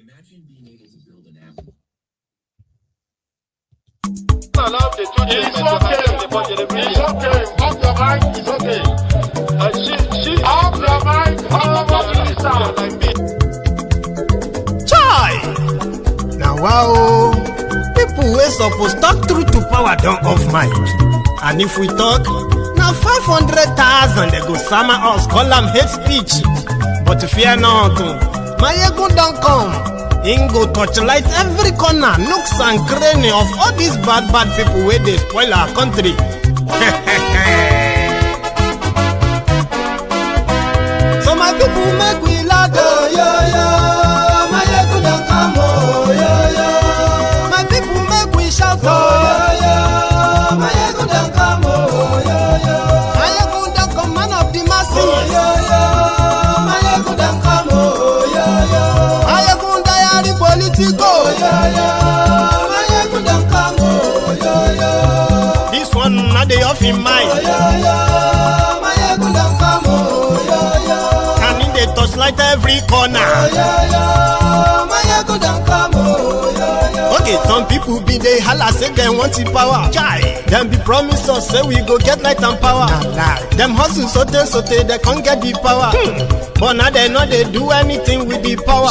Imagine being able to build an app. It's okay. Off your mind, it's okay. Off your mind, Chai! Now wow, people wey suppose talk truth to power don't off mic. And if we talk, now 500,000 they go summer us, call them hate speech. But fear not, my ego don't come. Ingo torchlight every corner, nooks and cranny of all these bad people where they spoil our country. So my people make we laugh, oh yo yo. My ego don't come, oh yo yo. My people make we shout, oh yo yo. My ego don't come, oh yo yo. My ego don't come, man of the masses, oh yo yo. My ego don't come, oh yo yo. My ego diary politico, oh yo yo. My ego don't come, oh yo yo. This one not the off in mind, oh yo yo. My ego don't come, oh yo yo. And in the touchlight every corner, oh yo yo. My ego don't come, oh yo yo. Okay, some people be they holla say they want the power. Chai, them be promise us say we go get light and power. Them hustle sote they can't get the power. But now they know they do anything with the power.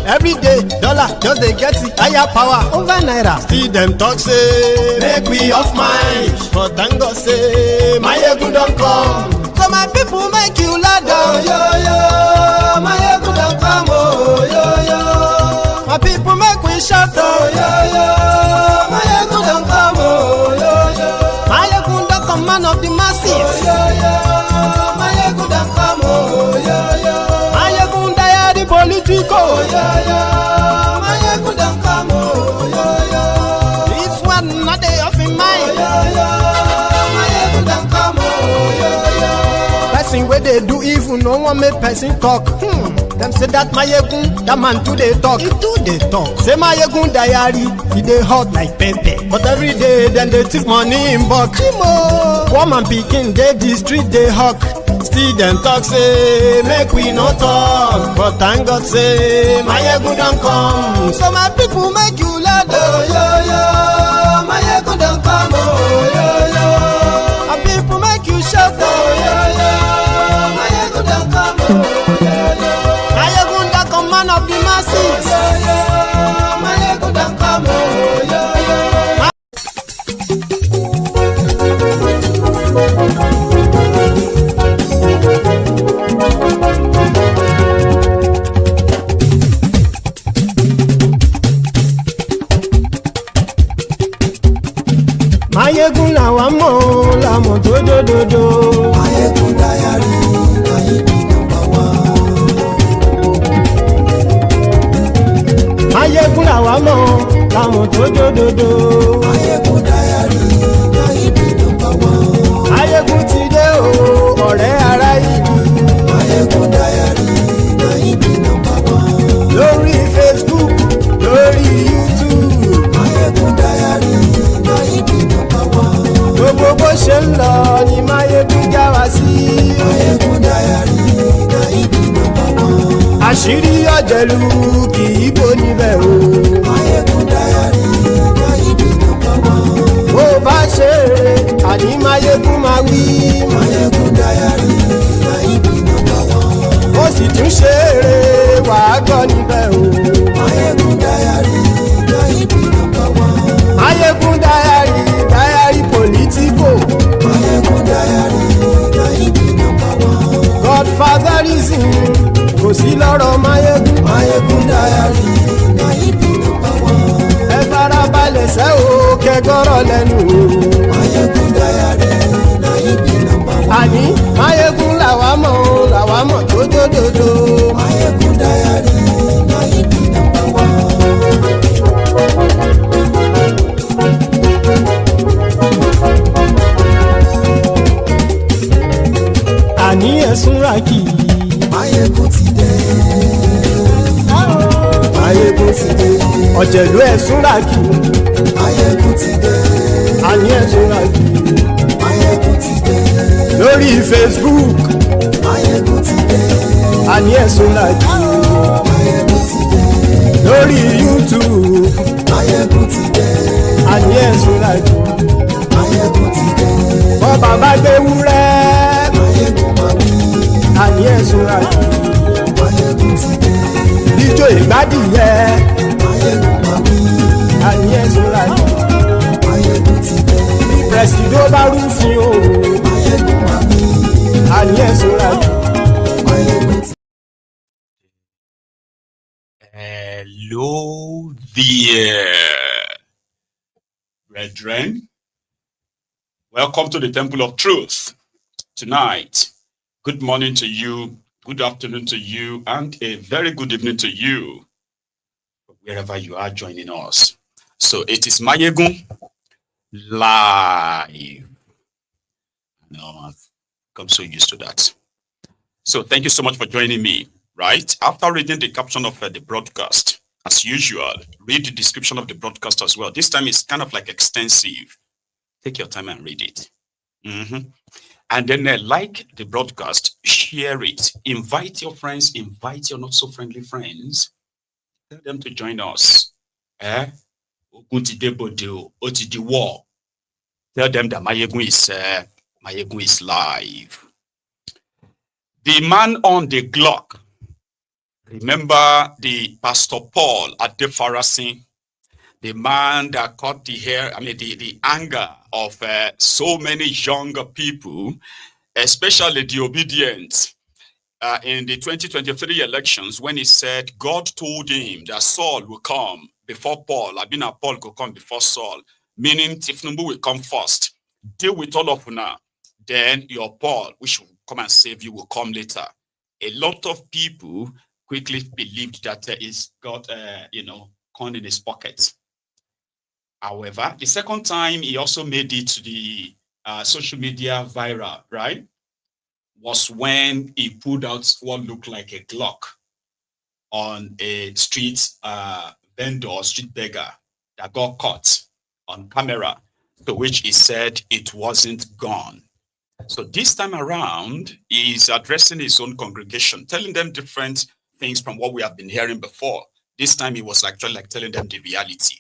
Every day, dollar just they get the higher power over naira. See them talk say make we off mind, but thank God say my ego don't come. So my people make you ladder, oh yo yo. My ego don't come, oh yo yo. My people make we shout, oh yo yo. My ego don't come, oh yo yo. My ego don't come, man of the masses, oh yo yo. My ego don't come, oh yo yo. My ego diary politico, oh yo yo. My ego don't come, oh yo yo. This one not they off in mind, oh yo yo. My ego don't come, oh yo yo. Person where they do evil, no one make person talk. Them say that my yegun, that man too they talk. He too they talk. Say my yegun diary, he they hot like pepper. But every day then they take money in bulk. Woman picking, they the street they hawk. Still them talk say make we no talk. But thank God say my yegun don't come. So my people make you laugh, oh yo yo. My yegun don't come, oh yo yo. My people make you shout, oh yo yo. My yegun don't come, oh yo yo. Man of the masses, oh, yo, yo. My ego don't come, oh, yo, yo. My ego la wa mo do do. My ego diary, my ego number one. Ayégun làwa mọ̀ làwọn tó jódodo. Ayégun diary na ibi nọ́mbà wọn. Ayégun ti dé o ọ̀rẹ́ ará ìlú. Ayégun diary na ibi nọ́mbà wọn. Lórí Facebook lórí YouTube. Ayégun diary na ibi nọ́mbà wọn. Gbogbo bó ṣe ń lọ ni Máyégún já wa sí. Ayégun diary na ibi nọ́mbà wọn. Àṣírí ọ̀jẹ̀lú kì í bò níbẹ̀ o. Máyégún diary na ibi nọ́mbà wọn. Bó bá ṣe eré àní Máyégún máa wí. Máyégún diary na ibi nọ́mbà wọn. Ó sì tún ṣe eré wàá gbọ́ níbẹ̀ o. Máyégún diary na ibi nọ́mbà wọn. Máyégún diary politico. Máyégún diary na ibi nọ́mbà wọn. Godfatherism kò sí lọ́rọ̀ Máyégún. Máyégún diary na ibi nọ́mbà wọn. Ẹ farabalẹ̀ sẹ́ o kẹgọ́rọ̀ lẹ́nu o. Máyégún diary na ibi nọ́mbà wọn. Àní Máyégún làwa mọ̀ tó dódòdó. Máyégún diary na ibi nọ́mbà wọn. Àní ẹ̀sùn rà kì í. Máyégún ti dé. Máyégún ti dé. Ọ̀jẹ̀lú ẹ̀sùn rà kì í. Máyégún ti dé. Àní ẹ̀sùn rà kì í. Máyégún ti dé. Lórí Facebook. Máyégún ti dé. Àní ẹ̀sùn rà kì í. Máyégún ti dé. lórí YouTube. Máyégún ti dé. Àní ẹ̀sùn làjú. Máyégún ti dé. Wọ́n bàbá gbé wúrẹ́. Máyégún máa wí. Àní ẹ̀sùn làjú. Máyégún ti dé. Ijó ìgbádìyẹ. Máyégún máa wí. Àní ẹ̀sùn làjú. Máyégún ti dé. Bí pẹ̀sìdó bá rúfin o. Máyégún máa wí. Àní ẹ̀sùn làjú. Máyégún ti dé. Hello there, brethren. Welcome to the Temple of Truth. Tonight, good morning to you, good afternoon to you, and a very good evening to you, wherever you are joining us. So it is Máyégún live. No, I've come so used to that. So thank you so much for joining me. Right? After reading the caption of the broadcast, as usual, read the description of the broadcast as well. This time it's kind of like extensive. Take your time and read it. And then like the broadcast, share it. Invite your friends, invite your not so friendly friends. Tell them to join us. Tell them that Máyégún is live. The man on the clock. Remember the Pastor Paul Adefarasin, the man that caught the anger of so many younger people, especially the obedient, in the 2023 elections, when he said God told him that Saul will come before Paul, Paul will come before Saul, meaning Tinubu will come first. Deal with all of now, then your Paul, which will come and save you, will come later. A lot of people quickly believed that he's got, corn in his pocket. However, the second time he also made it to the social media viral, right, was when he pulled out what looked like a Glock on a street vendor, street beggar that got caught on camera, to which he said it wasn't gone. So this time around, he's addressing his own congregation, telling them different things from what we have been hearing before. This time he was actually like telling them the reality,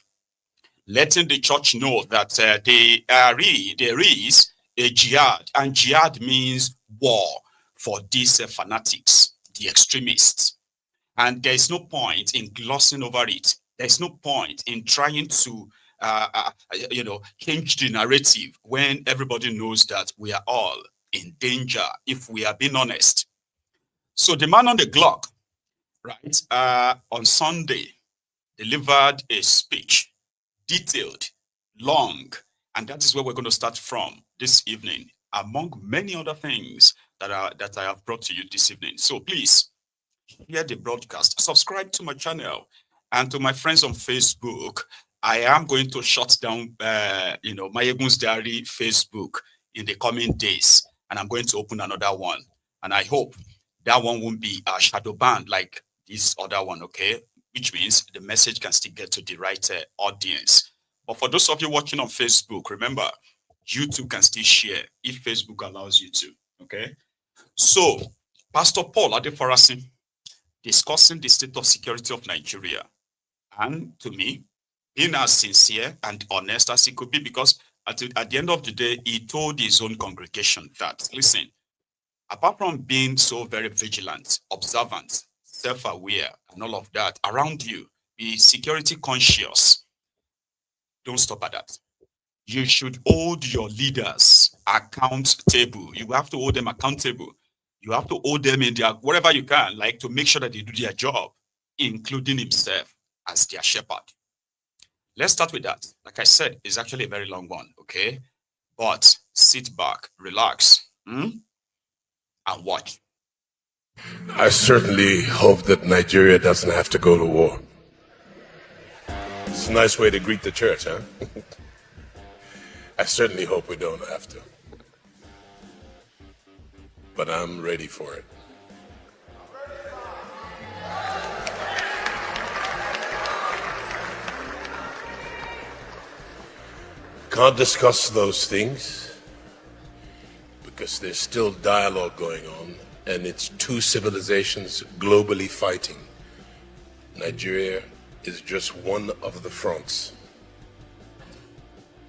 letting the church know that there is a jihad, and jihad means war for these fanatics, the extremists. And there is no point in glossing over it. There's no point in trying to change the narrative when everybody knows that we are all in danger if we are being honest. So the man on the clock, right, on Sunday, delivered a speech, detailed, long, and that is where we're going to start from this evening, among many other things that I have brought to you this evening. So please, share the broadcast, subscribe to my channel, and to my friends on Facebook. I am going to shut down, Máyégún's Diary Facebook in the coming days, and I'm going to open another one. And I hope that one won't be shadow banned like this other one, okay? Which means the message can still get to the right audience. But for those of you watching on Facebook, remember, YouTube can still share if Facebook allows you to, okay? So, Pastor Paul Adefarasin discussing the state of security of Nigeria. And to me, being as sincere and honest as he could be, because at the end of the day, he told his own congregation that, listen, apart from being so very vigilant, observant, self-aware, and all of that around you, be security conscious. Don't stop at that. You should hold your leaders accountable. You have to hold them accountable. You have to hold them in their, wherever you can, like to make sure that they do their job, including himself as their shepherd. Let's start with that. Like I said, it's actually a very long one, okay? But sit back, relax, and watch. I certainly hope that Nigeria doesn't have to go to war. It's a nice way to greet the church, huh? I certainly hope we don't have to. But I'm ready for it. Can't discuss those things because there's still dialogue going on, and it's two civilizations globally fighting, Nigeria is just one of the fronts.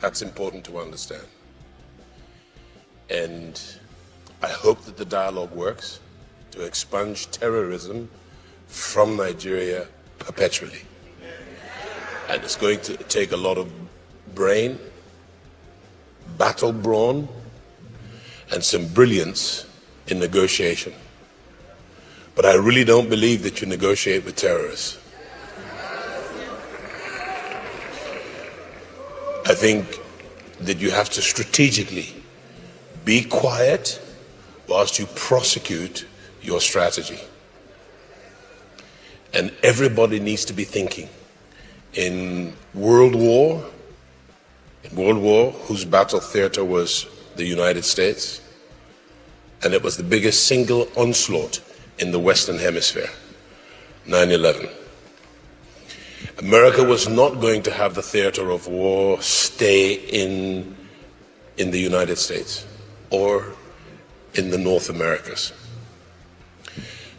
That's important to understand. And I hope that the dialogue works to expunge terrorism from Nigeria perpetually. And it's going to take a lot of brain, battle brawn, and some brilliance in negotiation. But I really don't believe that you negotiate with terrorists. I think that you have to strategically be quiet whilst you prosecute your strategy. And everybody needs to be thinking. In World War, whose battle theater was the United States, and it was the biggest single onslaught in the Western Hemisphere, 9/11. America was not going to have the theater of war stay in the United States or in the North Americas.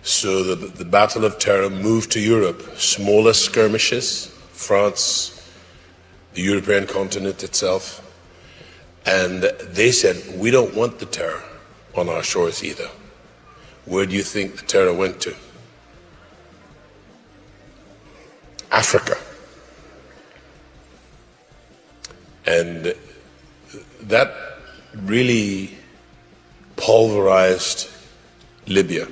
So the Battle of Terror moved to Europe, smaller skirmishes, France, the European continent itself, and they said, we don't want the terror on our shores either. Where do you think the terror went to? Africa. And that really pulverized Libya.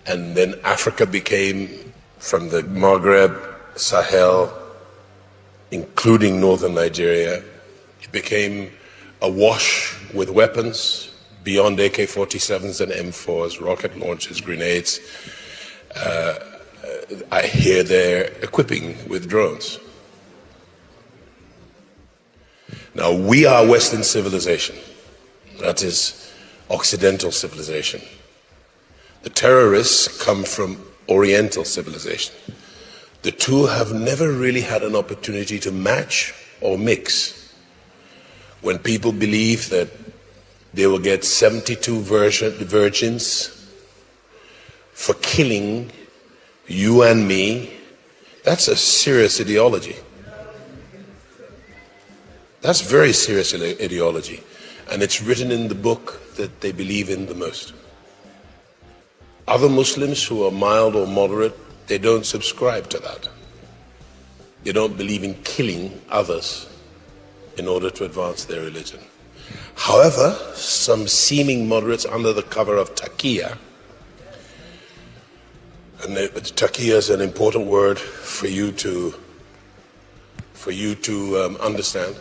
And then Africa became, from the Maghreb, Sahel, including northern Nigeria, it became awash with weapons beyond AK-47s and M4s, rocket launchers, grenades. I hear they're equipping with drones. Now, we are Western civilization. That is Occidental civilization. The terrorists come from Oriental civilization. The two have never really had an opportunity to match or mix. When people believe that they will get 72 virgins for killing you and me, that's a serious ideology. That's very serious ideology. And it's written in the book that they believe in the most. Other Muslims who are mild or moderate, they don't subscribe to that. They don't believe in killing others in order to advance their religion. However, some seeming moderates under the cover of taqiyya, and taqiyya is an important word for you to understand.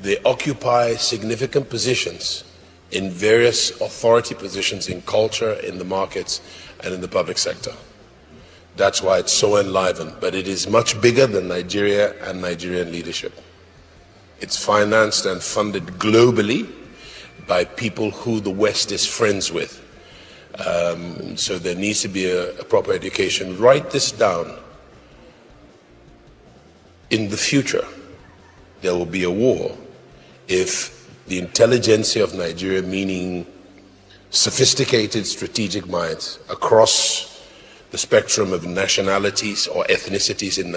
They occupy significant positions in various authority positions in culture, in the markets, and in the public sector. That's why it's so enlivened, but it is much bigger than Nigeria and Nigerian leadership. It's financed and funded globally by people who the West is friends with. So there needs to be a proper education. Write this down. In the future, there will be a war if the intelligentsia of Nigeria, meaning sophisticated strategic minds across the spectrum of nationalities or ethnicities in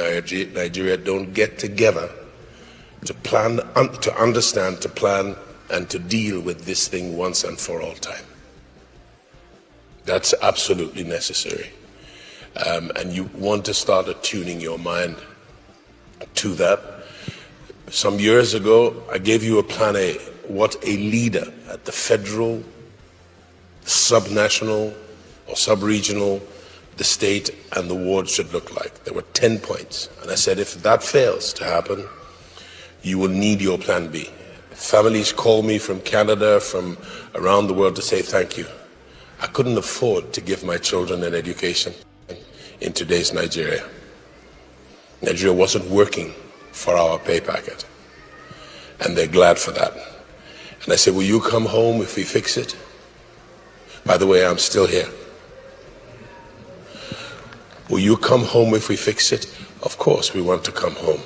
Nigeria, don't get together to plan, to understand, to plan, and to deal with this thing once and for all time. That's absolutely necessary. And you want to start attuning your mind to that. Some years ago, I gave you a plan A, what a leader at the federal, subnational, or sub-regional, the state, and the ward should look like. There were 10 points. And I said, if that fails to happen, you will need your plan B. Families call me from Canada, from around the world to say thank you. I couldn't afford to give my children an education in today's Nigeria. Nigeria wasn't working for our pay packet. And they're glad for that. And I said, will you come home if we fix it? By the way, I'm still here. Will you come home if we fix it? Of course, we want to come home.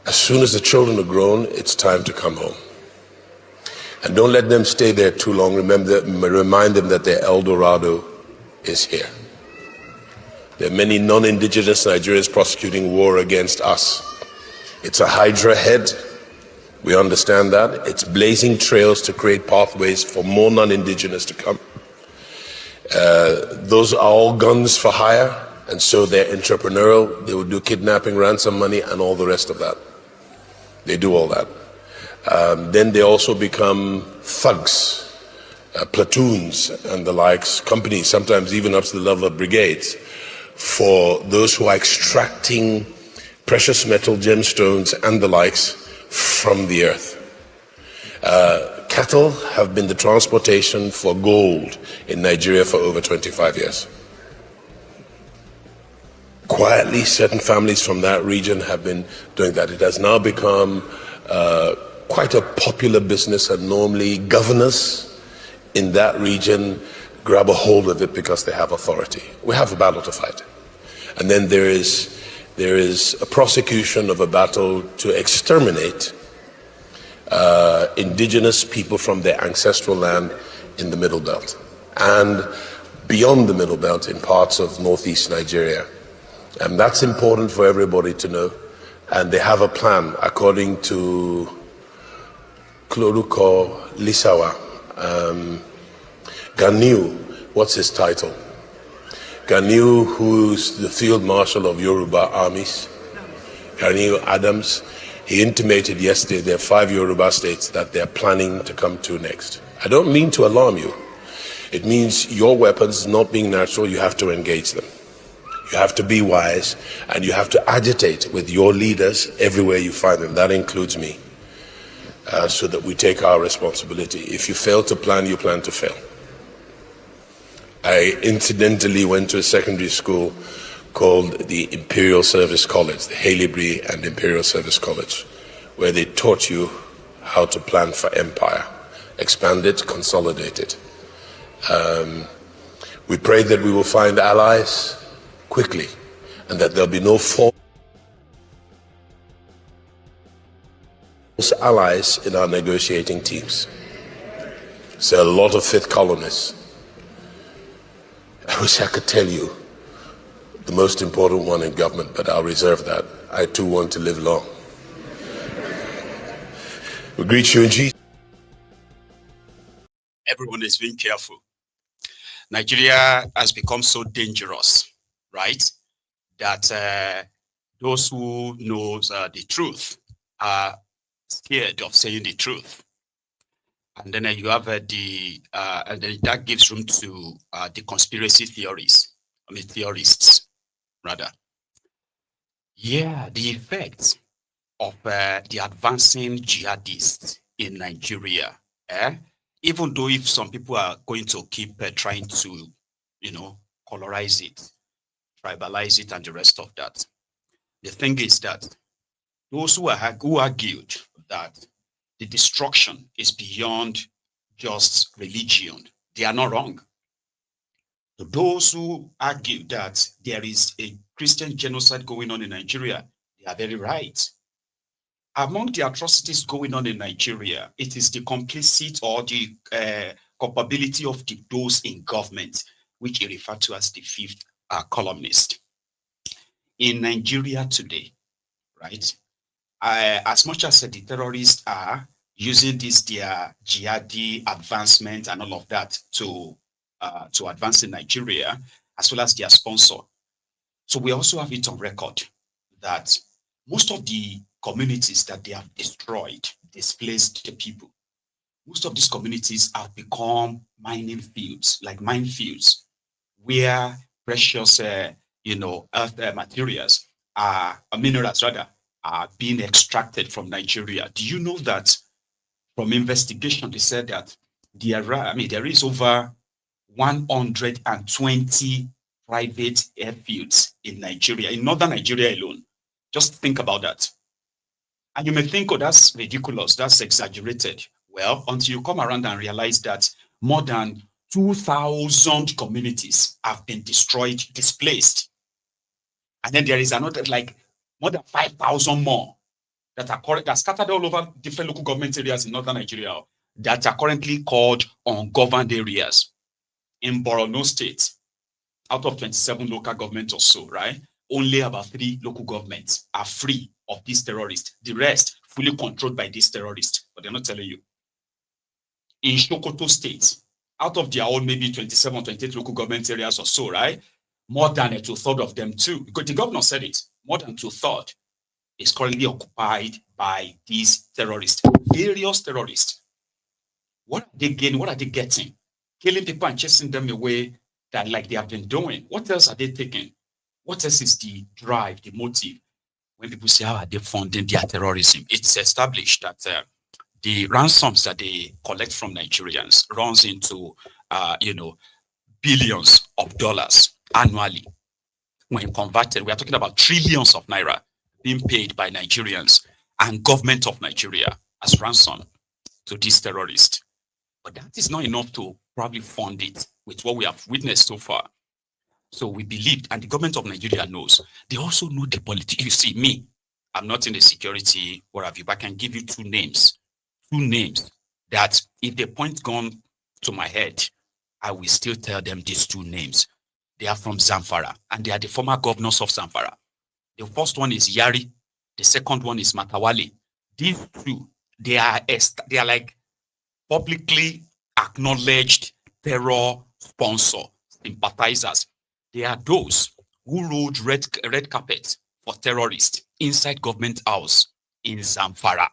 As soon as the children are grown, it's time to come home. And don't let them stay there too long. Remind them that their El Dorado is here. There are many non-indigenous Nigerians prosecuting war against us. It's a hydra head. We understand that. It's blazing trails to create pathways for more non-indigenous to come. Those are all guns for hire, and so they're entrepreneurial. They will do kidnapping, ransom money, and all the rest of that. They do all that. Then they also become thugs, platoons and the likes, companies, sometimes even up to the level of brigades, for those who are extracting precious metal, gemstones, and the likes from the earth. Cattle have been the transportation for gold in Nigeria for over 25 years. Quietly, certain families from that region have been doing that. It has now become quite a popular business, and normally governors in that region grab a hold of it because they have authority. We have a battle to fight. And then there is a prosecution of a battle to exterminate indigenous people from their ancestral land in the Middle Belt and beyond the Middle Belt in parts of northeast Nigeria. And that's important for everybody to know. And they have a plan according to Koolu Lisawa. Ganiu, what's his title? Ganiu, who's the field marshal of Yoruba armies, Ganiu Adams, he intimated yesterday there are 5 Yoruba states that they're planning to come to next. I don't mean to alarm you. It means your weapons not being natural, you have to engage them. You have to be wise, and you have to agitate with your leaders everywhere you find them. That includes me, so that we take our responsibility. If you fail to plan, you plan to fail. I incidentally went to a secondary school called the Imperial Service College, the Haileybury and Imperial Service College, where they taught you how to plan for empire, expand it, consolidate it. We pray that we will find allies quickly, and that there'll be no false allies in our negotiating teams. So a lot of fifth columnists. I wish I could tell you the most important one in government, but I'll reserve that. I too want to live long. We greet you in Jesus. Everyone is being careful. Nigeria has become so dangerous, right, that those who know the truth are scared of saying the truth. And then you have and then that gives room to the conspiracy theories, theorists, rather. Yeah, the effects of the advancing jihadists in Nigeria, even though if some people are going to keep trying to, colorize it, tribalize it, and the rest of that. The thing is that those who argued that the destruction is beyond just religion, they are not wrong. Those who argue that there is a Christian genocide going on in Nigeria, they are very right. Among the atrocities going on in Nigeria, it is the complicit or the culpability of those in government, which he referred to as the fifth columnist. In Nigeria today, right, as much as the terrorists are using their jihadi advancement and all of that to advance in Nigeria, as well as their sponsor. So we also have it on record that most of the communities that they have destroyed, displaced the people, most of these communities have become mining fields, like minefields, where precious, earth materials, minerals rather, are being extracted from Nigeria. Do you know that from investigation, they said that there is over 120 private airfields in Nigeria, in northern Nigeria alone. Just think about that. And you may think, oh, that's ridiculous, that's exaggerated. Well, until you come around and realize that more than 2,000 communities have been destroyed, displaced. And then there is another, like, more than 5,000 more that are scattered all over different local government areas in northern Nigeria that are currently called ungoverned areas in Borno State. out of 27 local governments or so, right? Only about 3 local governments are free of these terrorists. The rest fully controlled by these terrorists, but they're not telling you. In Sokoto State, out of their own maybe 27, 28 local government areas or so, right? More than a 2/3 of them too, because the governor said it, more than 2/3 is currently occupied by these terrorists, various terrorists. What are they gaining? What are they getting? Killing people and chasing them away that like they have been doing. What else are they taking? What else is the drive, the motive? When people say, how are they funding their terrorism? It's established that the ransoms that they collect from Nigerians runs into, billions of dollars annually. When converted, we are talking about trillions of naira being paid by Nigerians and government of Nigeria as ransom to these terrorists. But that is not enough to probably fund it with what we have witnessed so far. So we believed, and the government of Nigeria knows. They also know the politics. You see, me, I'm not in the security, what have you, but I can give you two names that if they point gun to my head, I will still tell them these two names. They are from Zamfara, and they are the former governors of Zamfara. The first one is Yari. The second one is Matawale. These two, they are like publicly acknowledged terror sponsor sympathizers. They are those who rolled red carpet for terrorists inside government house in Zamfara.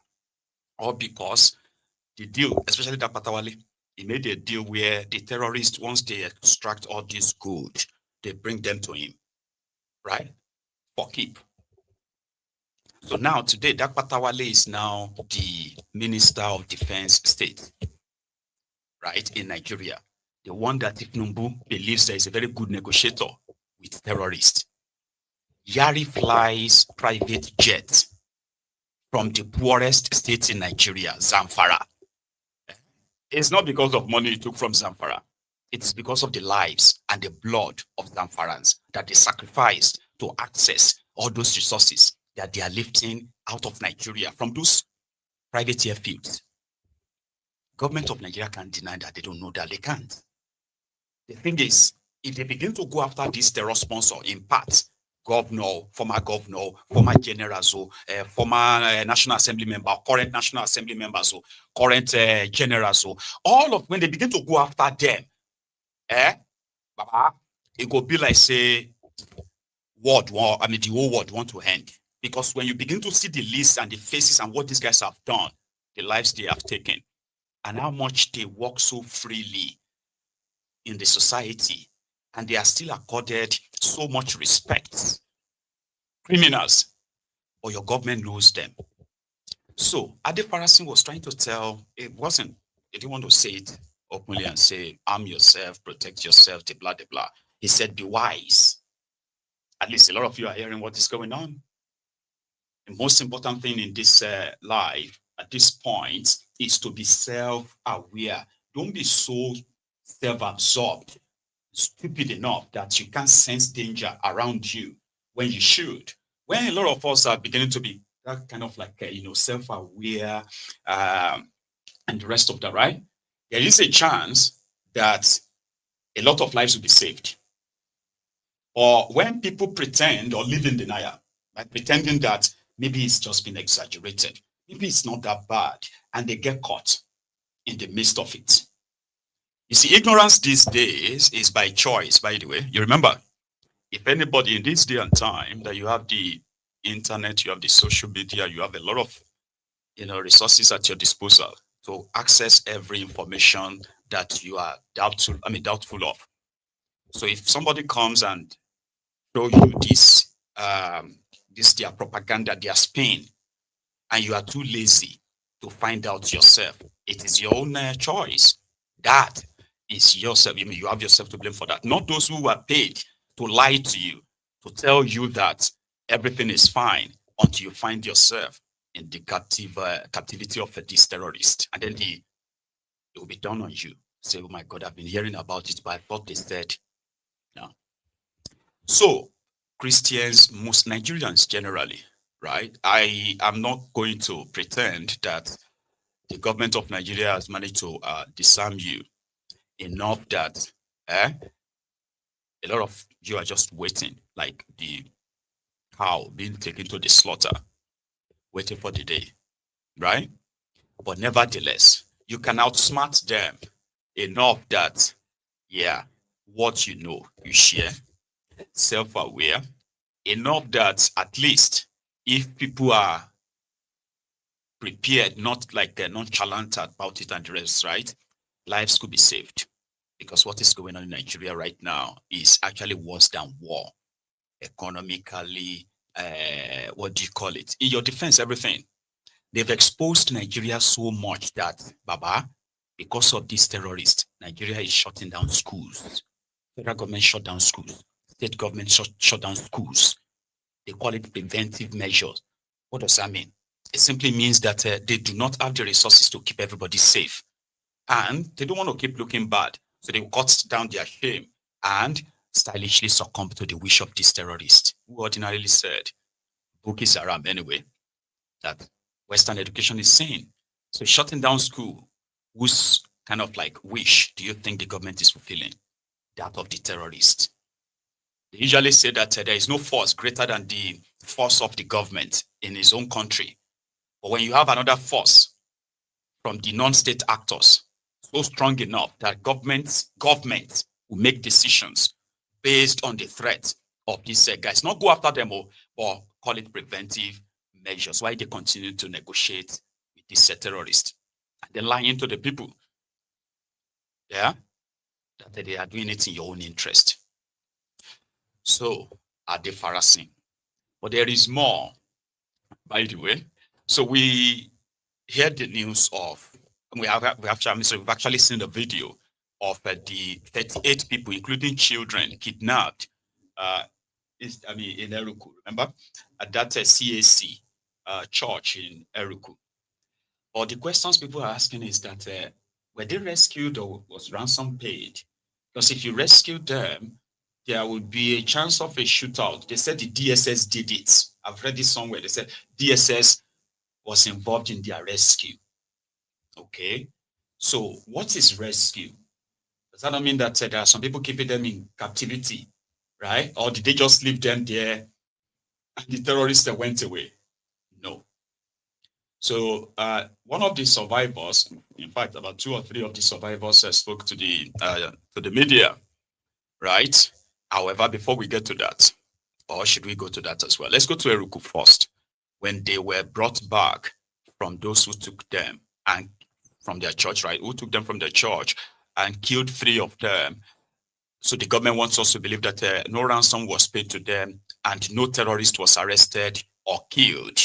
All because the deal, especially that Matawale, he made a deal where the terrorists, once they extract all this gold, they bring them to him, right? For keep. So now today, that Patawale is now the Minister of Defense State, right, in Nigeria. The one that Tinubu believes there is a very good negotiator with terrorists. Yari flies private jets from the poorest state in Nigeria, Zamfara. It's not because of money he took from Zamfara. It is because of the lives and the blood of Zamfarans that they sacrificed to access all those resources that they are lifting out of Nigeria from those private airfields. Government of Nigeria can't deny that. They don't know that. They can't. The thing is, if they begin to go after this terror sponsor in part, governor, former generals, former National Assembly member, current National Assembly members, current generals, all of when they begin to go after them, it will be like say, the whole world want to end. Because when you begin to see the list and the faces and what these guys have done, the lives they have taken, and how much they walk so freely in the society, and they are still accorded so much respect. Criminals, or your government knows them. So Adefarasin was trying to tell, he didn't want to say it openly and say, arm yourself, protect yourself, blah, blah, blah. He said, be wise. At least a lot of you are hearing what is going on. The most important thing in this life at this point is to be self-aware. Don't be so self-absorbed, stupid enough that you can't sense danger around you when you should. When a lot of us are beginning to be that kind of like, self-aware and the rest of that, right? There is a chance that a lot of lives will be saved. Or when people pretend or live in denial, like pretending that maybe it's just been exaggerated, maybe it's not that bad, and they get caught in the midst of it. You see, ignorance these days is by choice, by the way. You remember, if anybody in this day and time that you have the internet, you have the social media, you have a lot of resources at your disposal to access every information that you are doubtful of. So if somebody comes and show you this their propaganda, their spin, and you are too lazy to find out yourself, it is your own choice. That is yourself. You have yourself to blame for that. Not those who were paid to lie to you, to tell you that everything is fine until you find yourself in the captivity of these terrorists. And then it will be done on you. Say, oh my God, I've been hearing about it, but I thought they said no. So Christians, most Nigerians generally, right? I am not going to pretend that the government of Nigeria has managed to disarm you enough that A lot of you are just waiting, like the cow being taken to the slaughter, waiting for the day, right? But nevertheless, you can outsmart them enough that, yeah, what you know, you share, self-aware, enough that at least if people are prepared, not like they're nonchalant about it and the rest, right? Lives could be saved. Because what is going on in Nigeria right now is actually worse than war. Economically, what do you call it? In your defense, everything. They've exposed Nigeria so much that, Baba, because of these terrorists, Nigeria is shutting down schools. Federal government shut down schools. State government shut down schools. They call it preventive measures. What does that mean? It simply means that they do not have the resources to keep everybody safe. And they don't want to keep looking bad. So they cut down their shame and stylishly succumb to the wish of this terrorist, who ordinarily said, Boko Haram anyway, that Western education is sane. So shutting down school, whose kind of like wish do you think the government is fulfilling? That of the terrorist. They usually say that there is no force greater than the force of the government in his own country. But when you have another force from the non-state actors, so strong enough that government will make decisions based on the threat of these guys. Not go after them or call it preventive measures. Why they continue to negotiate with these terrorists. And they're lying to the people. Yeah? That they are doing it in your own interest. So, Adefarasin. But there is more, by the way. So we heard the news of, we've actually seen the video of the 38 people, including children, kidnapped in Eruku. Remember? At that CAC church in Eruku. But the questions people are asking is that, were they rescued or was ransom paid? Because if you rescued them, there would be a chance of a shootout. They said the DSS did it. I've read this somewhere. They said DSS was involved in their rescue. Okay, so what is rescue? Does that not mean that there are some people keeping them in captivity, right? Or did they just leave them there and the terrorists that went away? No. So one of the survivors, in fact, about 2 or 3 of the survivors spoke to the media, right? However, before we get to that, or should we go to that as well? Let's go to Eruku first. When they were brought back from those who took them and from their church, right? Who took them from their church and killed 3 of them. So the government wants us to believe that no ransom was paid to them and no terrorist was arrested or killed.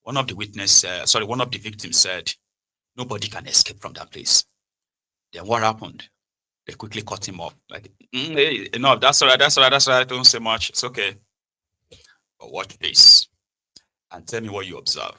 One of the victims said, nobody can escape from that place. Then what happened? They quickly cut him off. Like, hey, no, that's all right. Don't say much. It's okay. But watch this and tell me what you observe.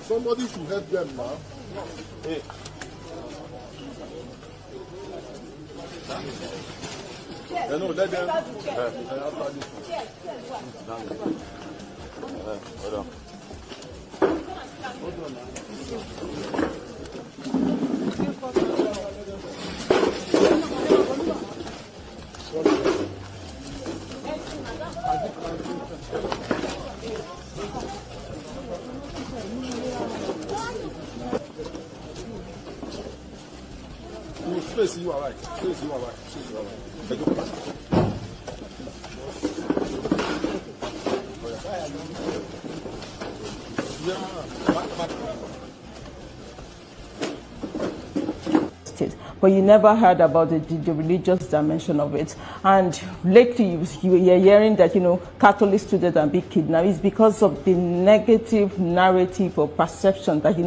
Somebody should help them now. Hey. No, let them. After this. Hold on. Space, you are right. Space, you are right. Space, you are right. but you never heard about the religious dimension of it. And lately, you're hearing that, Catholic students are being kidnapped. It's because of the negative narrative or perception that,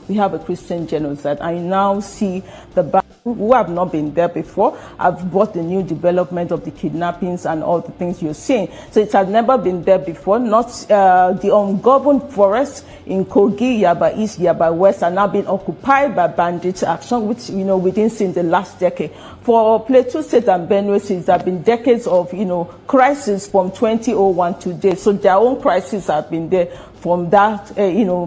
we have a Christian genocide. I now see the who have not been there before have brought the new development of the kidnappings and all the things you're seeing. So it has never been there before. Not the ungoverned forests in Kogi, Yaba East, Yaba West are now being occupied by bandits action, which we didn't see in the last decade. For Plateau State and Benue State, there have been decades of crisis from 2001 to date. So their own crises have been there from that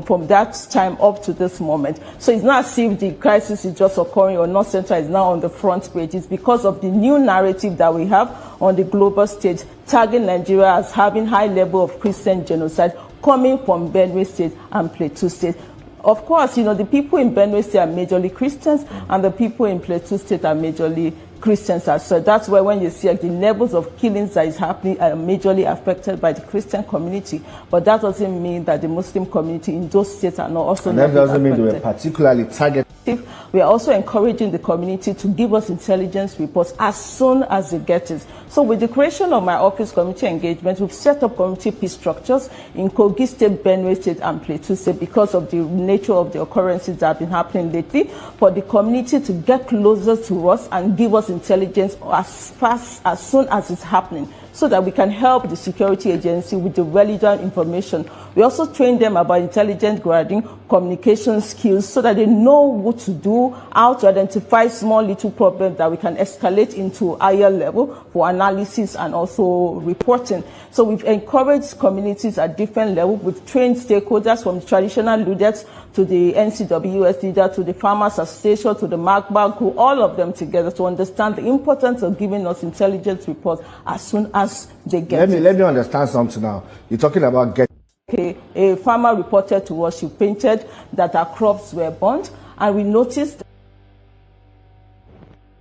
from that time up to this moment. So it's not as if the crisis is just occurring or North Central is now on the front page. It's because of the new narrative that we have on the global stage, tagging Nigeria as having high level of Christian genocide coming from Benue State and Plateau State. Of course, the people in Benue State are majorly Christians, and the people in Plateau State are majorly Christians as well. That's why when you see the levels of killings that is happening are majorly affected by the Christian community. But that doesn't mean that the Muslim community in those states are not also. And that doesn't mean they were particularly targeted. We are also encouraging the community to give us intelligence reports as soon as they get it. So with the creation of my office community engagement, we've set up community peace structures in Kogi State, Benue State, and Plateau State because of the nature of the occurrences that have been happening lately, for the community to get closer to us and give us intelligence as soon as it's happening, so that we can help the security agency with the relevant information. We also train them about intelligence gathering, communication skills, so that they know what to do, how to identify small little problems that we can escalate into higher level for analysis and also reporting. So we've encouraged communities at different levels. We've trained stakeholders from the traditional leaders to the NCWS leader, to the Farmers Association, to the MAGBA group, all of them together to understand the importance of giving us intelligence reports as soon as they get it. Let me understand something now. You're talking about getting. Okay, a farmer reported to us, she painted that her crops were burnt, and we noticed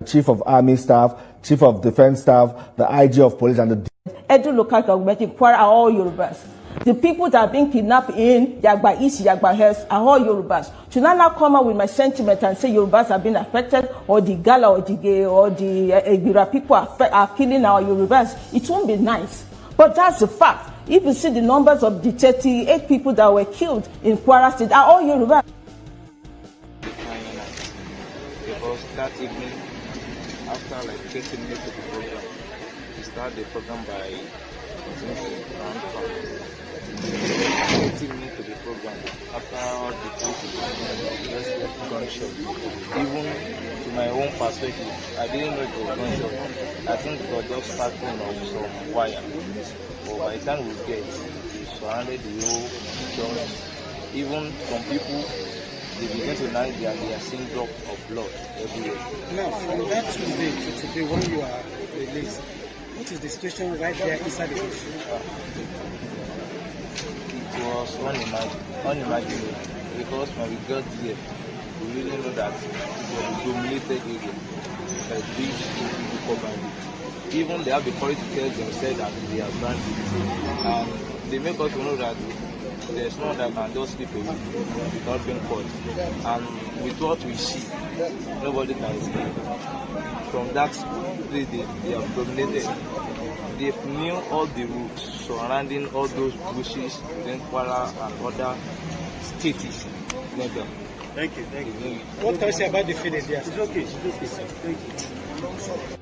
Chief of Army Staff, Chief of Defense Staff, the IG of Police, and the Edu local government in Kwara are all Yorubas. The people that are being kidnapped in Yagba East, Yagba West are all Yorubas. Should I now come out with my sentiment and say Yorubas have been affected, or the Gala or the Gay or the Egbira people are killing our Yorubas? It won't be nice. But that's the fact. If you see the numbers of the 38 people that were killed in Kwara State are all Yorubas. Because that evening, after like 30 minutes of the program, we started the program by around 30 minutes of the program. After the just gunshot. Even to my own perspective, I didn't know it was gunshot. I think it was just starting of some wire. But by the time we get, we surrounded the whole church. Even some people, they begin to lie there and they are seeing drops of blood everywhere. Now, from that Tuesday to today, when you are released, what is the situation right there inside the bush? It was unimaginable because when we got there, we really know that it was a dominated area, a big people bandits. Even they have the courage to tell themselves that they are bandits, and they make us know that there's no one that can just sleep away without being caught. And with what we see, nobody can escape. From that day, they have dominated. They knew all the routes surrounding all those bushes within Kwara and other states. Niger. Thank you. What can you say about the feeling there? It's okay, sir. Thank you.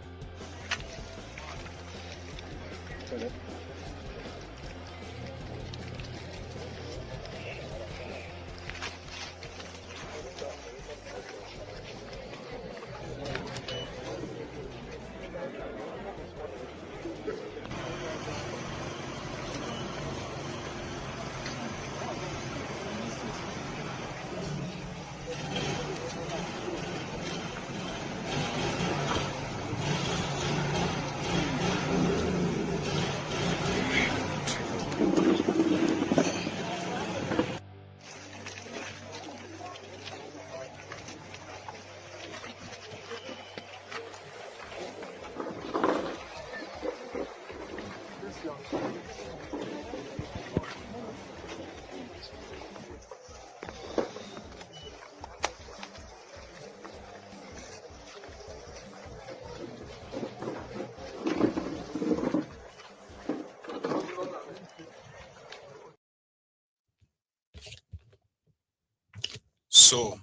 So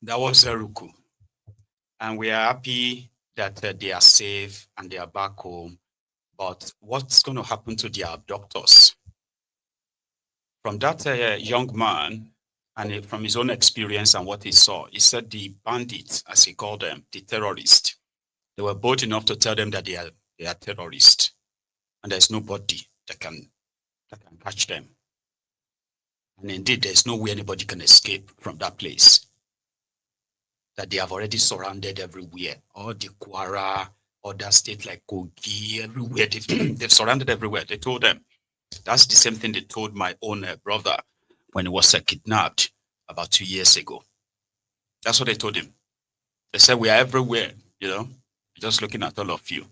that was Zeruku. And we are happy that they are safe and they are back home. But what's going to happen to their abductors? From that young man, and from his own experience and what he saw, he said the bandits, as he called them, the terrorists, they were bold enough to tell them that they are terrorists. And there's nobody that can catch them. And indeed, there's no way anybody can escape from that place. That they have already surrounded everywhere. All the Kwara, other states like Kogi, everywhere. They've surrounded everywhere. They told them. That's the same thing they told my own brother when he was kidnapped about 2 years ago. That's what they told him. They said, we are everywhere, just looking at all of you.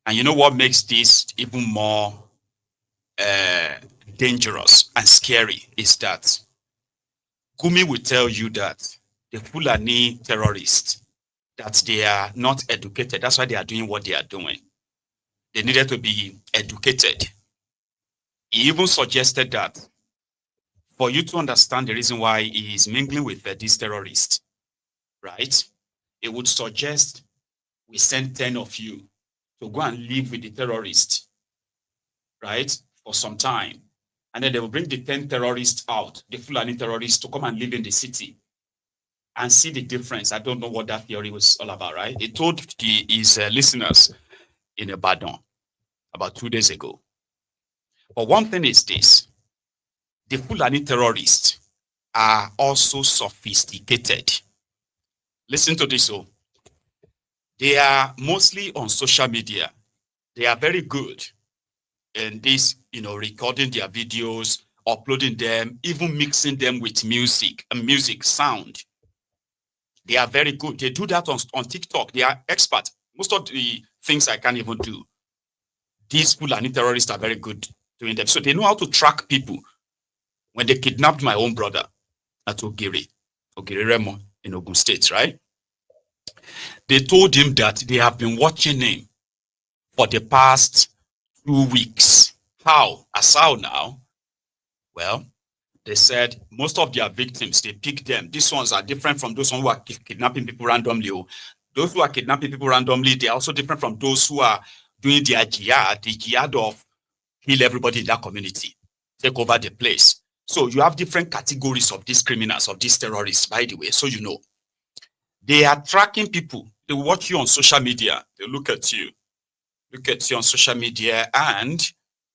And you know what makes this even more dangerous and scary is that Gumi will tell you that the Fulani terrorists, that they are not educated. That's why they are doing what they are doing. They needed to be educated. He even suggested that for you to understand the reason why he is mingling with these terrorists, right? It would suggest we send 10 of you to go and live with the terrorists, right? For some time. And then they will bring the 10 terrorists out, the Fulani terrorists, to come and live in the city and see the difference. I don't know what that theory was all about, right? He told his listeners in Ibadan about 2 days ago. But one thing is this, the Fulani terrorists are also sophisticated. Listen to this. Oh. They are mostly on social media. They are very good in this, recording their videos, uploading them, even mixing them with music, sound. They are very good. They do that on TikTok. They are experts. Most of the things I can't even do. These Fulani terrorists are very good doing them. So they know how to track people. When they kidnapped my own brother at Ogiri Remo in Ogun State, right? They told him that they have been watching him for the past 2 weeks. How? As how now? Well, they said most of their victims, they picked them. These ones are different from those who are kidnapping people randomly. Those who are kidnapping people randomly, they are also different from those who are doing their jihad, the jihad of kill everybody in that community, take over the place. So you have different categories of these criminals, of these terrorists, by the way, so you know. They are tracking people. They watch you on social media. They look at you on social media, and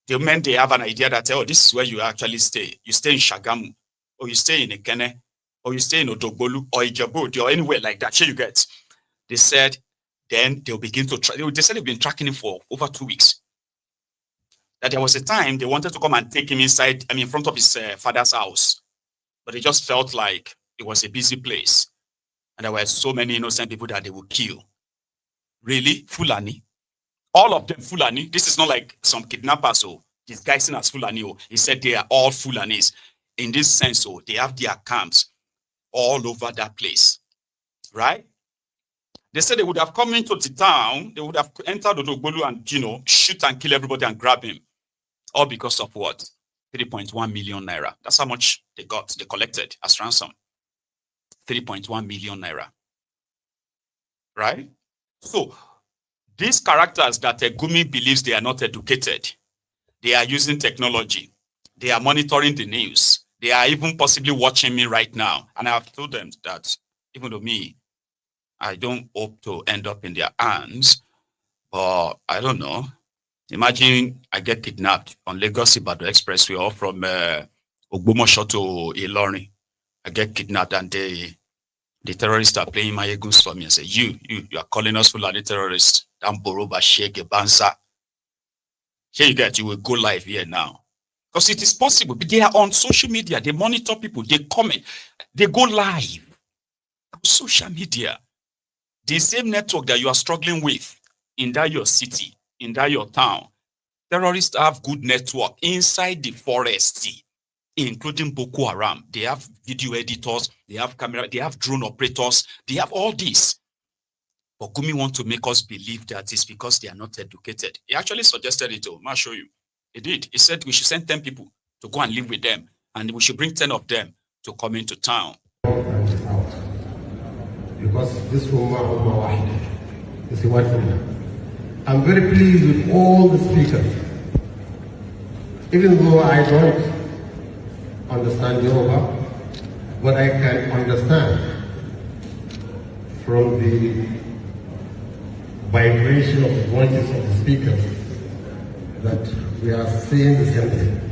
the moment they have an idea that, oh, this is where you actually stay. You stay in Shagamu, or you stay in Ekene, or you stay in Odogbolu, or Ijebu, or anywhere like that. Here you get. They said, then they'll begin to try. They said they've been tracking him for over 2 weeks. That there was a time they wanted to come and take him inside, in front of his father's house. But they just felt like it was a busy place. And there were so many innocent people that they would kill. Really? Fulani? All of them Fulani? This is not like some kidnappers or disguising as Fulani. He said they are all Fulanis. In this sense, they have their camps all over that place. Right? They said they would have come into the town, they would have entered Odogbolu and, shoot and kill everybody and grab him. All because of what? 3.1 million naira. That's how much they collected as ransom. 3.1 million naira. Right? So, these characters that Gumi believes they are not educated, they are using technology. They are monitoring the news. They are even possibly watching me right now. And I have told them that, even though I don't hope to end up in their hands, but I don't know. Imagine I get kidnapped on Lagos-Ibadan Expressway or from Ogbomoso to Ilorin. I get kidnapped and the terrorists are playing my goose for me and say, you are calling us Fulani terrorists. Damboroba Shege Banza. Here you get, you will go live here now. Because it is possible. They are on social media. They monitor people. They comment. They go live. Social media. The same network that you are struggling with in that your city, in that your town. Terrorists have good network inside the forest, including Boko Haram. They have video editors, they have camera, they have drone operators, they have all this. But Gumi wants to make us believe that it's because they are not educated. He actually suggested it. I'll show you. He did. He said we should send 10 people to go and live with them, and we should bring 10 of them to come into town. Because this Ummah Wahid is a white Ummah. I'm very pleased with all the speakers. Even though I don't understand Yoruba, but I can understand from the vibration of the voices of the speakers that we are saying the same thing.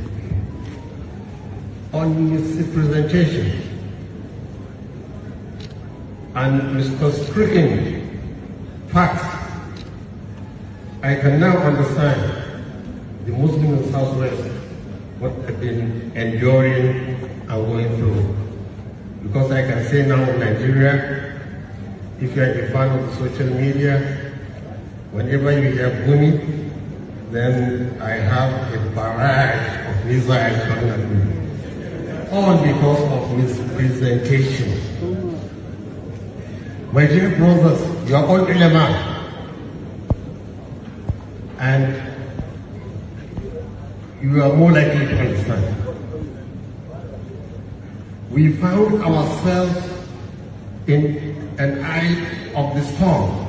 On misrepresentation and misconstruing facts, I can now understand the Muslims in Southwest, what have been enduring and going through. Because I can say now in Nigeria, if you are a fan of the social media, whenever you hear Gumi, then I have a barrage of missiles coming at me. All because of mispresentation. My dear brothers, you are all ulama, and you are more likely to understand. We found ourselves in an eye of the storm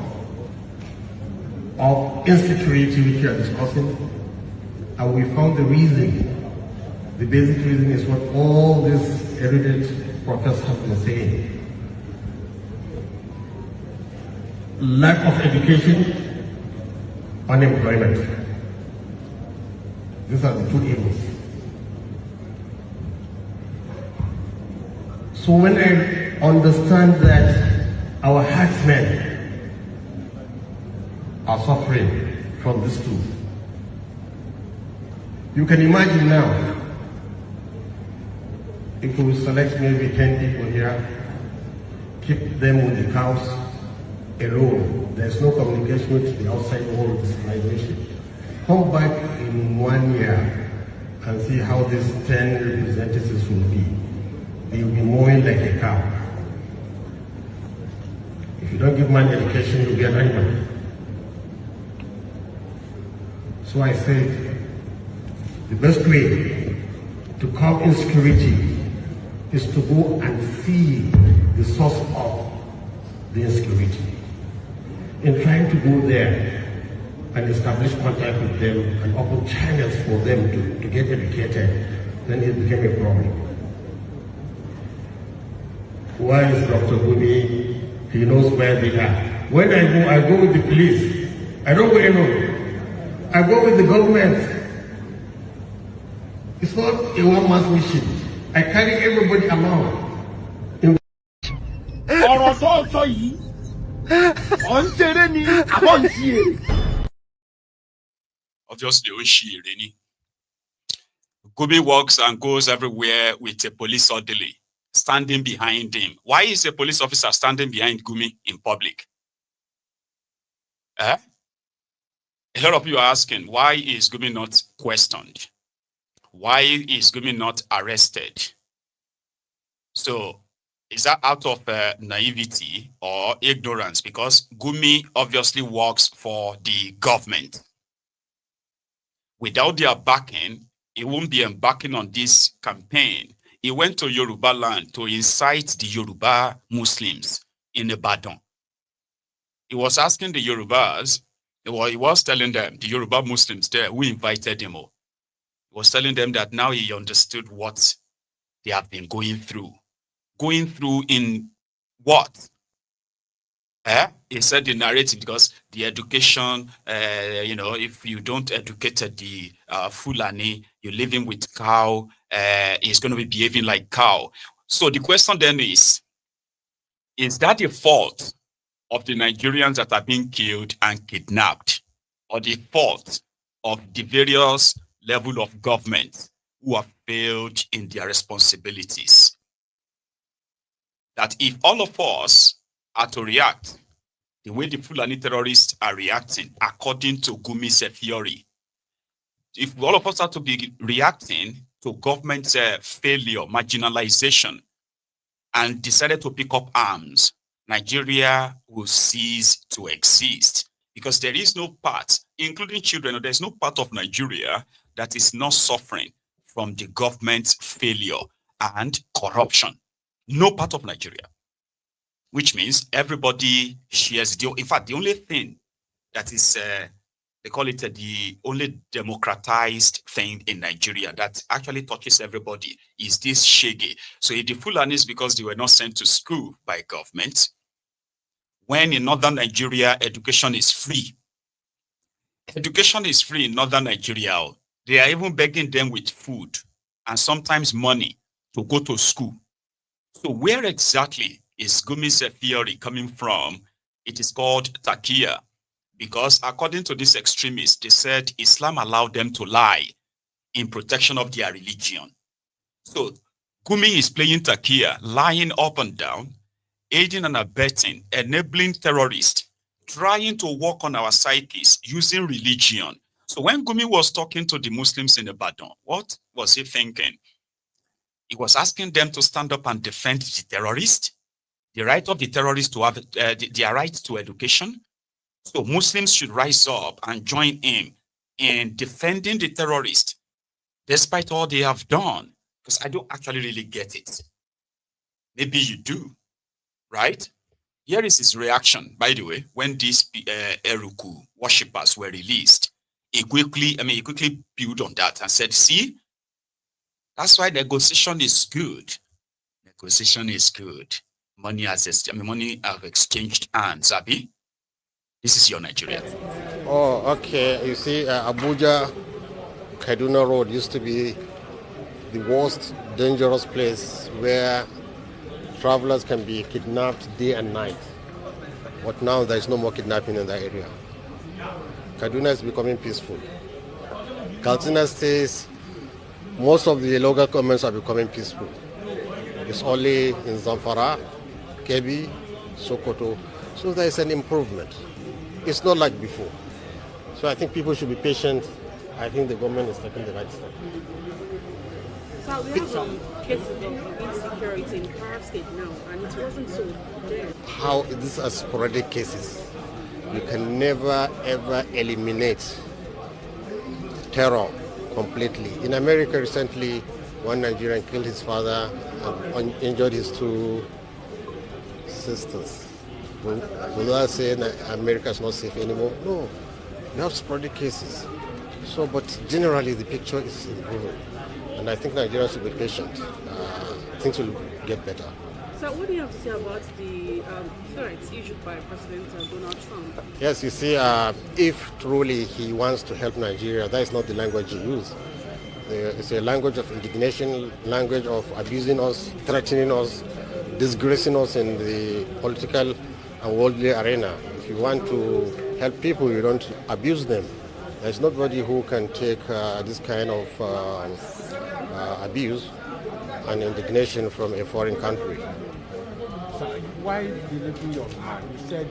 of insecurity which we are discussing, and we found the reason. The basic reason is what all these erudite prophets have been saying. Lack of education, unemployment. These are the two evils. So when I understand that our herdsmen are suffering from this too, you can imagine now, if we select maybe 10 people here, keep them with the cows alone, there's no communication with the outside world, civilization. Come back in 1 year and see how these 10 representatives will be. They will be mowing like a cow. If you don't give man education, you'll get animal. So I said, the best way to curb insecurity is to go and see the source of the insecurity. In trying to go there and establish contact with them and open channels for them to get educated, then it became a problem. Why is Dr. Gumi? He knows where they are. When I go with the police. I don't go alone. I go with the government. It's not a one-man mission. I carry everybody along. Obviously, Gumi walks and goes everywhere with a police orderly standing behind him. Why is a police officer standing behind Gumi in public? A lot of you are asking, why is Gumi not questioned? Why is Gumi not arrested? So, is that out of naivety or ignorance? Because Gumi obviously works for the government. Without their backing, he won't be embarking on this campaign. He went to Yoruba land to incite the Yoruba Muslims in Ibadan. He was asking the Yorubas, he was telling them, the Yoruba Muslims there who invited him, he was telling them that now he understood what they have been going through. Going through in what? He said the narrative, because the education, if you don't educate the Fulani, you're living with cow, he's going to be behaving like cow. So the question then is that the fault of the Nigerians that are being killed and kidnapped, or the fault of the various level of government who have failed in their responsibilities? That if all of us are to react the way the Fulani terrorists are reacting, according to Gumi's theory, if all of us are to be reacting to government's failure, marginalization, and decided to pick up arms, Nigeria will cease to exist. Because there is no part, including children, there's no part of Nigeria that is not suffering from the government's failure. and corruption. No part of Nigeria. Which means everybody shares. In fact, the only thing that is, they call it the only democratized thing in Nigeria that actually touches everybody is this shege. So the Fulanis, because they were not sent to school by government, when in northern Nigeria, education is free. Education is free in northern Nigeria. They are even begging them with food and sometimes money to go to school. So where exactly is Gumi's theory coming from? It is called Takia, because according to these extremists, they said Islam allowed them to lie in protection of their religion. So Gumi is playing Takia, lying up and down, aiding and abetting, enabling terrorists, trying to work on our psyches using religion. So when Gumi was talking to the Muslims in Ibadan, what was he thinking? He was asking them to stand up and defend the terrorists, the right of the terrorists to have their right to education. So Muslims should rise up and join him in defending the terrorists, despite all they have done. Because I don't actually really get it. Maybe you do, right? Here is his reaction, by the way, when these Eruku worshippers were released. He quickly built on that and said, see, that's why negotiation is good. Negotiation is good. Money have exchanged hands, Abi. This is your Nigeria. Oh, okay. You see, Abuja, Kaduna Road used to be the worst dangerous place where travelers can be kidnapped day and night. But now there is no more kidnapping in that area. Kaduna is becoming peaceful. Katsina states, most of the local governments are becoming peaceful. It's only in Zamfara, Kebbi, Sokoto. So there is an improvement. It's not like before. So I think people should be patient. I think the government is taking the right step. So we have some cases of insecurity in Kwara State now, and it wasn't so there. How these are sporadic cases. You can never ever eliminate terror completely. In America recently, one Nigerian killed his father and injured his two sisters. Will I say that America is not safe anymore? No. You have sporadic cases. So, but generally the picture is improving. And I think Nigerians should be patient. Things will get better. So what do you have to say about the threats issued by President Donald Trump? Yes, you see, if truly he wants to help Nigeria, that is not the language he uses. It's a language of indignation, language of abusing us, threatening us, disgracing us in the political and worldly arena. If you want to help people, you don't abuse them. There's nobody who can take this kind of abuse and indignation from a foreign country. So why did you do your plan? You said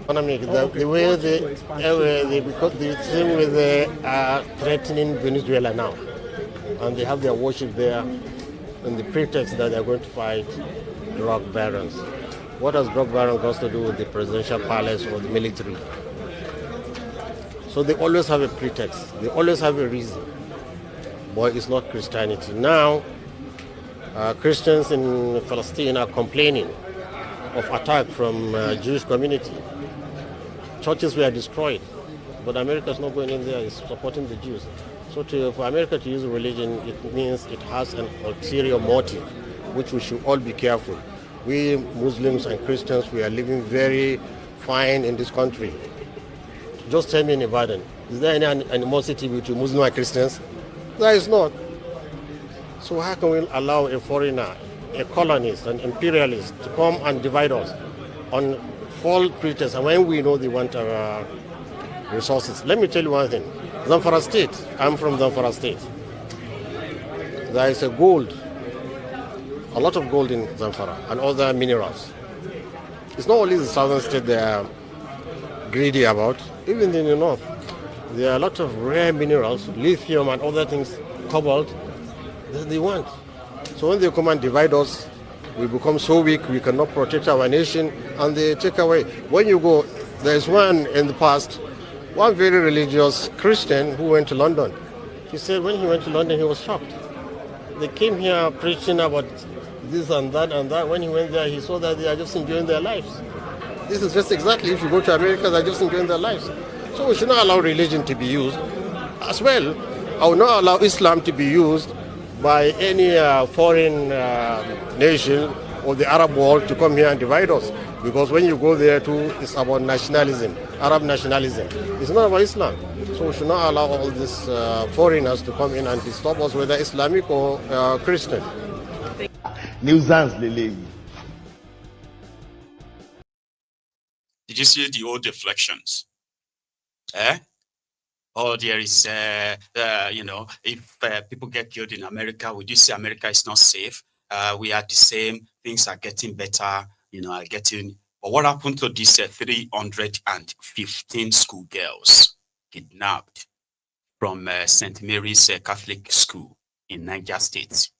the way because the same way they are threatening Venezuela now, and they have their worship there, and the pretext that they're going to fight drug barons. What has drug barons got to do with the presidential palace or the military? So they always have a pretext. They always have a reason. But it's not Christianity. Now, Christians in Palestine are complaining of attack from Jewish community. Churches were destroyed, but America is not going in there, it's supporting the Jews. So for America to use religion, it means it has an ulterior motive, which we should all be careful. We Muslims and Christians, we are living very fine in this country. Just tell me in Ibadan, is there any animosity between Muslims and Christians? There is not. So how can we allow a foreigner, a colonist, an imperialist to come and divide us on false pretense, and when we know they want our resources? Let me tell you one thing. Zamfara State, I'm from Zamfara State. There is a lot of gold in Zamfara and other minerals. It's not only the southern state they are greedy about, even in the north. There are a lot of rare minerals, lithium and other things, cobalt, that they want. So when they come and divide us, we become so weak, we cannot protect our nation, and they take away. When you go, there's one in the past, one very religious Christian who went to London. He said when he went to London, he was shocked. They came here preaching about this and that and that. When he went there, he saw that they are just enjoying their lives. This is just exactly, if you go to America, they're just enjoying their lives. So we should not allow religion to be used. As well, I will not allow Islam to be used by any foreign nation or the Arab world to come here and divide us. Because when you go there too, it's about nationalism, Arab nationalism. It's not about Islam. So we should not allow all these foreigners to come in and disturb us, whether Islamic or Christian. Nuisance, Lele. Did you see the old deflections? Oh, there is, if people get killed in America, would you say America is not safe? We are the same. Things are getting better, are getting. But what happened to these 315 schoolgirls kidnapped from St. Mary's Catholic School in Niger State?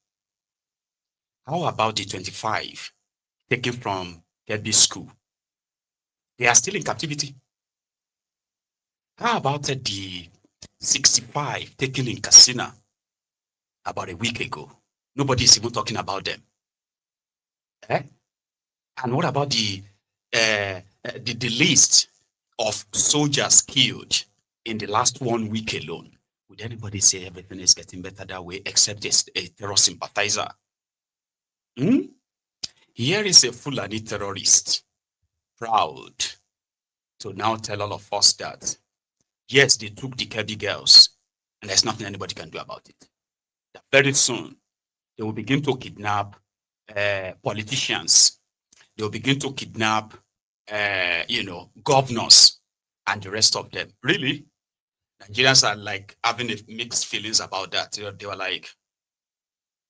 How about the 25 taken from Kebbi School? They are still in captivity. How about the 65 taken in Katsina about a week ago? Nobody is even talking about them. And what about the list of soldiers killed in the last 1 week alone? Would anybody say everything is getting better that way except a terror sympathizer? Here is a Fulani terrorist, proud to now tell all of us that, yes, they took the Kebbi girls, and there's nothing anybody can do about it. That very soon, they will begin to kidnap politicians. They will begin to kidnap, governors and the rest of them. Really? Nigerians are like having mixed feelings about that. They were like,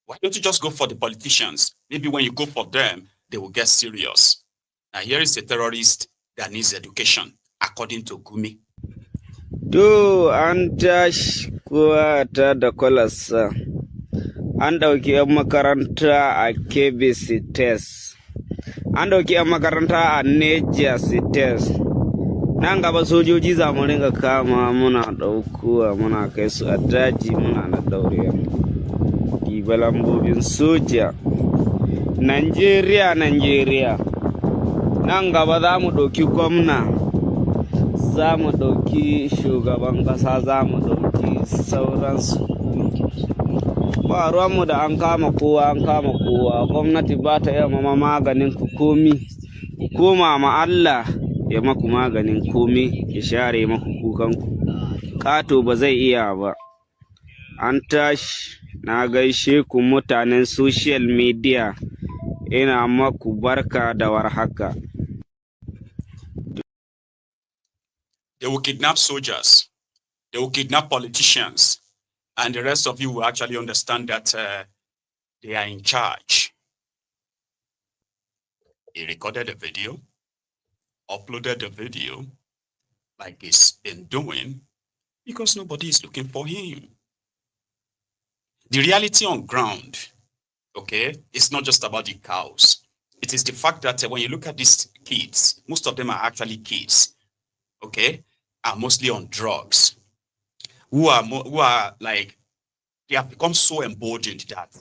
why don't you just go for the politicians? Maybe when you go for them, they will get serious. Now, here is a terrorist that needs education, according to Gumi. To an tashi kowa ta da kwalarsa, an ɗauki 'yan makaranta a Kebbi Cites, an ɗauki 'yan makaranta a Niger Cites. Nan gaba sojoji za mu ringa kama muna ɗaukowa muna kai su a daji muna na ɗaure. Diba lambobin soja. Najeriya. Nan gaba za mu ɗauki gwamna. Za mu ɗauki shugaban ƙasa, za mu ɗauki sauransu. Ba ruwanmu da an kama kowa. Gwamnati ba ta yi mama maganin ku komi. Ku koma ma Allah ya maku maganin komi, ya share maku kukanku. Ƙato ba zai iya ba. An tashi, na gaishe ku mutanen social media. Ina maku barka da warhaka. They will kidnap soldiers. They will kidnap politicians. And the rest of you will actually understand that they are in charge. He recorded the video, uploaded the video, like he's been doing, because nobody is looking for him. The reality on ground, okay, it's not just about the cows. It is the fact that when you look at these kids, most of them are actually kids, okay, are mostly on drugs, who are like, they have become so emboldened that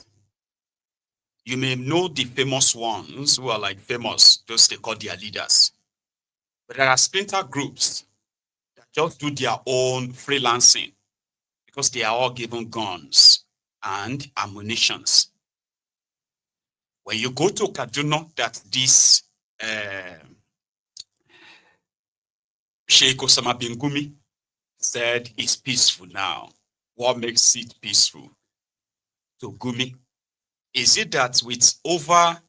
you may know the famous ones who are like famous, those they call their leaders. But there are splinter groups that just do their own freelancing because they are all given guns and ammunitions. When you go to Kaduna, that this Sheikh Osama bin Gumi said it's peaceful now. What makes it peaceful? To Gumi, is it that with over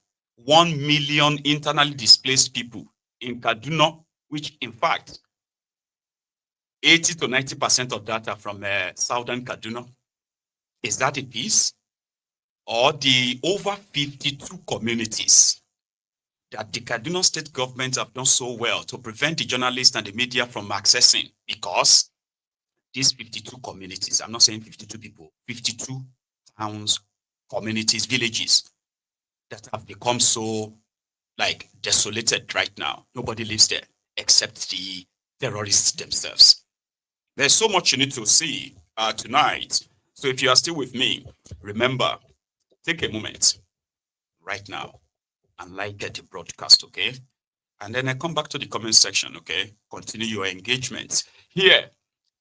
1 million internally displaced people in Kaduna, which in fact 80 to 90% of that are from southern Kaduna, is that a peace? Or the over 52 communities that the Kaduna state government have done so well to prevent the journalists and the media from accessing, because these 52 communities, I'm not saying 52 people, 52 towns, communities, villages that have become so like desolated right now. Nobody lives there except the terrorists themselves. There's so much you need to see tonight. So if you are still with me, remember, take a moment right now and like the broadcast, okay? And then I come back to the comment section, okay? Continue your engagement. Here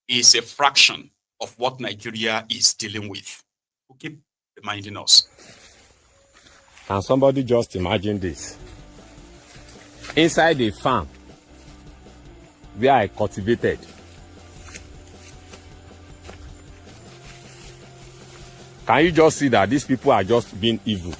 is a fraction of what Nigeria is dealing with. We'll keep reminding us. Can somebody just imagine this? Inside a farm where I cultivated, can you just see that these people are just being evil?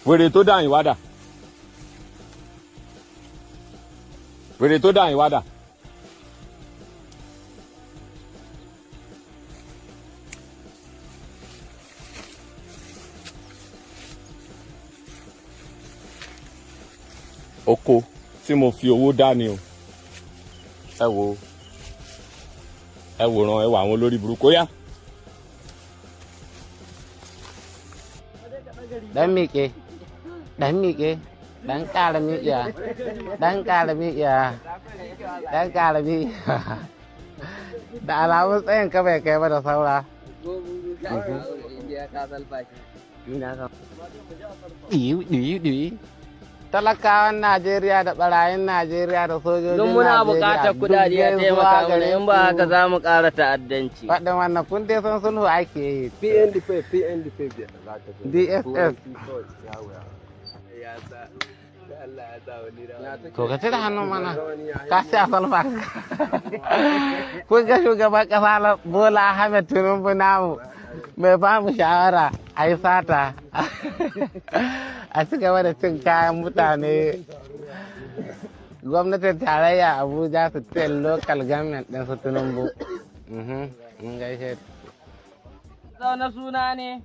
Wèrè tó dá ìwádà. Wèrè tó dá ìwádà. Oko tí mo fi owó dá ni o. Ẹ wò àwọn olórí burúkú yá. Dan miƙe, dan miƙe, dan ƙara miƙe, dan ƙara miƙe, dan ƙara miƙe. Da alamun tsayin ka bai kai ba da saura. Ɗiyi. Talakawan Najeriya da ɓarayin Najeriya da sojojin Najeriya. Don muna buƙatar kuɗaɗe a taimaka mana in ba haka za mu ƙara ta'addanci. Faɗin wannan kun dai san sulhu ake yi. PNDP. DSS. To ka cire hannun mana, ka ci a salfa. Kun ga shugaban ƙasa Bola Ahmed Tinubu namu mai ba mu shawara a yi sata. A ci gaba da cin kayan mutane. Gwamnatin tarayya Abuja su ce local government ɗin su Tinubu. Mun gaishe. Zaune suna ne.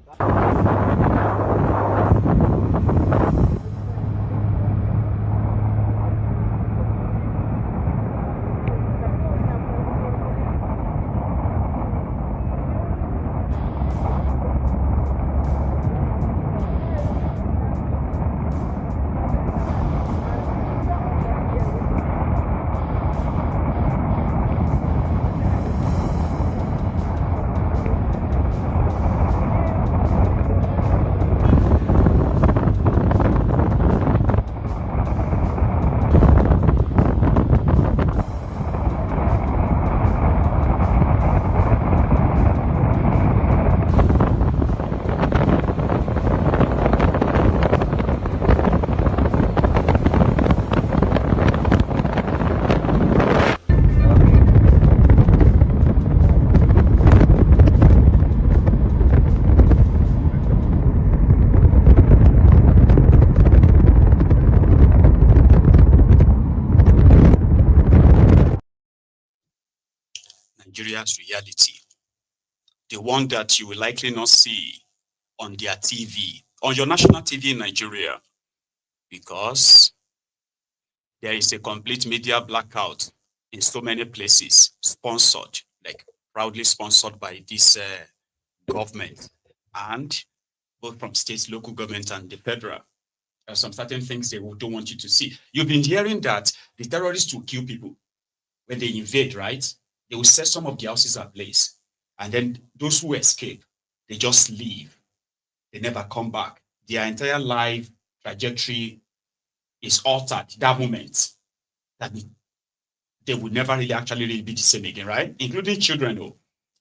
Nigeria's reality, the one that you will likely not see on their TV, on your national TV in Nigeria, because there is a complete media blackout in so many places, sponsored, like proudly sponsored by this government, and both from states, local government, and the federal. There are some certain things they don't want you to see. You've been hearing that the terrorists will kill people when they invade, right? They will set some of the houses ablaze. And then those who escape, they just leave. They never come back. Their entire life trajectory is altered that moment. That they will never really actually be the same again, right? Including children, though.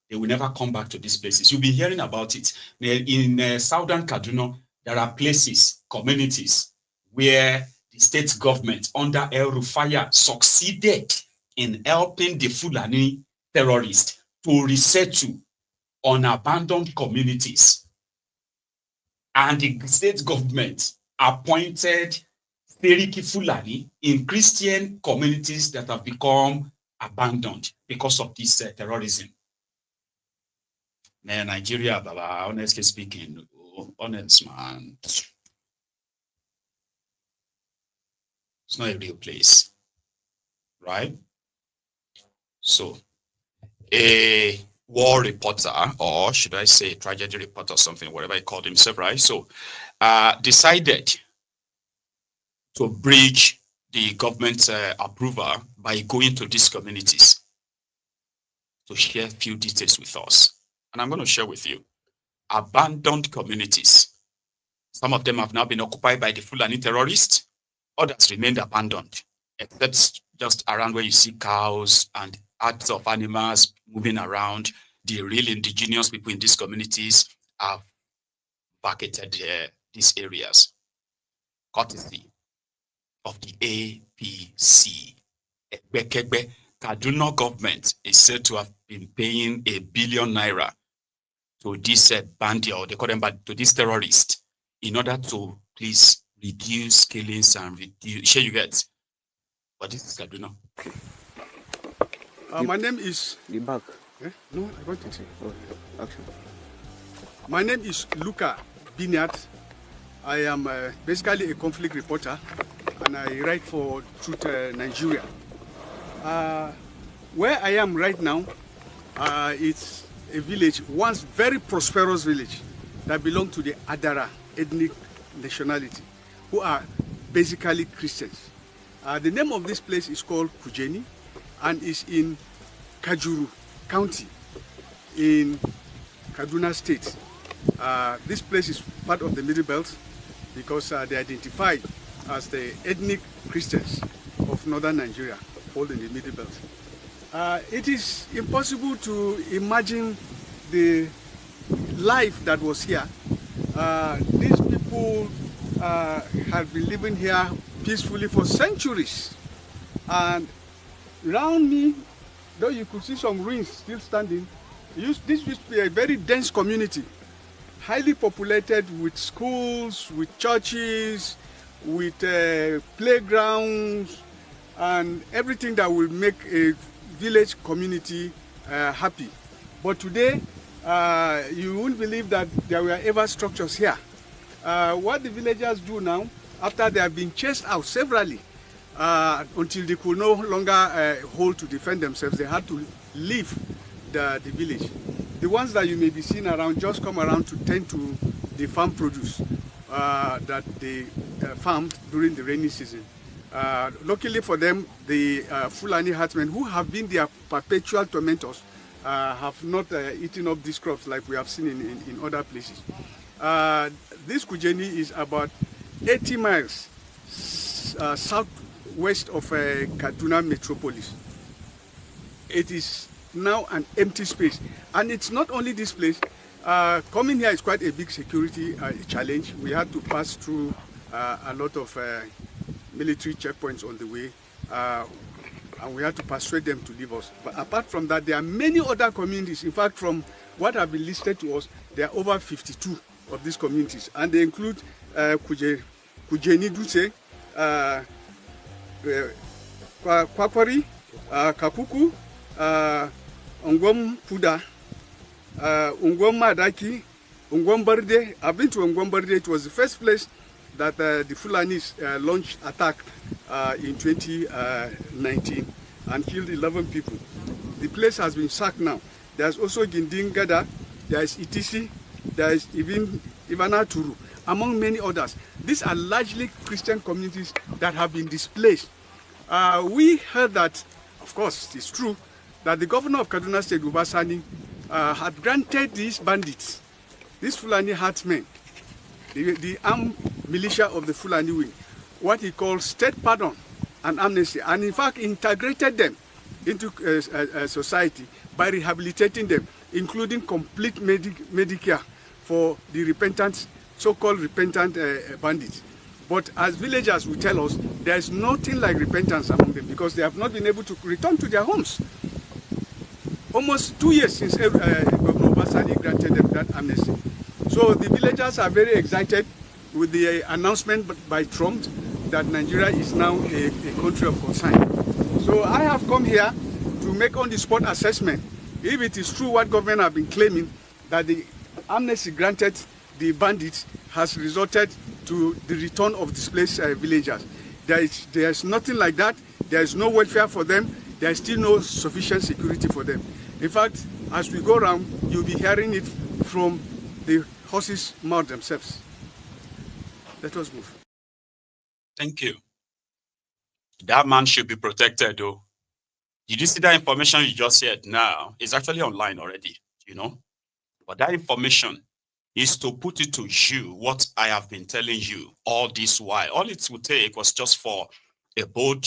They will never come back to these places. You'll be hearing about it. In southern Kaduna, there are places, communities, where the state government under El Rufaya succeeded in helping the Fulani terrorists to resettle on abandoned communities. And the state government appointed Seriki Fulani in Christian communities that have become abandoned because of this terrorism. Now, Nigeria, Baba, honestly speaking, honest man, it's not a real place, right? So, a war reporter, or should I say tragedy reporter or something, whatever he called himself, right? So, decided to breach the government approval by going to these communities to share a few details with us. And I'm going to share with you. Abandoned communities. Some of them have now been occupied by the Fulani terrorists. Others remained abandoned, except just around where you see cows and herds of animals moving around. The real indigenous people in these communities have vacated these areas, courtesy of the APC. Egbetokun, Kaduna government is said to have been paying ₦1 billion to this bandit, or they call them to this terrorist, in order to please reduce killings and reduce. Sure, you get. But this is Kaduna. My name is. The back. No, I got it. Okay. Action. My name is Luka Binyat. I am basically a conflict reporter, and I write for Truth Nigeria. Where I am right now, it's a village, once very prosperous village, that belonged to the Adara ethnic nationality, who are basically Christians. The name of this place is called Kujeni, and is in Kajuru County in Kaduna State. This place is part of the Middle Belt because they identify as the ethnic Christians of northern Nigeria, all in the Middle Belt. It is impossible to imagine the life that was here. These people have been living here peacefully for centuries. And around me, though you could see some ruins still standing, this used to be a very dense community, highly populated with schools, with churches, with playgrounds, and everything that will make a village community happy. But today, you won't believe that there were ever structures here. What the villagers do now, after they have been chased out severally, until they could no longer hold to defend themselves, they had to leave the village. The ones that you may be seeing around just come around to tend to the farm produce that they farmed during the rainy season. Luckily for them, the Fulani herdsmen, who have been their perpetual tormentors, have not eaten up these crops like we have seen in other places. This Kujeni is about 80 miles southwest of Kaduna metropolis. It is now an empty space. And it's not only this place. Coming here is quite a big security challenge. We had to pass through a lot of military checkpoints on the way, and we had to persuade them to leave us. But apart from that, there are many other communities. In fact, from what have been listed to us, there are over 52 of these communities, and they include Kujeni Dutse, Kwakwari, Kapuku, Ungwom Puda, Ungwom Madaki, Ungwom Barde. I've been to Ungwom Barde. It was the first place that the Fulanis launched attack in 2019 and killed 11 people. The place has been sacked now. There's also Gindingada, there's Itisi, there's even Ivanaturu, among many others. These are largely Christian communities that have been displaced. We heard that, of course, it's true, that the governor of Kaduna State, Ubasani, had granted these bandits, these Fulani herdsmen, the armed militia of the Fulani wing, what he calls state pardon and amnesty, and in fact integrated them into society by rehabilitating them, including complete Medicare for the repentant, so-called repentant bandits. But as villagers will tell us, there is nothing like repentance among them because they have not been able to return to their homes. Almost 2 years since Governor Obasani granted them that amnesty. So the villagers are very excited with the announcement by Trump that Nigeria is now a country of concern. So I have come here to make on-the-spot assessment if it is true what government have been claiming, that the amnesty granted the bandits has resulted to the return of displaced villagers. There is nothing like that. There is no welfare for them. There is still no sufficient security for them. In fact, as we go around, you'll be hearing it from the horses' mouth themselves. Let us move. Thank you. That man should be protected, though. Did you see that information you just said now? It's actually online already, you know? But that information is to put it to you what I have been telling you all this while. All it would take was just for a bold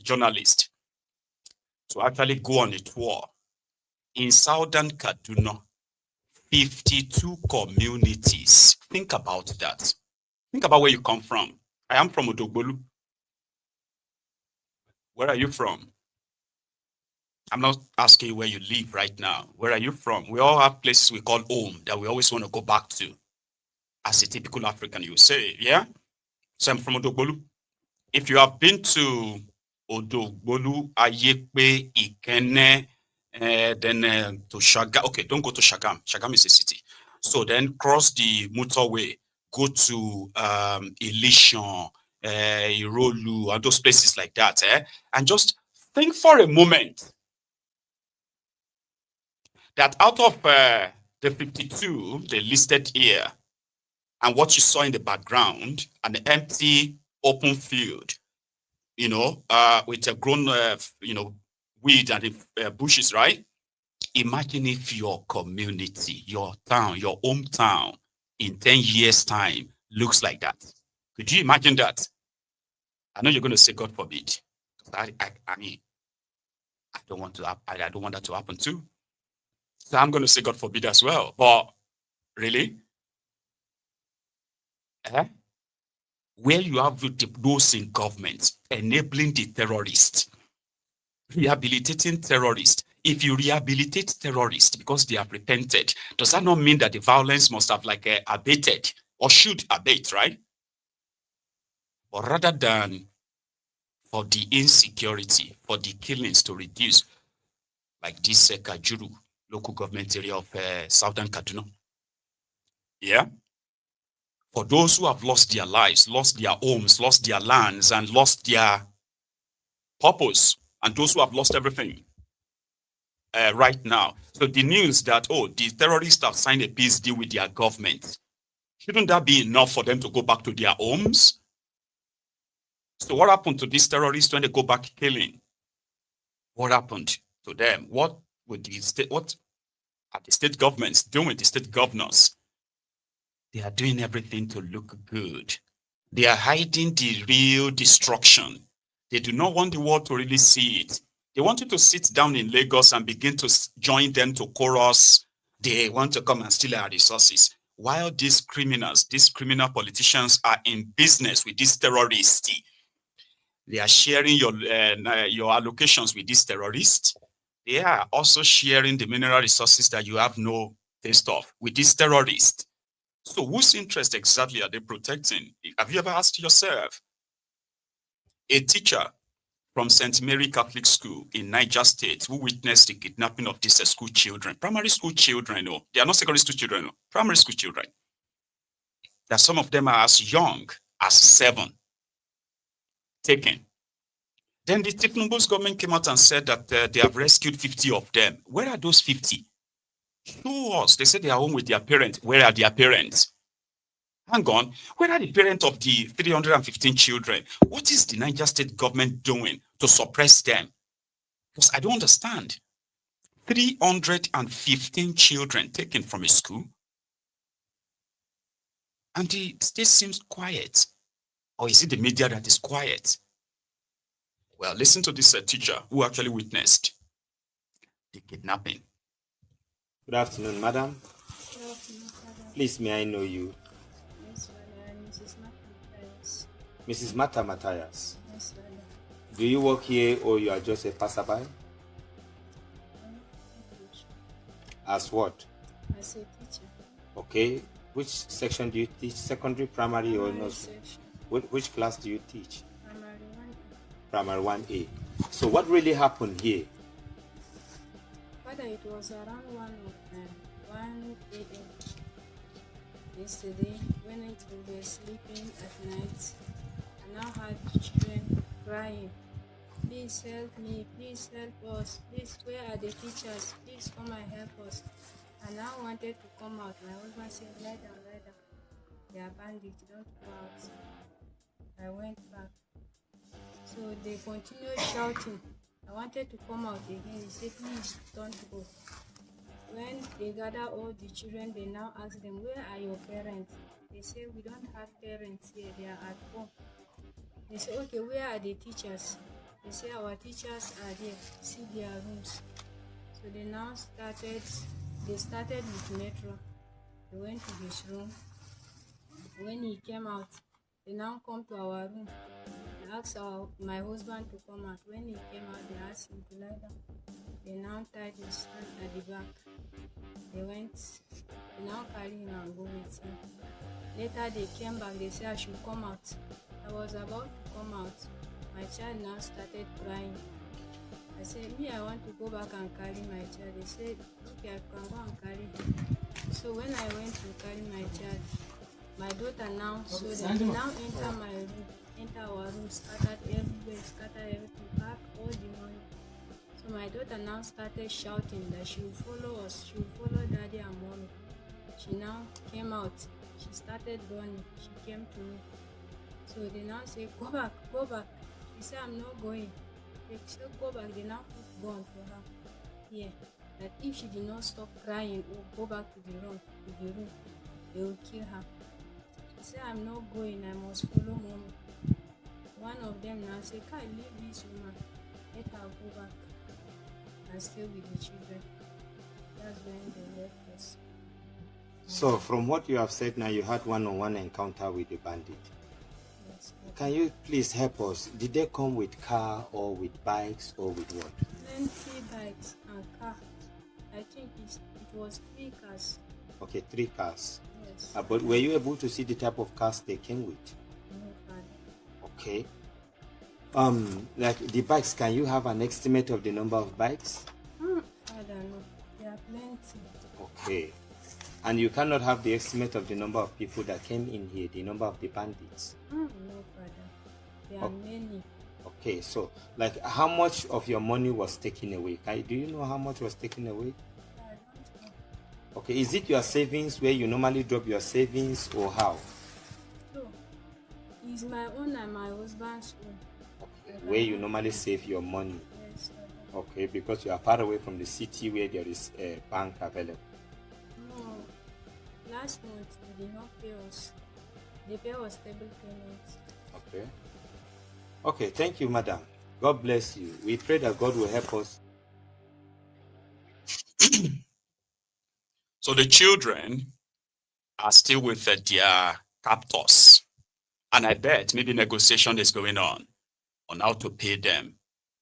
journalist to actually go on a tour in southern Kaduna, 52 communities. Think about that. Think about where you come from. I am from Odogbolu. Where are you from? I'm not asking you where you live right now. Where are you from? We all have places we call home that we always want to go back to. As a typical African, you say, yeah? So I'm from Odogbolu. If you have been to Odogbolu, Ayekpe, Ikenne, then to Shagam. Okay, don't go to Shagam. Shagam is a city. So then cross the motorway, go to Ilishon, Irolu, and those places like that. And just think for a moment that out of the 52 they listed here, and what you saw in the background, an empty open field, you know, with a grown, you know, weed and bushes, right? Imagine if your community, your town, your hometown in 10 years' time looks like that. Could you imagine that? I know you're going to say, God forbid. I mean, I don't want that to happen too. So I'm going to say, God forbid as well. But really? Where you have those in government enabling the terrorists, rehabilitating terrorists. If you rehabilitate terrorists because they have repented, does that not mean that the violence must have like abated or should abate, right? But rather than for the insecurity, for the killings to reduce, like this Kajuru local government area of southern Kaduna. Yeah? For those who have lost their lives, lost their homes, lost their lands, and lost their purpose, and those who have lost everything right now. So the news that, oh, the terrorists have signed a peace deal with their government, shouldn't that be enough for them to go back to their homes? So what happened to these terrorists when they go back killing? What happened to them? What would the state, what are the state governments doing, the state governors? They are doing everything to look good. They are hiding the real destruction. They do not want the world to really see it. They want you to sit down in Lagos and begin to join them to COAS. They want to come and steal our resources. While these criminals, these criminal politicians are in business with these terrorists, they are sharing your allocations with these terrorists. They are also sharing the mineral resources that you have no taste of with these terrorists. So whose interest exactly are they protecting? Have you ever asked yourself? A teacher from St. Mary Catholic School in Niger State who witnessed the kidnapping of these school children, primary school children, no, they are not secondary school children, no, primary school children. That some of them are as young as 7 taken. Then the Tinubu's government came out and said that they have rescued 50 of them. Where are those 50? Show us. They said they are home with their parents. Where are their parents? Hang on. Where are the parents of the 315 children? What is the Niger State government doing to suppress them? Because I don't understand. 315 children taken from a school. And the state seems quiet. Or is it the media that is quiet? Well, listen to this teacher who actually witnessed the kidnapping. Good afternoon, madam. Good afternoon, madam. Please, may I know you? Yes, madam. Mrs. Matthias. Mrs. Mata Matthias. Yes, madam. Do you work here or you are just a passerby? As what? As a teacher. Okay. Which section do you teach? Secondary, primary, or no? Which class do you teach? Primary 1A. Primary 1A. So what really happened here? Father, it was around 1 a.m. yesterday when we were sleeping at night. I now had children crying. Please help me, please help us, please, where are the teachers? Please come and help us. I now wanted to come out. My husband said, lie down, lie down. They are bandits, don't go out. I went back. So they continued shouting. I wanted to come out again. They said, please don't go. When they gather all the children, they now ask them, where are your parents? They say, we don't have parents here, they are at home. They say, okay, where are the teachers? They say, our teachers are there, see their rooms. So they started with Metro. They went to this room. When he came out, they now come to our room. They asked my husband to come out. When he came out, they asked him to lie down. They now tied his hand at the back. They now carry him and go with him. Later they came back, they said I should come out. I was about to come out. My child now started crying. I said, I want to go back and carry my child. They said, okay, I can go and carry him. So when I went to carry my child, my daughter now, so they now enter my room, enter our room, scattered everywhere, scattered everything, pack all the money. So my daughter now started shouting that she will follow us, she will follow daddy and mommy. She now came out, she started running, she came to me. So they now say, go back, go back. She said, I'm not going. They said, go back. They now put gun for her. Yeah, that if she did not stop crying or go back to the room, they will kill her. She said, I'm not going, I must follow mommy. One of them now said, can't leave this woman, let her go back and stay with the children. That's when they left us. So from what you have said now, you had one-on-one encounter with the bandit. Yes. Can you please help us? Did they come with car or with bikes or with what? Plenty bikes and car. I think it was 3 cars. Okay, 3 cars. Yes. But were you able to see the type of cars they came with? No, Father. Okay. Like the bikes, can you have an estimate of the number of bikes? Father, no. There are plenty. Okay. And you cannot have the estimate of the number of people that came in here, the number of the bandits? No, Father. There are many. Okay, so like how much of your money was taken away? Do you know how much was taken away? I don't know. Okay, is it your savings where you normally drop your savings or how? No. It's my own and my husband's own. Okay. Where you normally save your money? Yes, Father. Okay, because you are far away from the city where there is a bank available. No. Last month, they did not pay us. They pay us stable payments. Okay. Okay, thank you, madam. God bless you. We pray that God will help us. So the children are still with their captors. And I bet maybe negotiation is going on how to pay them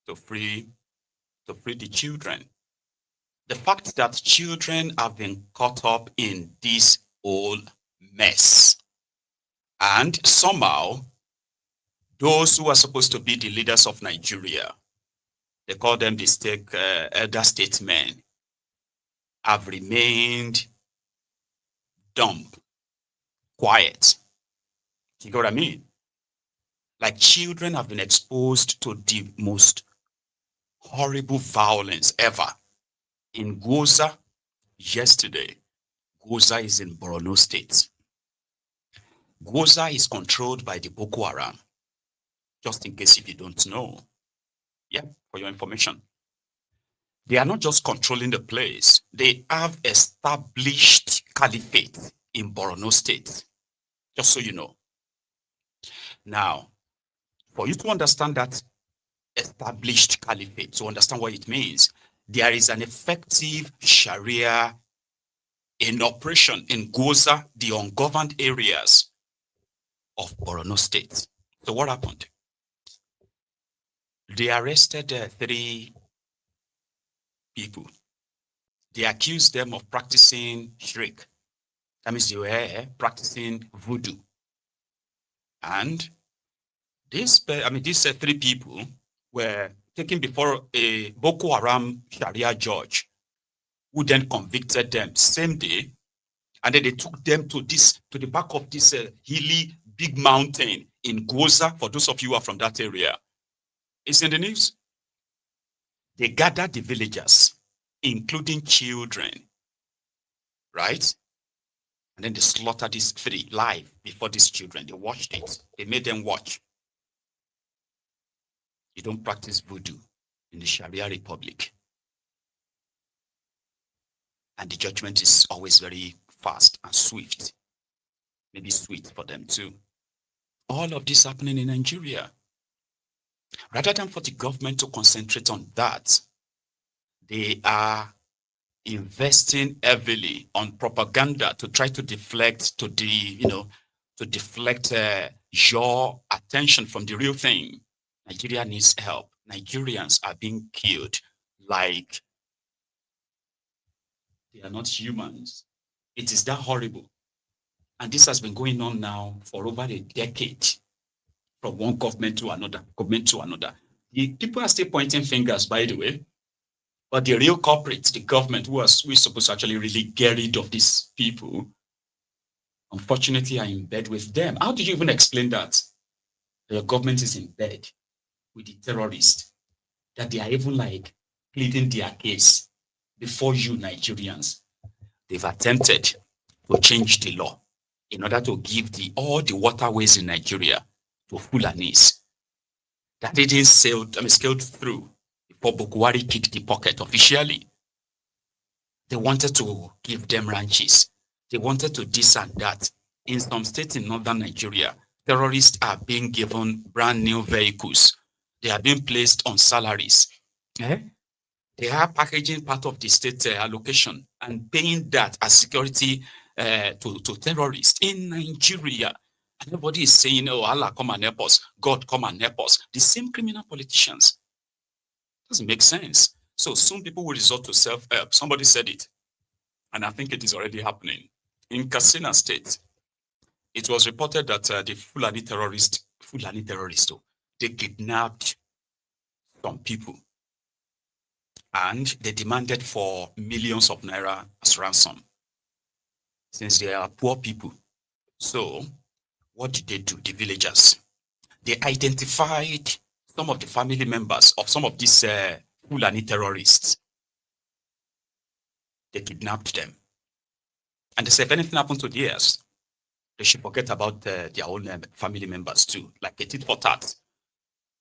to free the children. The fact that children have been caught up in this whole mess, and somehow those who are supposed to be the leaders of Nigeria, they call them the elder statesmen, have remained dumb, quiet. You know what I mean? Like children have been exposed to the most horrible violence ever. In Goza, yesterday, Goza is in Borno State. Goza is controlled by the Boko Haram. Just in case if you don't know. Yeah, for your information. They are not just controlling the place. They have established caliphate in Borno State. Just so you know. Now, for you to understand that established caliphate, to understand what it means, there is an effective Sharia in operation in Goza, the ungoverned areas of Borno State. So what happened? They arrested 3 people. They accused them of practicing shirk. That means they were practicing voodoo. And these 3 people were taken before a Boko Haram Sharia judge, who then convicted them same day. And then they took them to the back of this hilly big mountain in Goza. For those of you who are from that area, it's in the news. They gathered the villagers, including children, right? And then they slaughtered these 3 live before these children. They watched it. They made them watch. You don't practice voodoo in the Sharia Republic. And the judgment is always very fast and swift. Maybe sweet for them too. All of this happening in Nigeria. Rather than for the government to concentrate on that, they are investing heavily on propaganda to try to deflect your attention from the real thing. Nigeria needs help. Nigerians are being killed like they are not humans. It is that horrible. And this has been going on now for over a decade, from one government to another. The people are still pointing fingers, by the way, but the real culprits, the government, we're supposed to actually really get rid of these people, unfortunately are in bed with them. How do you even explain that? Your government is in bed with the terrorists, that they are even like pleading their case before you Nigerians. They've attempted to change the law in order to give all the waterways in Nigeria to Fulanis. That didn't scaled through before Bukwari picked the pocket officially. They wanted to give them ranches. They wanted to this and that. In some states in northern Nigeria, terrorists are being given brand new vehicles. They are being placed on salaries. They are packaging part of the state allocation and paying that as security to terrorists in Nigeria. And nobody is saying, oh, Allah, come and help us. God, come and help us. The same criminal politicians. Doesn't make sense. So soon people will resort to self-help. Somebody said it, and I think it is already happening. In Kaduna State, it was reported that the Fulani terrorists, they kidnapped some people. And they demanded for millions of naira as ransom, since they are poor people. So what did they do, the villagers? They identified some of the family members of some of these Fulani terrorists. They kidnapped them. And they said, if anything happened to theirs, they should forget about their own family members too, like a tit for tat.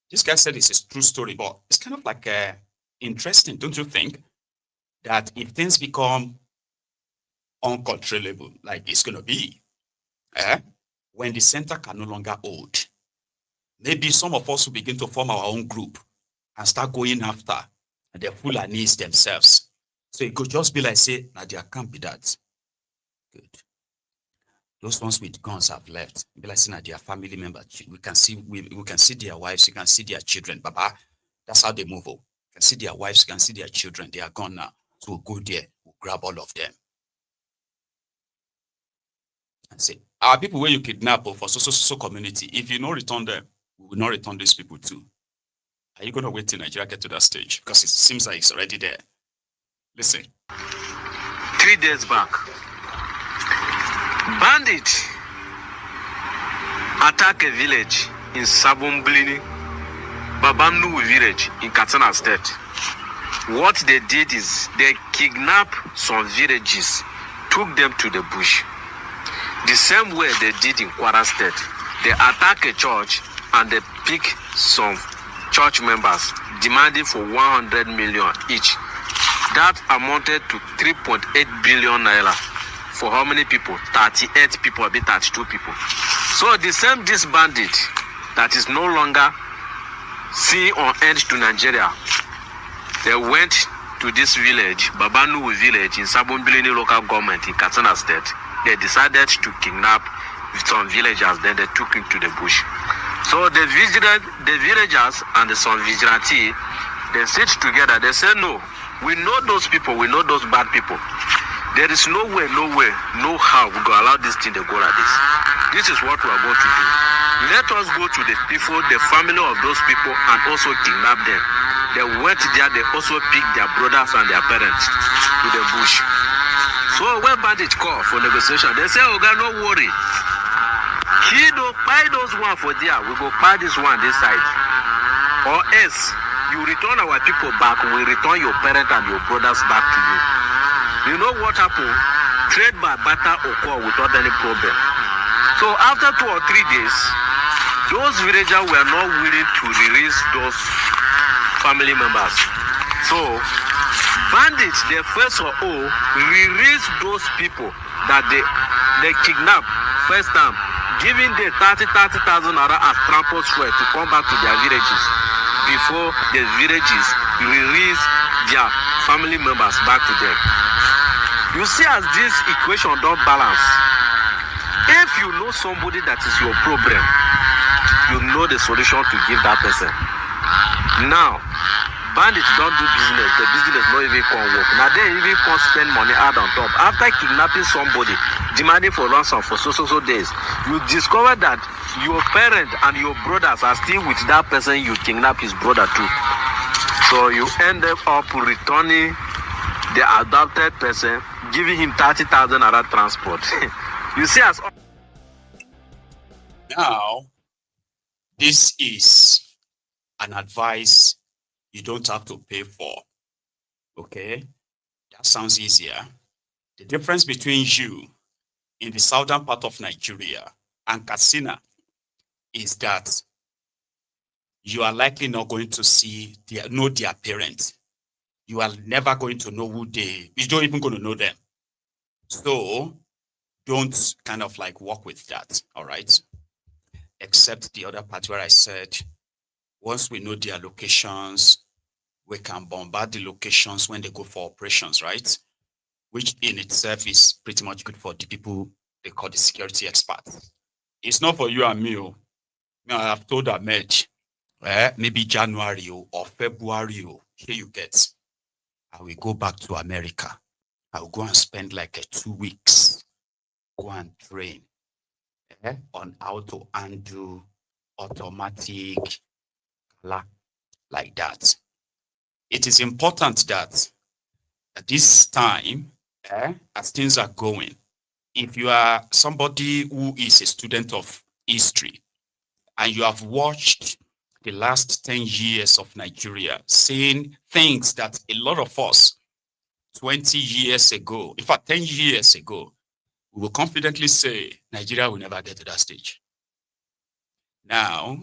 This guy said it's a true story, but it's kind of like interesting, don't you think? That if things become uncontrollable, like it's going to be, when the center can no longer hold, maybe some of us will begin to form our own group and start going after the Fulanis themselves. So it could just be like, say, Nadia can't be that. Good. Those ones with guns have left. Be like, say, Nadia family members. We can see their wives, you can see their children. Baba, that's how they move. You can see their wives, you can see their children. They are gone now. So we'll go there, we'll grab all of them. And say, our people where you kidnap for so community, if you don't return them, we will not return these people too. Are you going to wait till Nigeria get to that stage? Because it seems like it's already there. Listen. 3 days back, bandits attack a village in Sabumblini, Babamnu village in Kaduna State. What they did is they kidnapped some villages, took them to the bush. The same way they did in Kwara State. They attack a church and they pick some church members, demanding for 100 million each. That amounted to 3.8 billion naira. For how many people? 38 people, a bit 32 people. So the same this bandit that is no longer seen on end to Nigeria, they went to this village, Babanu village in Sabumbilini local government in Kaduna State. They decided to kidnap some villagers, then they took him to the bush. So the villagers and some vigilante, they sit together, they say, no, we know those people, we know those bad people. There is no way, no how we go allow this thing to go like this. This is what we are going to do. Let us go to the people, the family of those people, and also kidnap them. They went there, they also picked their brothers and their parents to the bush. So when bandits call for negotiation, they say, oh God, no worry. He don't buy those one for there, we go buy this one this side. Or else, you return our people back, we return your parents and your brothers back to you. You know what happened? Trade by barter occur without any problem. So after 2 or 3 days, those villagers were not willing to release those family members. So, bandits, they first of all release those people that they kidnapped first time, giving the 30,000 naira as transport fare to come back to their villages before the villages release their family members back to them. You see, as this equation don't balance, if you know somebody that is your problem, you know the solution to give that person. Now, bandits don't do business, the business not even come work. Now they even can't spend money out on top. After kidnapping somebody, demanding for ransom for so days, you discover that your parent and your brothers are still with that person you kidnapped his brother too. So you end up returning the adopted person, giving him 30,000 naira transport. You see, as now, this is an advice you don't have to pay for. Okay? That sounds easier. The difference between you in the southern part of Nigeria and Katsina is that you are likely not going to know their parents. You are never going to know you're not even going to know them. So don't kind of like work with that, all right? Except the other part where I said, once we know their locations, we can bombard the locations when they go for operations, right? Which in itself is pretty much good for the people they call the security experts. It's not for you and me. I have told Ahmed, maybe January or February, here you get. I will go back to America. I will go and spend like 2 weeks, go and train on how to undo automatic like that. It is important that at this time, as things are going, if you are somebody who is a student of history and you have watched the last 10 years of Nigeria, seeing things that a lot of us 20 years ago, in fact, 10 years ago, we will confidently say Nigeria will never get to that stage. Now,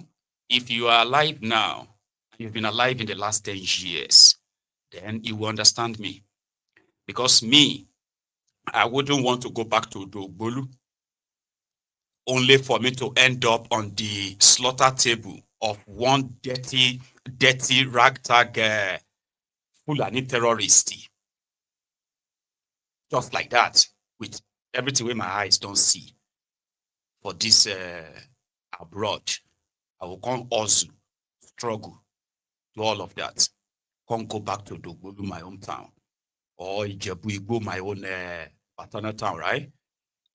if you are alive now, you've been alive in the last 10 years, then you will understand me. Because me, I wouldn't want to go back to Dogbolu only for me to end up on the slaughter table of one dirty ragtag Fulani terrorist. Just like that, with everything where my eyes don't see. For this abroad, I will come also struggle to all of that. Can't go back to Dogbolu, my hometown, or Ijebu Igbo, my own paternal town, right?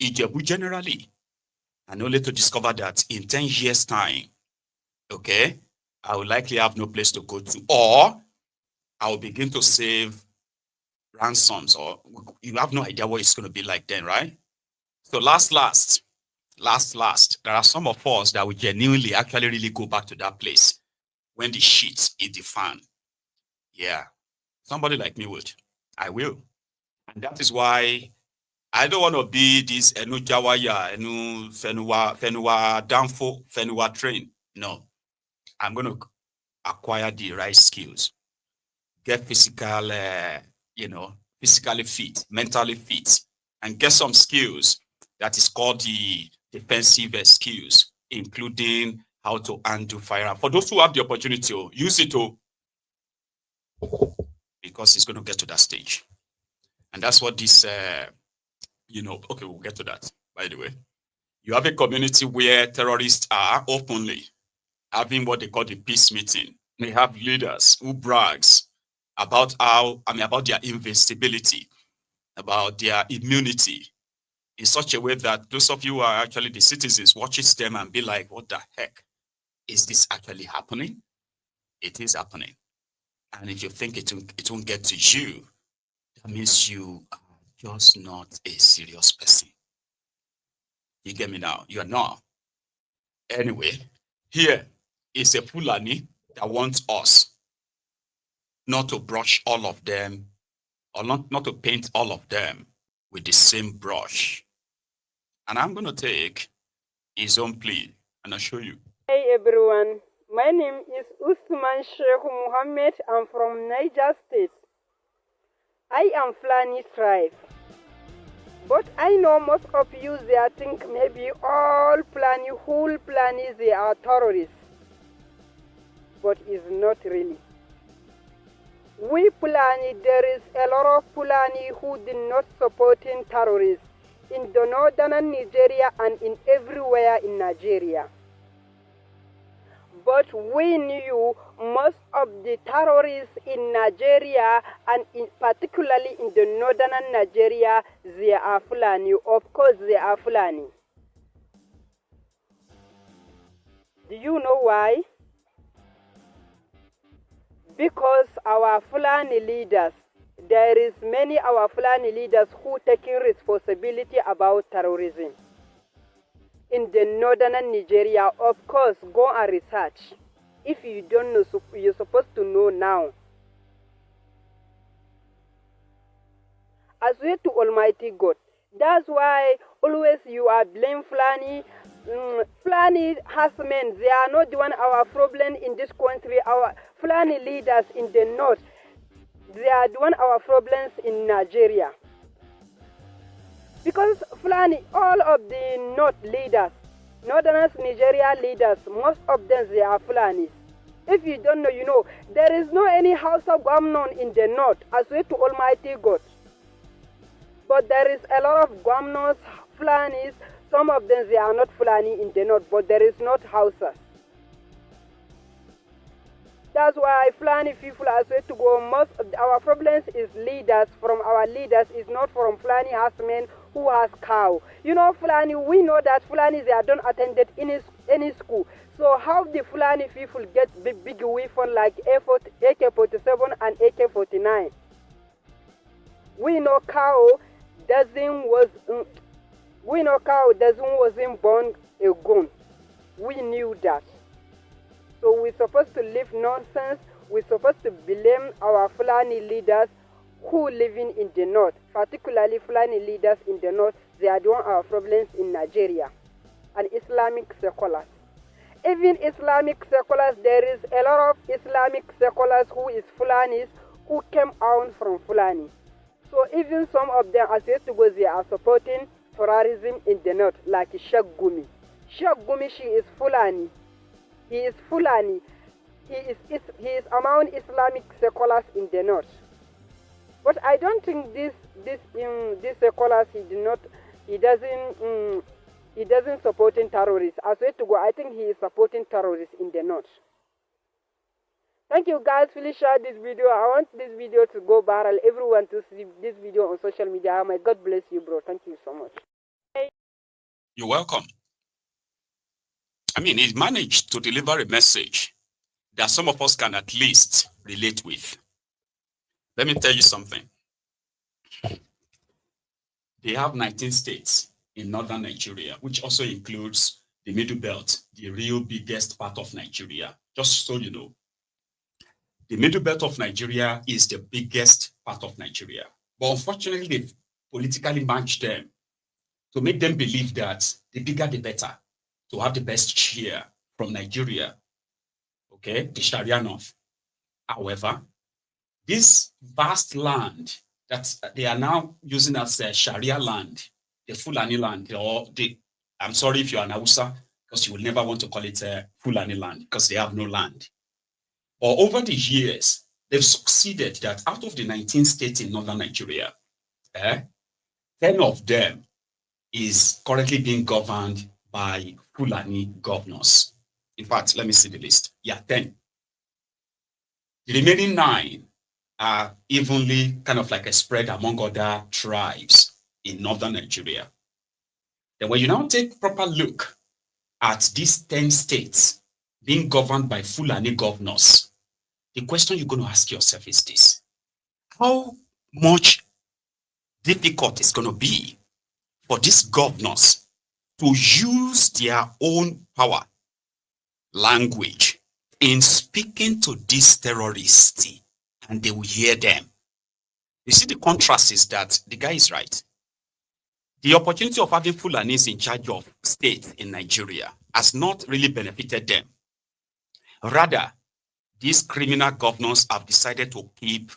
Ijebu generally, and only to discover that in 10 years' time, okay, I will likely have no place to go to, or I will begin to save ransoms, or you have no idea what it's going to be like then, right? So last, there are some of us that will genuinely actually really go back to that place when the shit is the fan. Yeah, somebody like me would. I will. And that is why I don't want to be this Enu Jawaya, Enu Fenua Danfo, Fenua train. No, I'm going to acquire the right skills, get physical, physically fit, mentally fit, and get some skills that is called the defensive skills, including how to undo firearm. For those who have the opportunity, use it because it's going to get to that stage. And that's what this, okay, we'll get to that, by the way. You have a community where terrorists are openly having what they call the peace meeting. They have leaders who brags about about their invincibility, about their immunity, in such a way that those of you who are actually the citizens watches them and be like, what the heck? Is this actually happening? It is happening. And if you think it won't get to you, that means you are just not a serious person. You get me now? You are not. Anyway, here is a Fulani that wants us not to brush all of them, or not to paint all of them with the same brush. And I'm going to take his own plea and I'll show you. Hey everyone, my name is Usman Sheikh Mohammed. I'm from Niger State. I am Fulani tribe. But I know most of you there think maybe all Fulani, whole Fulani, they are terrorists. But it's not really. We Fulani, there is a lot of Fulani who did not supporting terrorists in the northern Nigeria and in everywhere in Nigeria. But we knew most of the terrorists in Nigeria and particularly in the northern Nigeria, they are Fulani. Of course, they are Fulani. Do you know why? Because our Fulani leaders, there is many our Fulani leaders who taking responsibility about terrorism. In the northern Nigeria, of course, go and research. If you don't know, you're supposed to know now. I swear to Almighty God. That's why always you are blame Fulani. Fulani herdsmen, they are not the one our problem in this country. Our Fulani leaders in the north, they are the one our problems in Nigeria. Because Fulani, all of the north leaders, northern Nigeria leaders, most of them, they are Fulanis. If you don't know, you know. There is no any house of government in the north, I swear to Almighty God. But there is a lot of governors, Fulanis. Some of them, they are not Fulani in the north, but there is not houses. That's why Fulani people are swear to go. Most of our problems is leaders. From our leaders is not from Fulani herdsmen who has cow. You know, Fulani, we know that Fulani, they don't attended any school. So how the Fulani people get big weapons like AK-47 and AK-49? We know cow wasn't born a gun. We knew that. So we're supposed to leave nonsense. We're supposed to blame our Fulani leaders who living in the north, particularly Fulani leaders in the north. They are the one our problems in Nigeria. And Islamic seculars. Even Islamic seculars, there is a lot of Islamic seculars who is Fulanis who came out from Fulani. So even some of them, as yet to go, they are supporting terrorism in the north, like Sheikh Gumi. Sheikh Gumi, she is Fulani. He is Fulani. He is among Islamic seculars in the north. But I don't think this seculars, he doesn't supporting terrorists. As way to go, I think he is supporting terrorists in the north. Thank you guys. Please share this video. I want this video to go viral. Everyone to see this video on social media. My God bless you, bro. Thank you so much. You're welcome. I mean, he managed to deliver a message that some of us can at least relate with. Let me tell you something. They have 19 states in northern Nigeria, which also includes the Middle Belt, the real biggest part of Nigeria. Just so you know, the Middle Belt of Nigeria is the biggest part of Nigeria. But unfortunately, they've politically matched them to make them believe that the bigger, the better, to have the best share from Nigeria, okay, the Sharia North. However, this vast land that they are now using as a Sharia land, the Fulani land, or I'm sorry if you're an Hausa, because you will never want to call it a Fulani land, because they have no land. Or over the years, they've succeeded that out of the 19 states in northern Nigeria, 10 of them is currently being governed by Fulani governors. In fact, let me see the list. Yeah, 10. The remaining 9 are evenly kind of like a spread among other tribes in northern Nigeria. Then when you now take proper look at these 10 states being governed by Fulani governors, the question you're going to ask yourself is this: how much difficult it's going to be for these governors to use their own power, language, in speaking to these terrorists, and they will hear them? You see, the contrast is that the guy is right. The opportunity of having Fulanis in charge of states in Nigeria has not really benefited them. Rather, these criminal governors have decided to keep,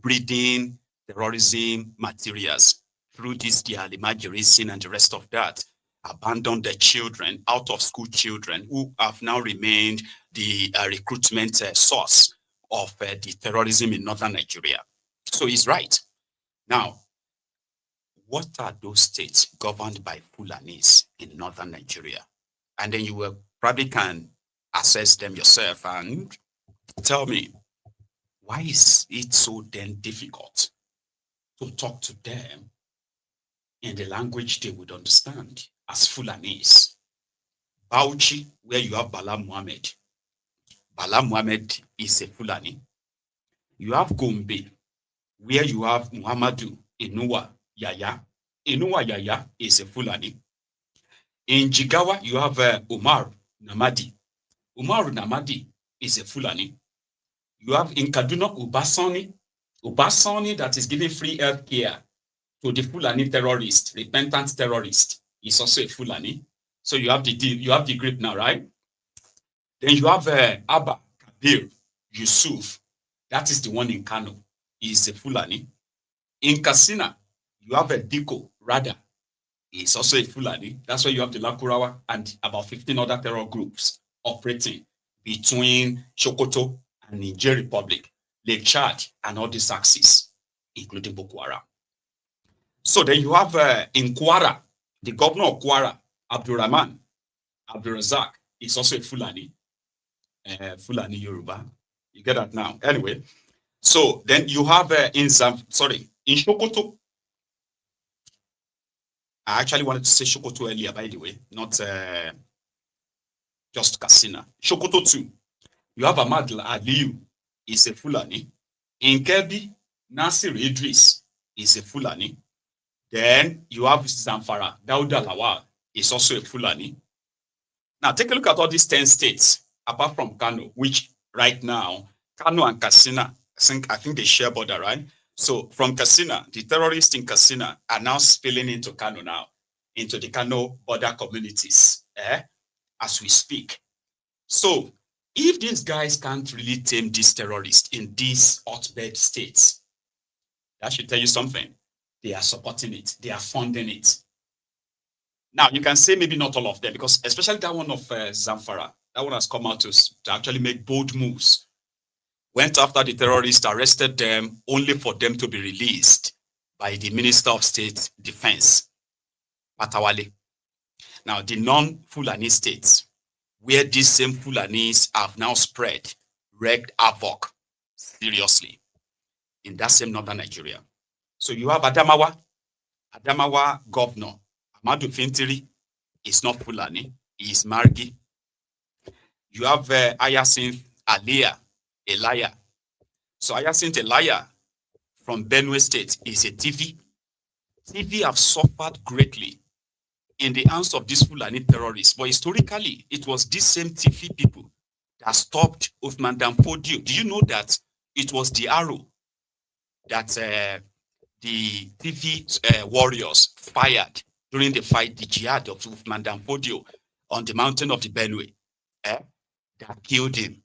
breeding terrorism materials through this their imagination and the rest of that, abandon the children, out of school children who have now remained the recruitment source of the terrorism in northern Nigeria. So he's right. Now, what are those states governed by Fulanis in northern Nigeria? And then you will probably can assess them yourself and tell me, why is it so then difficult to talk to them in the language they would understand as Fulanis? Bauchi, where you have Bala Muhammad. Bala Muhammad is a Fulani. You have Gombe, where you have Muhammadu Inuwa Yaya. Inuwa Yaya is a Fulani. In Jigawa, you have Umar Namadi. Umar Namadi is a Fulani. You have in Kaduna Ubasani. Ubasani that is giving free health care to the Fulani terrorist, repentant terrorist, is also a Fulani. So you have the grip now, right? Then you have Abba Kabir Yusuf. That is the one in Kano. He is a Fulani. In Katsina, you have a Diko Rada. He is also a Fulani. That's why you have the Lakurawa and about 15 other terror groups operating between Sokoto and Niger Republic, Lake Chad, and all these axes, including Boko Haram. So then you have in Kwara, the governor of Kwara, Abdulrahman Abdulrazak, is also a Fulani. Fulani Yoruba. You get that now. Anyway, so then you have in Sokoto. I actually wanted to say Sokoto earlier, by the way, not just Katsina. Sokoto too. You have Ahmad Aliyu, is a Fulani. In Kebbi, Nasir Idris is a Fulani. Then you have Zamfara, Dauda Lawal is also a Fulani. Now take a look at all these 10 states, apart from Kano, which right now, Kano and Katsina, I think they share border, right? So from Katsina, the terrorists in Katsina are now spilling into Kano now, into the Kano border communities, as we speak. So if these guys can't really tame these terrorists in these hotbed states, that should tell you something. They are supporting it. They are funding it. Now, you can say maybe not all of them, because especially that one of Zamfara, that one has come out to actually make bold moves. Went after the terrorists, arrested them, only for them to be released by the Minister of State Defense, Patawale. Now, the non-Fulani states, where these same Fulanis have now spread, wreaked havoc seriously in that same northern Nigeria. So you have Adamawa governor, Amadu Fintiri, is not Fulani, he is Margi. You have Hyacinth Elia. So Hyacinth Elia from Benue State is a TV. TV have suffered greatly in the hands of these Fulani terrorists. But historically, it was these same TV people that stopped Uthman Danfodio. Do you know that it was the arrow that the TV warriors fired during the fight, the Jihad of Uthman Danfodio on the mountain of the Benue, that killed him?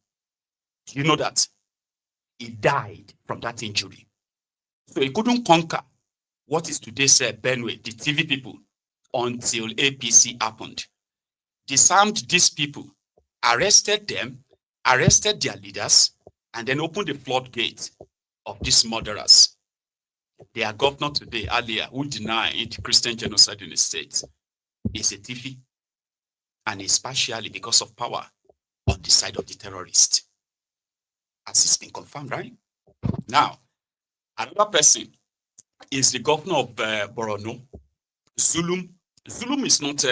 Do you know that? He died from that injury. So he couldn't conquer what is today's Benue, the TV people, until APC happened. Disarmed these people, arrested them, arrested their leaders, and then opened the floodgates of these murderers. Their governor today, earlier, who denied Christian genocide in the state, is a TV, and it's partially because of power on the side of the terrorist, as it's been confirmed, right? Now, another person is the governor of Borno, Zulum. Zulum is not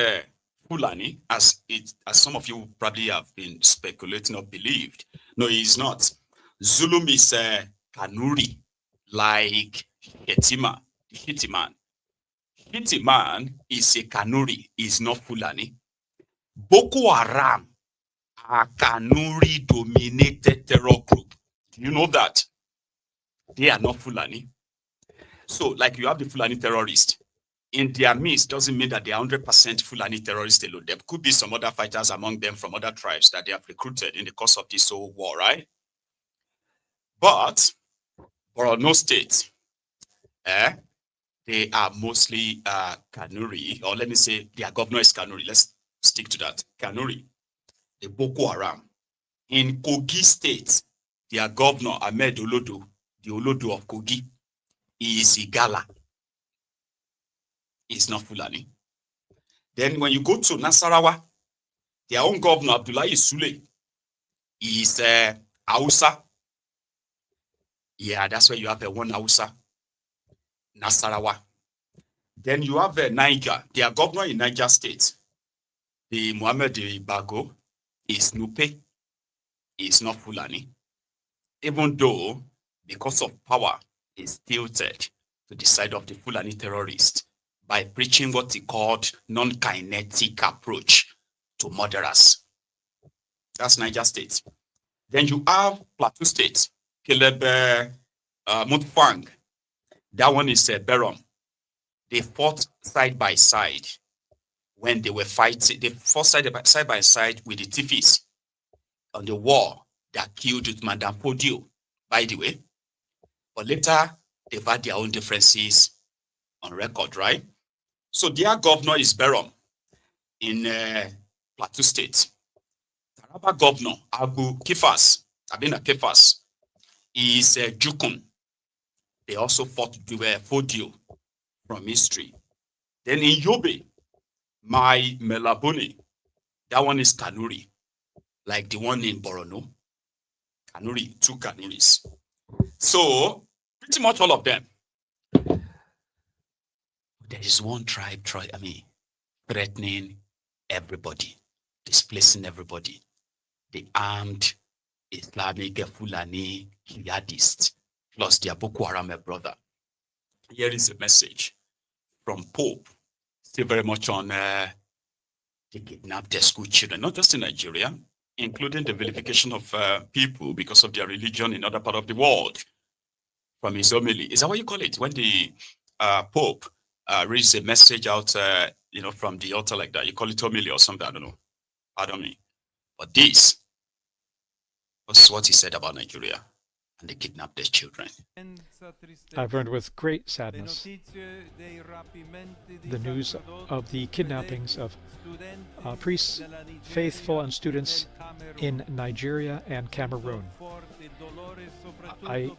Fulani, as some of you probably have been speculating or believed. No, he is not. Zulum is Kanuri, like Hitiman. Hitiman is a Kanuri, is not Fulani. Boko Haram are Kanuri-dominated terror group. Do you know that? They are not Fulani. So, like you have the Fulani terrorist, in their midst doesn't mean that they are 100% Fulani terrorists alone. There could be some other fighters among them from other tribes that they have recruited in the course of this whole war, right? But Borno State, they are mostly Kanuri, or let me say their governor is Kanuri. Let's stick to that. Kanuri, the Boko Haram. In Kogi State, their governor, Ahmed Olodo, the Olodo of Kogi, is Igala. He's not Fulani. Then when you go to Nasarawa, their own governor, Abdullahi Sule, is Hausa. Yeah, that's where you have one Hausa, Nasarawa. Then you have Niger. Their governor in Niger State, the Muhammad Bago, is Nupe. Is not Fulani. Even though, because of power, is tilted to the side of the Fulani terrorists by preaching what he called non-kinetic approach to murderers. That's Niger State. Then you have Plateau State, Caleb Mutfang. That one is Berom. They fought side by side when they were fighting. They fought side by side with the Tifis on the war that killed Madame Podio, by the way. But later, they've had their own differences on record, right? So their governor is Berom in Plateau State. Taraba governor, Abina Kefas, is Jukun. They also fought with Fodio from history. Then in Yobe, my Melabone, that one is Kanuri, like the one in Borno. Kanuri, 2 Kanuris. So, pretty much all of them. There is one tribe, threatening everybody, displacing everybody. The armed Islamic Fulani jihadists, plus their Boko Haram brother. Here is a message from Pope, still very much on the kidnapped school children, not just in Nigeria, including the vilification of people because of their religion in other parts of the world. From his homily, is that what you call it? When the Pope reads a message out, from the altar like that, you call it homily or something, I don't know. Pardon me. But this was what he said about Nigeria and they kidnapped their children. I've learned with great sadness the news of the kidnappings of priests, faithful, and students in Nigeria and Cameroon. I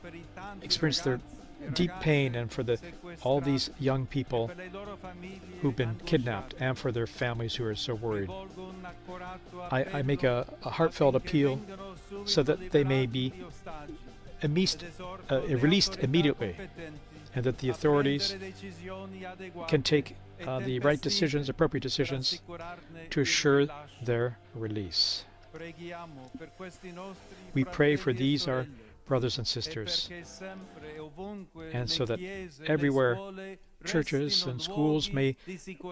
experienced their deep pain, and for all these young people who've been kidnapped, and for their families who are so worried. I make a heartfelt appeal so that they may be released immediately, and that the authorities can take the right decisions, appropriate decisions, to assure their release. We pray for these, our brothers and sisters, and so that everywhere churches and schools may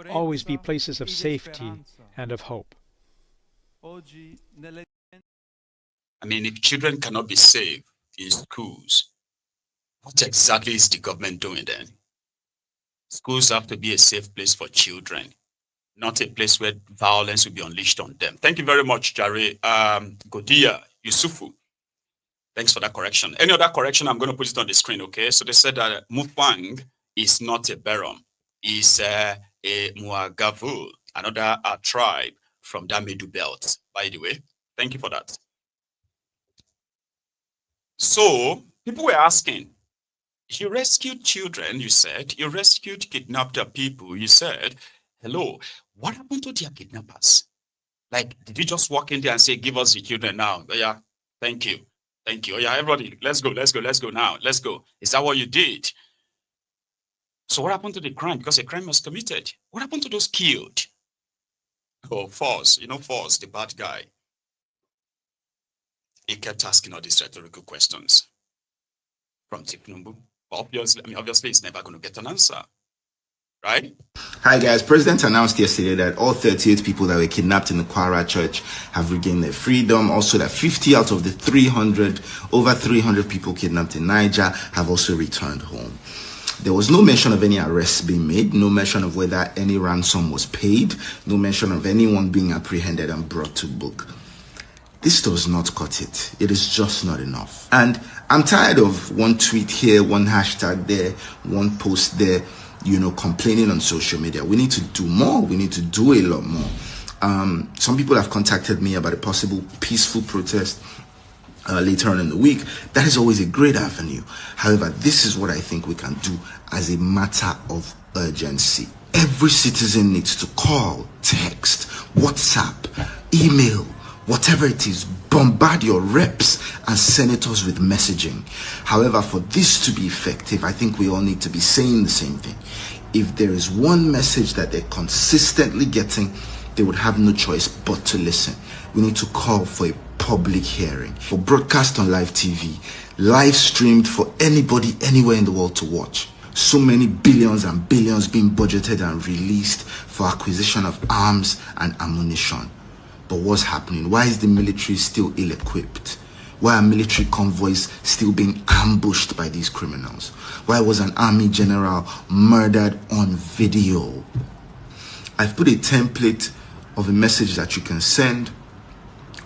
always be places of safety and of hope. If children cannot be safe in schools, what exactly is the government doing then? Schools have to be a safe place for children, not a place where violence will be unleashed on them. Thank you very much, Jare Godia Yusufu. Thanks for that correction. Any other correction, I'm going to put it on the screen, okay? So they said that Mufang is not a Berom. It's a Muagavu, another tribe from that Middle Belt, by the way. Thank you for that. So, people were asking, you rescued children, you said. You rescued kidnapped people, you said. Hello, what happened to their kidnappers? Like, did you just walk in there and say, give us the children now? Oh, yeah, thank you. Thank you. Oh, yeah, everybody, let's go now. Let's go. Is that what you did? So what happened to the crime? Because a crime was committed. What happened to those killed? Oh, Falz. Falz, the bad guy. He kept asking all these rhetorical questions from Tinubu. Obviously, it's never going to get an answer. Right? Hi guys, President announced yesterday that all 38 people that were kidnapped in the Kwara church have regained their freedom. Also that 50 out of the over 300 people kidnapped in Niger have also returned home. There was no mention of any arrests being made, no mention of whether any ransom was paid, no mention of anyone being apprehended and brought to book. This does not cut it. It is just not enough. And I'm tired of one tweet here, one hashtag there, one post there, complaining on social media. We need to do more. We need to do a lot more. Some people have contacted me about a possible peaceful protest later on in the week. That is always a great avenue. However, this is what I think we can do as a matter of urgency. Every citizen needs to call, text, WhatsApp, email, whatever it is, bombard your reps and senators with messaging. However, for this to be effective, I think we all need to be saying the same thing. If there is one message that they're consistently getting, they would have no choice but to listen. We need to call for a public hearing, for broadcast on live TV, live streamed for anybody anywhere in the world to watch. So many billions and billions being budgeted and released for acquisition of arms and ammunition. But what's happening? Why is the military still ill-equipped? Why are military convoys still being ambushed by these criminals? Why was an army general murdered on video? I've put a template of a message that you can send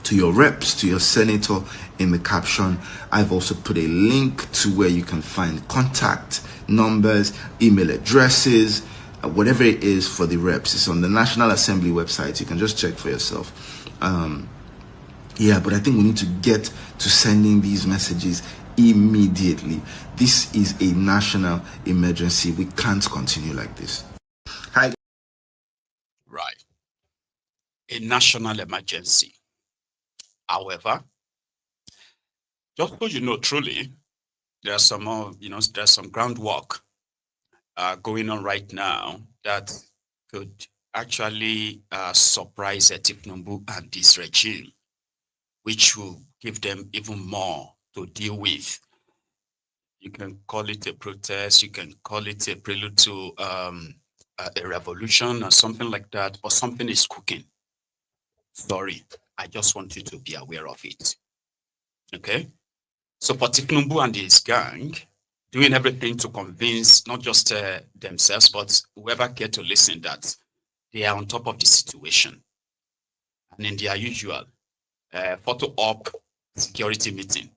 to your reps, to your senator in the caption. I've also put a link to where you can find contact numbers, email addresses, whatever it is for the reps. It's on the National Assembly website. You can just check for yourself. But I think we need to get to sending these messages immediately. This is a national emergency. We can't continue like this. Hi. Right. A national emergency. However, just so you know, truly, there's some more, there's some groundwork going on right now that could actually surprise Tinubu and this regime, which will give them even more to deal with. You can call it a protest, you can call it a prelude to a revolution or something like that, but something is cooking. Sorry, I just want you to be aware of it. Okay? So for Tinubu and his gang, doing everything to convince not just themselves, but whoever care to listen that they are on top of the situation. And in their usual photo op security meeting,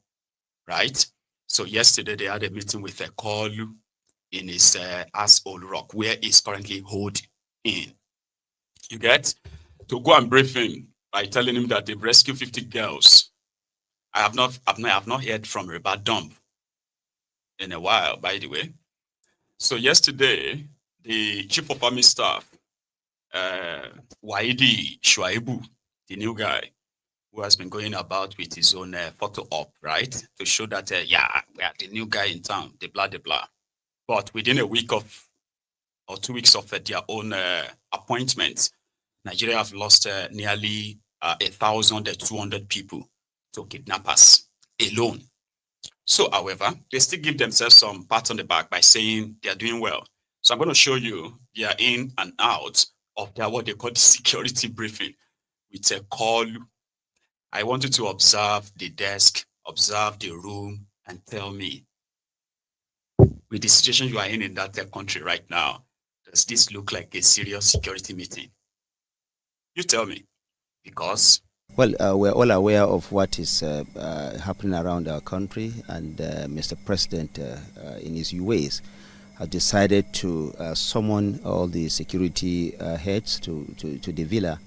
right? So yesterday they had a meeting with Koolu in his asshole rock, where he's currently holed in. You get? To go and brief him by telling him that they've rescued 50 girls. I have not heard from Reba Dump in a while, by the way. So yesterday, the chief of army staff, Waidi, Shuaib, the new guy, who has been going about with his own photo op, right? To show that, we are the new guy in town, the blah, the blah. But within a week of, or 2 weeks of their own appointments, Nigeria have lost nearly 1,200 people to kidnappers alone. So, however, they still give themselves some pat on the back by saying they are doing well. So I'm going to show you they are in and out of their what they call the security briefing with a call. I want you to observe the desk, observe the room, and tell me, with the situation you are in that country right now, does this look like a serious security meeting? You tell me, because... Well, we're all aware of what is happening around our country, and Mr. President, in his ways, has decided to summon all the security heads to the villa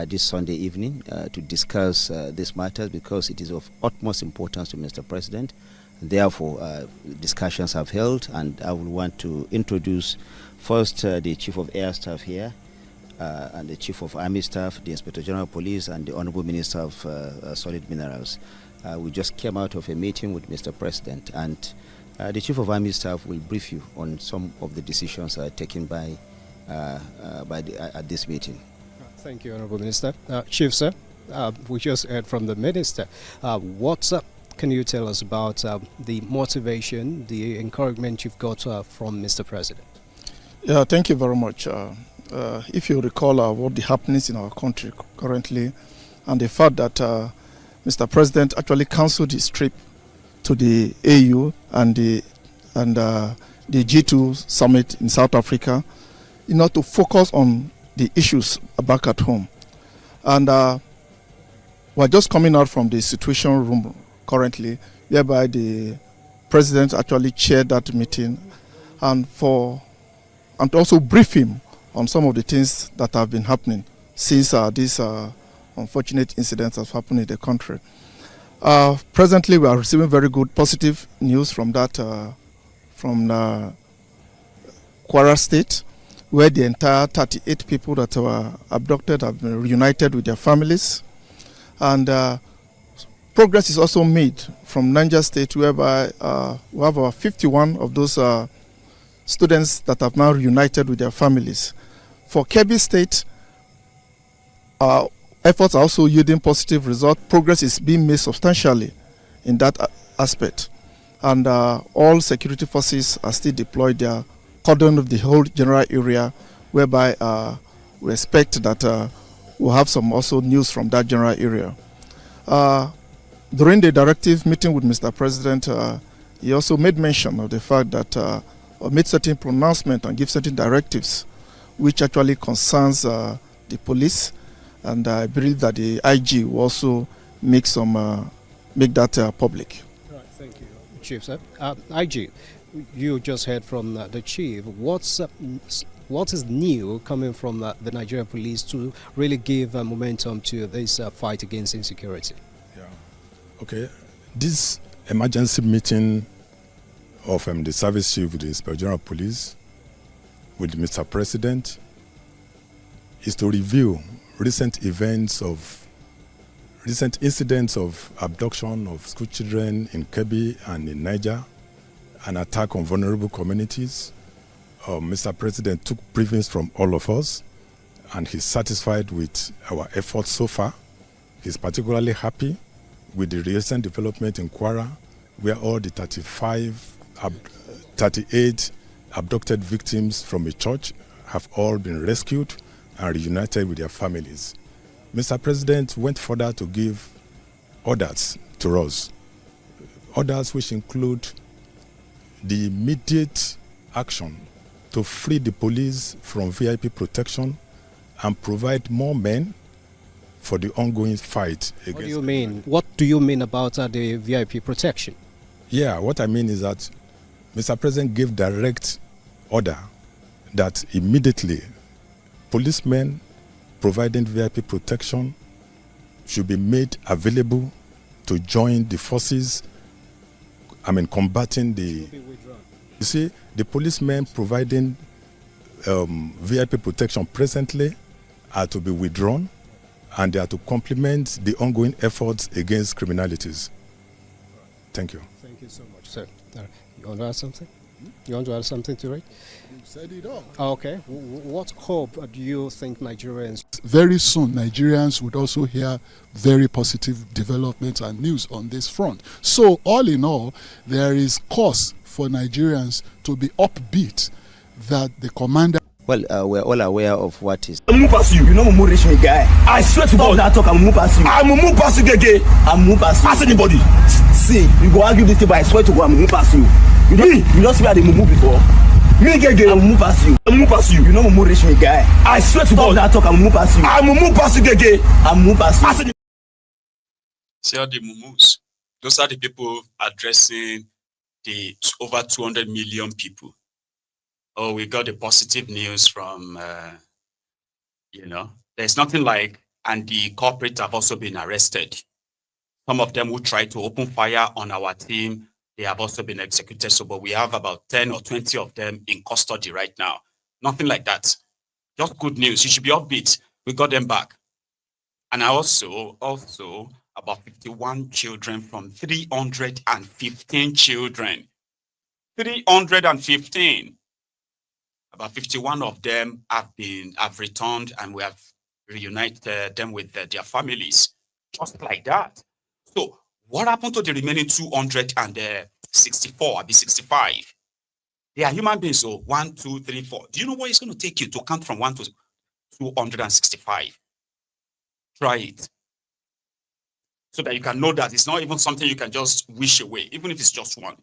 this Sunday evening to discuss these matters, because it is of utmost importance to Mr. President. Therefore, discussions have held, and I would want to introduce first the Chief of Air Staff here, and the Chief of Army Staff, the Inspector General of Police, and the Honorable Minister of Solid Minerals. We just came out of a meeting with Mr. President, and the Chief of Army Staff will brief you on some of the decisions taken at this meeting. Thank you, Honorable Minister. Chief, sir, we just heard from the Minister. What's up? Can you tell us about the motivation, the encouragement you've got from Mr. President? Yeah, thank you very much. If you recall what the happenings in our country currently, and the fact that Mr. President actually cancelled his trip to the AU and the G2 summit in South Africa, to focus on the issues back at home. And we're just coming out from the situation room currently, whereby the president actually chaired that meeting and to also brief him on some of the things that have been happening since these unfortunate incidents have happened in the country. Presently, we are receiving very good positive news from Kwara State, where the entire 38 people that were abducted have been reunited with their families. And progress is also made from Niger State, whereby we have 51 of those students that have now reunited with their families. For Kebbi State, efforts are also yielding positive results. Progress is being made substantially in that aspect. And all security forces are still deployed there, cordon of the whole general area, whereby we expect that we'll have some also news from that general area. During the directive meeting with Mr. President, he also made mention of the fact that made certain pronouncements and give certain directives which actually concerns the police, and I believe that the IG will also make that public. Right, thank you, Chief, sir. IG, you just heard from the Chief. What is new coming from the Nigerian police to really give momentum to this fight against insecurity? Yeah. Okay. This emergency meeting of the service chief with the Inspector General of Police with Mr. President is to review recent incidents of abduction of school children in Kebbi and in Niger, an attack on vulnerable communities. Mr. President took briefings from all of us, and he's satisfied with our efforts so far. He's particularly happy with the recent development in Kwara, where all the 38 abducted victims from a church have all been rescued and reunited with their families. Mr. President went further to give orders to us, orders which include the immediate action to free the police from VIP protection and provide more men for the ongoing fight against. What do you mean? What do you mean about the VIP protection? Yeah, what I mean is that Mr. President gave direct order that immediately policemen providing VIP protection should be made available to join the forces, combating the... You see, the policemen providing VIP protection presently are to be withdrawn, and they are to complement the ongoing efforts against criminalities. Thank you. Thank you so much, sir. You want to add something? You want to add something to it? You said it all. Okay. What hope do you think Nigerians... Very soon, Nigerians would also hear very positive developments and news on this front. So, all in all, there is cause for Nigerians to be upbeat that the commander... Well, we're all aware of what is... I'm move past you. You know I'm rich me guy. I swear to God that talk. I'm move past you. I'm move past you, Gege. I'm move past you. Ask anybody. See, you go argue this thing, but I swear to God I'm move past you. You don't see where they move before. Me Gege. I'm move past you. I'm move past you. You know I'm rich me guy. I swear to God that talk. I'm move past you. I'm move past you, Gege. I'm move past you. See all the mumus. Those are the people addressing the over 200 million people. Oh, we got the positive news from, there's nothing like, and the corporates have also been arrested. Some of them who tried to open fire on our team, they have also been executed. So, but we have about 10 or 20 of them in custody right now. Nothing like that. Just good news. You should be upbeat. We got them back. And also about 51 children from 315 children. 315. About 51 of them have returned, and we have reunited them with their families, just like that. So what happened to the remaining 264, 65? They are human beings, so 1, 2, 3, 4. Do you know what it's going to take you to count from 1 to 265? Try it. So that you can know that it's not even something you can just wish away, even if it's just one.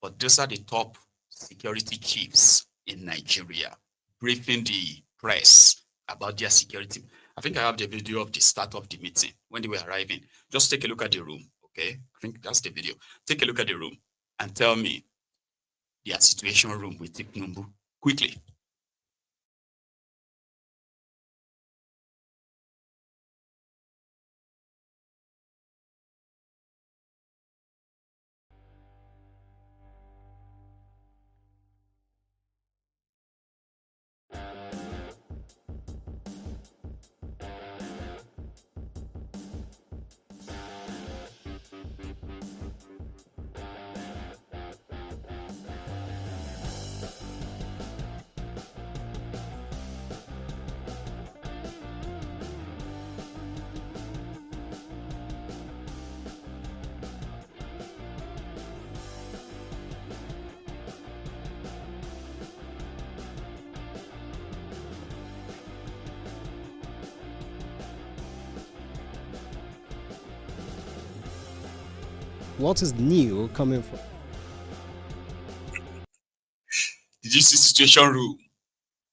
But these are the top security chiefs in Nigeria briefing the press about their security. I think I have the video of the start of the meeting when they were arriving. Just take a look at the room, okay? I think that's the video. Take a look at the room and tell me their situation room with Tinubu quickly. What is new coming from? Did you see situation room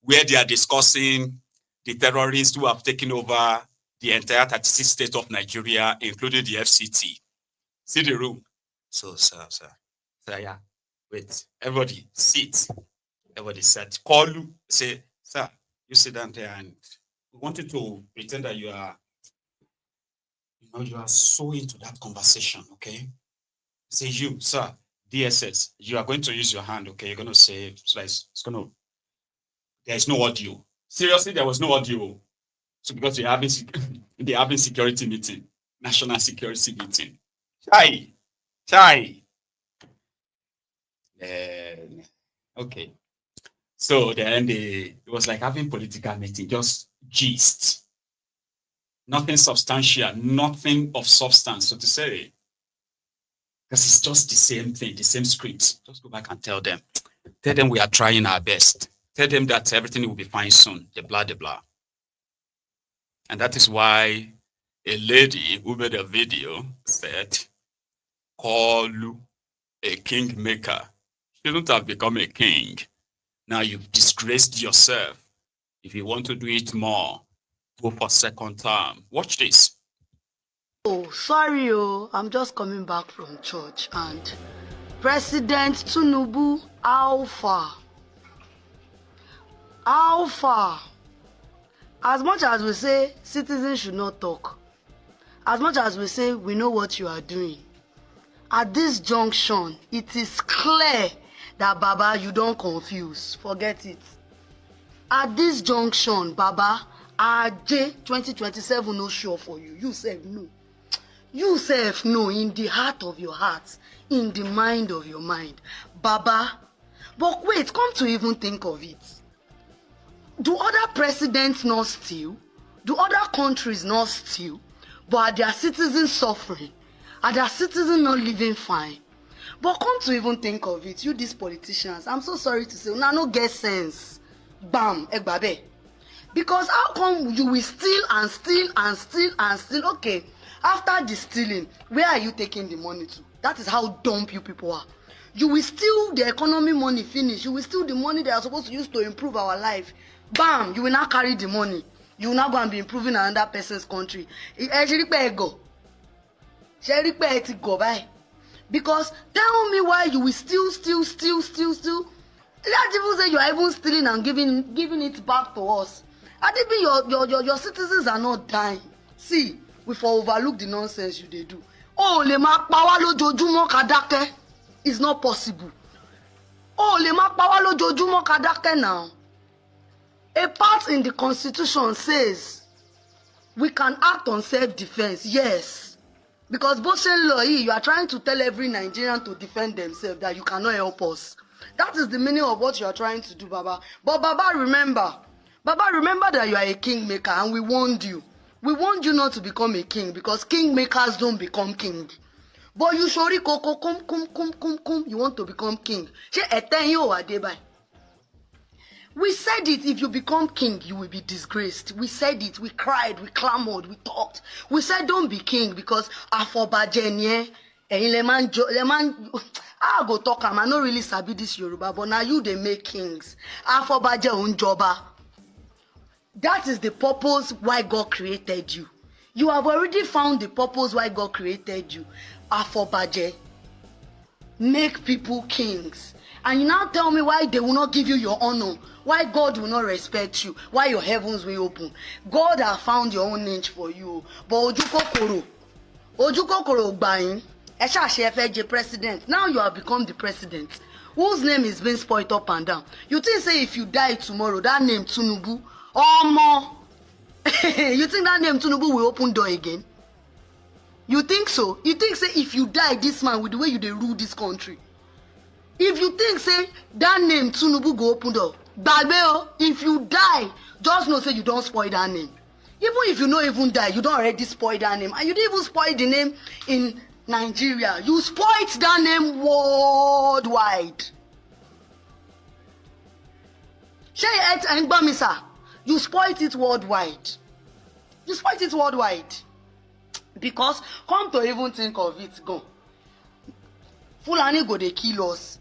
where they are discussing the terrorists who have taken over the entire 36 states of Nigeria, including the FCT? See the room. So, sir, yeah. Wait, everybody sit. Everybody sat. Koolu, say, sir, you sit down there, and we want you to pretend that you are so into that conversation, okay? Say you, sir, DSS, you are going to use your hand, okay? You're going to say, there is no audio. Seriously, there was no audio. So because they're having security meeting, national security meeting. Chai. Okay. So then it was like having political meeting, just gist. Nothing substantial, nothing of substance, so to say. Because it's just the same thing, the same script. Just go back and tell them. Tell them we are trying our best. Tell them that everything will be fine soon. The blah, the blah. And that is why a lady who made a video said, Koolu, a kingmaker. Shouldn't have become a king. Now you've disgraced yourself. If you want to do it more, go for second term. Watch this. Oh, sorry, I'm just coming back from church, and President Tinubu, how far? How far? As much as we say citizens should not talk, as much as we say we know what you are doing, at this junction, it is clear that, Baba, you don't confuse. Forget it. At this junction, Baba, Ajayi 2027 no sure for you. You said no. You self know in the heart of your heart, in the mind of your mind. Baba, but wait, come to even think of it. Do other presidents not steal? Do other countries not steal? But are their citizens suffering? Are their citizens not living fine? But come to even think of it, you these politicians, I'm so sorry to say, no get sense. Bam, Egbabe. Because how come you will steal and steal and steal and steal? Okay. After the stealing, where are you taking the money to? That is how dumb you people are. You will steal the economy money, finish. You will steal the money they are supposed to use to improve our life. Bam! You will not carry the money. You will not go and be improving another person's country. Because tell me why you will steal. Let people say you are even stealing and giving it back to us. And even your citizens are not dying. See. We for overlook the nonsense you they do. Oh, le mak pawalo jojumo kadake is not possible. Oh, le mak pawalo jojumo kadake now. A part in the Constitution says we can act on self-defense. Yes, because Boshen law, you are trying to tell every Nigerian to defend themselves, that you cannot help us. That is the meaning of what you are trying to do, Baba. But Baba, remember that you are a kingmaker, and we warned you. We want you not to become a king, because kingmakers don't become king. But you surely you want to become king. We said it, if you become king, you will be disgraced. We said it, we cried, we clamored, we talked. We said don't be king, because I go talk am, I no really sabi this Yoruba, but now you they make kings. Afobaje unjoba. That is the purpose why God created you. You have already found the purpose why God created you. Afobaje. Make people kings. And you now tell me why they will not give you your honor. Why God will not respect you. Why your heavens will open. God has found your own niche for you. But Ojukokoro Gbayin. Esha president. Now you have become the president. Whose name is being spoiled up and down. You think say if you die tomorrow, that name Tinubu, or more. You think that name Tinubu will open door again? You think so? You think say if you die this man with the way you dey rule this country? If you think say that name Tinubu go open door, Babeo, if you die, just know say you don't spoil that name. Even if you don't even die, you don't already spoil that name. And you didn't even spoil the name in Nigeria. You spoiled that name worldwide. You spoiled it worldwide. You spoiled it worldwide. Because come to even think of it, go. Fulani go they kill us.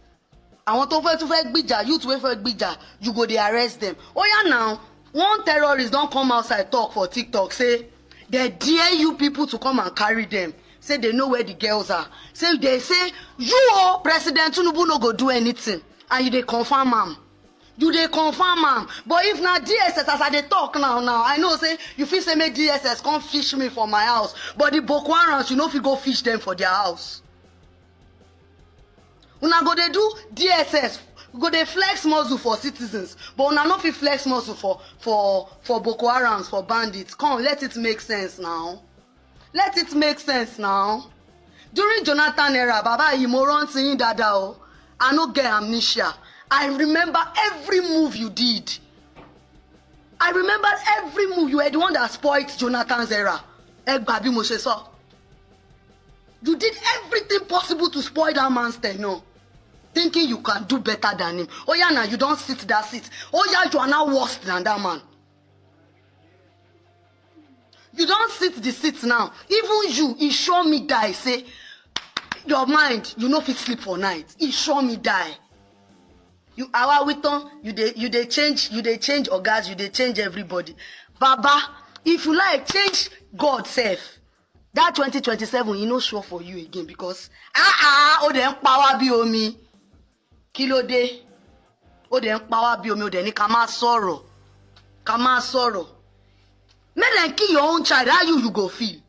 I want to gbija, youth wey for gbija, you go they arrest them. Oh yeah, now one terrorist don't come outside talk for TikTok, say they dare you people to come and carry them. Say they know where the girls are. Say they say you President Tinubu no go do anything, and you they confirm am. You they confirm am. But if na DSS as I dey talk now, I know say you feel say make DSS come fish me for my house, but the Boko Harams you know if you go fish them for their house. Una go they do DSS, go they flex muscle for citizens, but una no fit flex muscle for Boko Harams, for bandits. Come, let it make sense now. Let it make sense now. During Jonathan era, Baba Imoran saying dada, I no get amnesia. I remember every move you did. I remember every move. You were the one that spoiled Jonathan's era. You did everything possible to spoil that man's tenure, thinking you can do better than him. Oh yeah, now you don't sit that seat. Oh yeah, you are now worse than that man. You don't sit the seat now. Even you, he show me die. Say, your mind, you know if you sleep for night. He show me die. You our Witon, you they change organs, you they change everybody. Baba, if you like change God self, that 2027 you no sure for you again because oh then power be on me. Kilo de. Oh then power be on me, then kama sorrow. Make them kill your own child, how you go feel?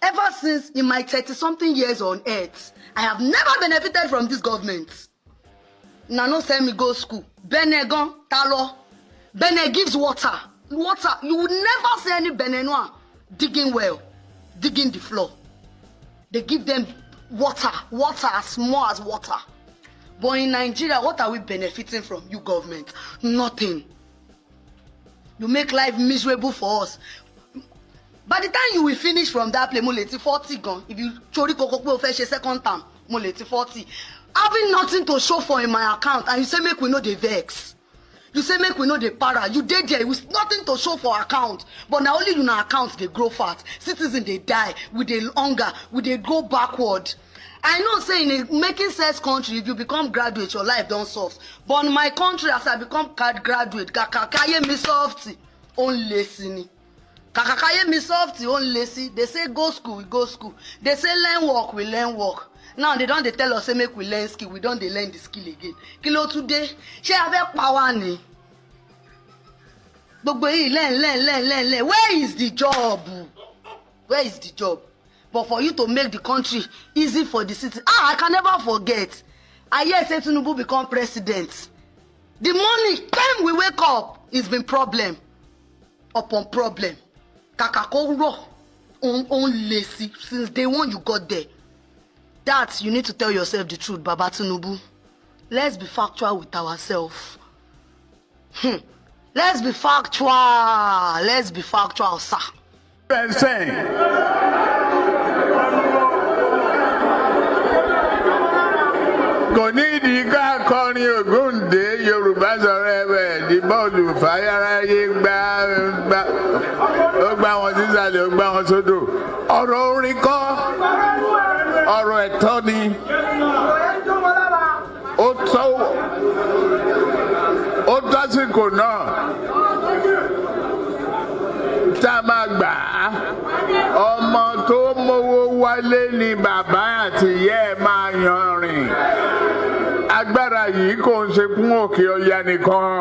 Ever since in my 30-something years on earth, I have never benefited from this government. Nano send me go school. Benegon, talo. Bene gives water. Water. You would never see any Benenois digging well, digging the floor. They give them water. Water as small as water. But in Nigeria, what are we benefiting from, you government? Nothing. You make life miserable for us. By the time you will finish from that play, moleti 40 gone. If you chori kokokwe official second term, moleti 40. Having nothing to show for in my account, and you say make we know the vex. You say make we know the para. You did there with nothing to show for account. But now only you know accounts they grow fat. Citizens they die with the hunger, with they go backward. I know say in a making sense country, if you become graduate, your life don't solve. But in my country, as I become graduate, kakakaye me softy, only sini. Kakakaye me softy, only see. They say go school, we go school. They say learn work, we learn work. Now they don't they tell us say make we learn skill, we don't they learn the skill again. Kilo today, she have power ni. But learn. Where is the job? Where is the job? But for you to make the country easy for the city. I can never forget. I hear say Tinubu become president. The morning time we wake up, it's been problem upon problem. Kakakoro on lazy since day one you got there. That you need to tell yourself the truth, Baba Tinubu. Let's be factual with ourselves. Let's be factual. Let's be factual, sir. Kò ní ìdí ká kọrin Ògúndé Yorùbá má sọ̀rọ̀ ẹ̀wẹ̀ ní bọ́ọ̀lù fàyàráyé ó gbá wọn sísàlẹ̀ ó gbá wọn sódò. Ọ̀rọ̀ orin kọ́, ọ̀rọ̀ ẹ̀tọ́ ni. Ó tásìkò náà tá a máa gbà á. Ọmọ tó mówó wálé ni bàbá àti ìyá ẹ̀ máa yan rìn. Agbára yìí kò ń ṣe fún Òkè Ọya nìkan.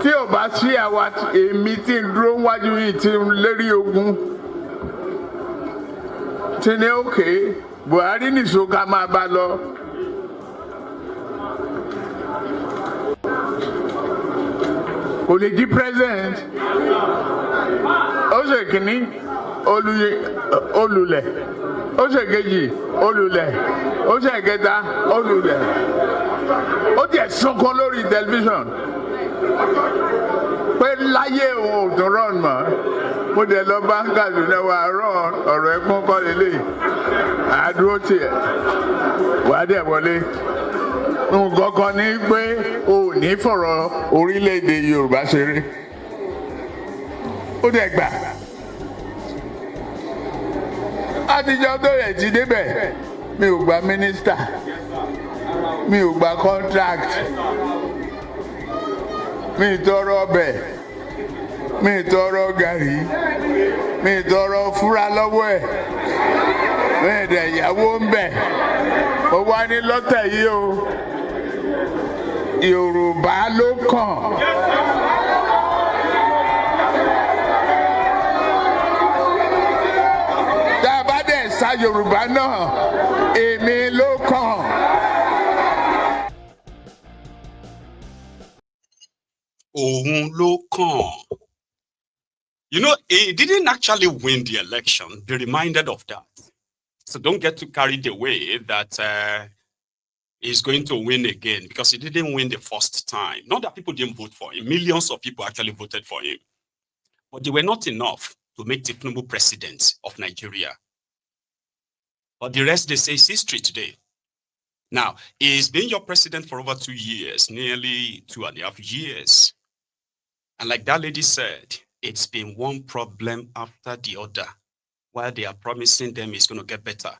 Tí ò bá sí àwa èmi tí ń dúró wájú yìí tí ń lérí ogun. Tí ní òkè Buhari nìṣó ká máa bá lọ. Kò lè jí president. Ó ṣe kìíní olùlẹ̀. Ó ṣe kejì olùlẹ̀. Ó ṣe kẹta olùlẹ̀. Ó tiẹ̀ sunkún lórí tẹlifíṣàn pé láyé òun ò tún rán mọ́. Mo dẹ̀ lọ bá ń Kaduna wà rán ọ̀rọ̀ ẹ̀kún kọ́ lélẹ̀. Àdúró tiẹ̀ wà á dẹ̀ wọlé. Nǹkan kan ní pé o ò ní fọ̀rọ̀ orílẹ̀-èdè Yorùbá ṣeré. Ó dẹ̀ gbà. Àtijọ́ tó yẹ ti débẹ̀, mi ò gba mínísítà, mi ò gba contract, mi ì tọrọ ọbẹ̀, mi ì tọrọ gàrí, mi ì tọrọ fúra lọ́wọ́ ẹ̀, mi ì dẹ̀ yàwó ń bẹ̀. Ó wá ní lọ́tẹ̀ yìí o, Yorùbá ló kàn. Sa Yorùbá náà èmi ló kàn. Òun ló kàn. You know, he didn't actually win the election. Be reminded of that. So don't get too carried away that he's going to win again, because he didn't win the first time. Not that people didn't vote for him. Millions of people actually voted for him. But they were not enough to make Tinubu president of Nigeria. But the rest, they say, is history today. Now, he's been your president for over 2 years, nearly 2.5 years. And like that lady said, it's been one problem after the other. While they are promising them it's going to get better.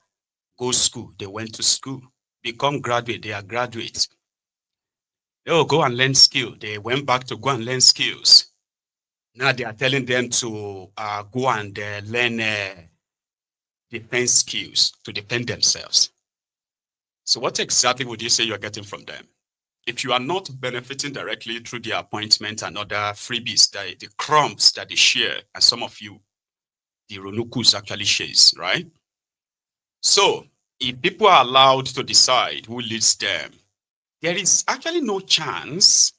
Go school, they went to school. Become graduate, they are graduates. Oh, go and learn skill. They went back to go and learn skills. Now they are telling them to go and learn defense skills to defend themselves. So what exactly would you say you're getting from them? If you are not benefiting directly through the appointment and other freebies, the crumbs that they share, and some of you, the Ronukus actually shares, right? So if people are allowed to decide who leads them, there is actually no chance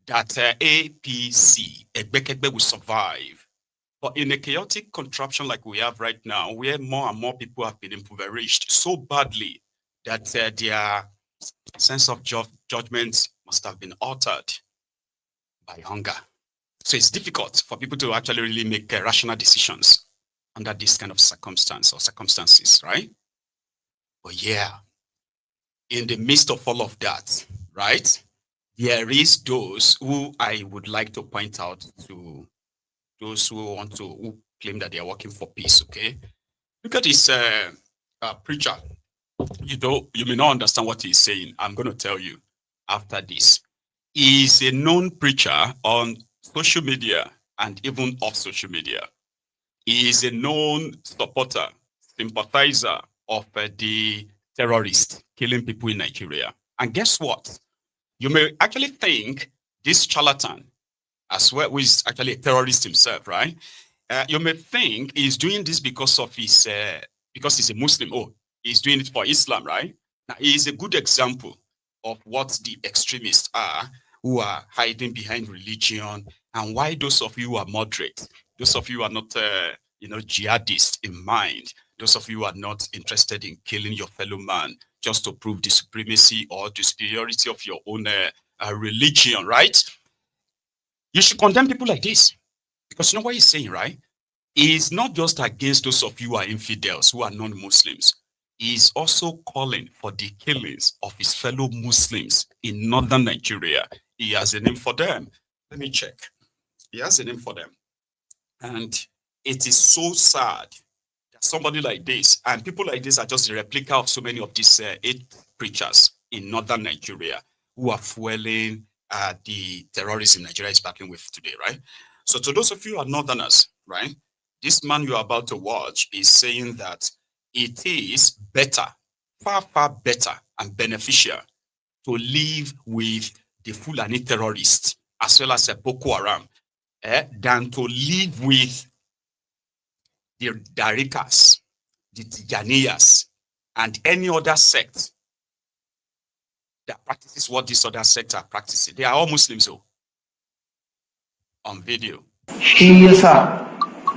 that APC, Egbetokun, will survive. But in a chaotic contraption like we have right now, where more and more people have been impoverished so badly that their sense of judgment must have been altered by hunger. So it's difficult for people to actually really make rational decisions under this kind of circumstances, right? But yeah, in the midst of all of that, right, there is those who I would like to point out to, those who claim that they are working for peace, okay? Look at this preacher. You may not understand what he's saying. I'm going to tell you after this. He's a known preacher on social media and even off social media. He is a known supporter, sympathizer of the terrorists killing people in Nigeria. And guess what? You may actually think this charlatan, as well, who is actually a terrorist himself, right? You may think he's doing this because of his, because he's a Muslim. Oh, he's doing it for Islam, right? Now, he is a good example of what the extremists are, who are hiding behind religion, and why those of you who are moderate, those of you who are not, jihadists in mind, those of you who are not interested in killing your fellow man just to prove the supremacy or the superiority of your own religion, right? You should condemn people like this. Because you know what he's saying, right? He's not just against those of you who are infidels, who are non-Muslims. is also calling for the killings of his fellow Muslims in northern Nigeria. He has a name for them. Let me check. He has a name for them. And it is so sad that somebody like this, and people like this are just a replica of so many of these 8 preachers in northern Nigeria who are fueling the terrorism Nigeria is battling with today, right? So to those of you who are northerners, right, this man you're about to watch is saying that it is better, far, far better and beneficial to live with the Fulani terrorists as well as Boko Haram than to live with the Darikas, the Tijaniyas, and any other sect that practices what these other sects are practicing. They are all Muslims, so on video. Shi yasa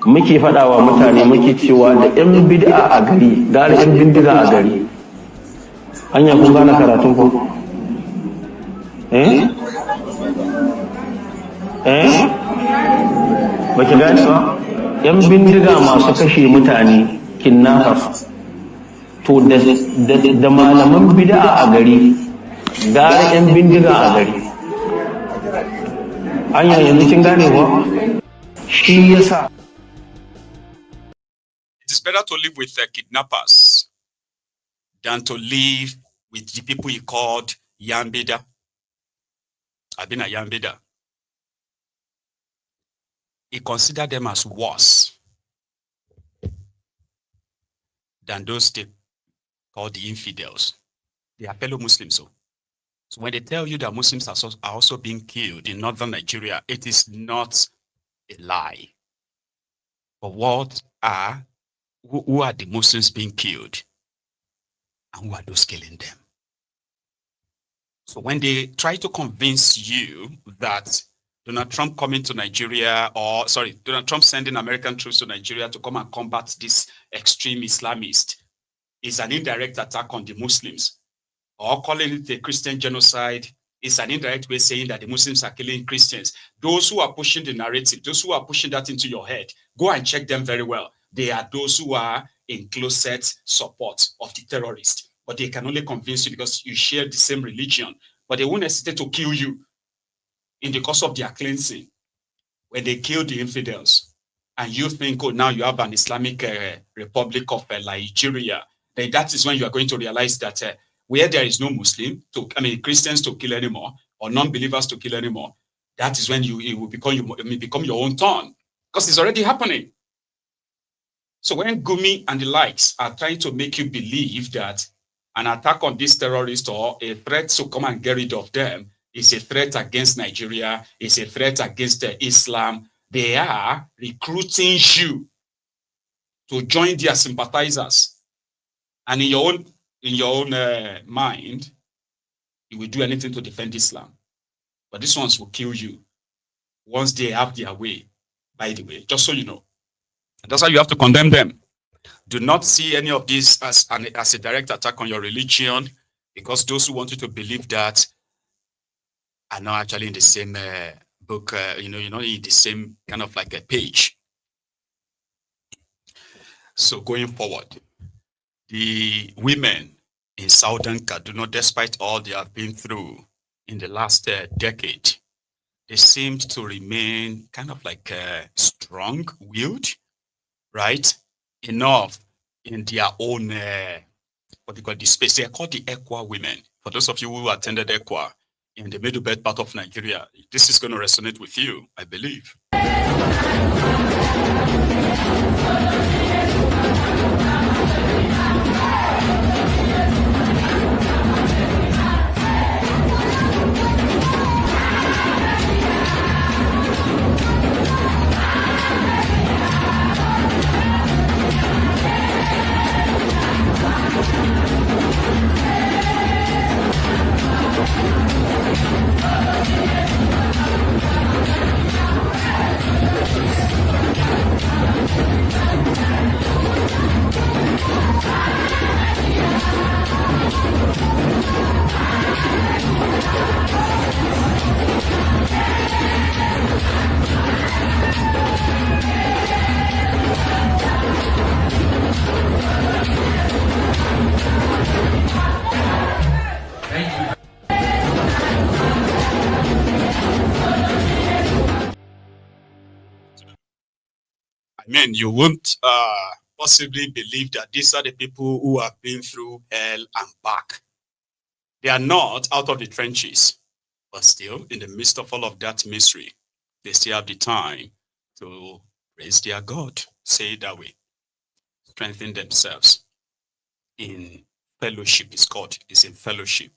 muke faɗa wa mutane muke cewa da 'yan bid'a a gari gara 'yan bindiga a gari. Hanya kun gane karatun ko? Ba ki gane ba? 'Yan bindiga masu kashe mutane kidnappers to da malaman bid'a a gari gara 'yan bindiga a gari. Hanya yanzu kin gane ba? Shi yasa it is better to live with kidnappers than to live with the people he called Yambida. I've been a Yambida. He considered them as worse than those they called the infidels. They are fellow Muslims. So when they tell you that Muslims are also being killed in northern Nigeria, it is not a lie. But who are the Muslims being killed? And who are those killing them? So when they try to convince you that Donald Trump coming to Nigeria, Donald Trump sending American troops to Nigeria to come and combat this extreme Islamist is an indirect attack on the Muslims, or calling it a Christian genocide is an indirect way saying that the Muslims are killing Christians. Those who are pushing the narrative, those who are pushing that into your head, go and check them very well. They are those who are in closet support of the terrorists. But they can only convince you because you share the same religion. But they won't hesitate to kill you in the course of their cleansing. When they kill the infidels, and you think, oh, now you have an Islamic Republic of Nigeria, then that is when you are going to realize that where there is no Christians to kill anymore, or non-believers to kill anymore, that is when it will become your own turn, because it's already happening. So when Gumi and the likes are trying to make you believe that an attack on these terrorists or a threat to come and get rid of them is a threat against Nigeria, is a threat against Islam, they are recruiting you to join their sympathizers. And in your own mind, you will do anything to defend Islam. But these ones will kill you once they have their way, by the way, just so you know. And that's why you have to condemn them. Do not see any of this as a direct attack on your religion, because those who want you to believe that are not actually in the same book, in the same kind of like a page. So going forward, the women in southern Kaduna, despite all they have been through in the last decade, they seemed to remain kind of like strong-willed, right? Enough in their own, what they call the space. They are called the Ekwa women. For those of you who attended Ekwa in the middle belt part of Nigeria, this is going to resonate with you, I believe. I mean, you won't possibly believe that these are the people who have been through hell and back. They are not out of the trenches, but still in the midst of all of that misery, they still have the time to praise their God, say it that way, strengthen themselves in fellowship. It's in fellowship.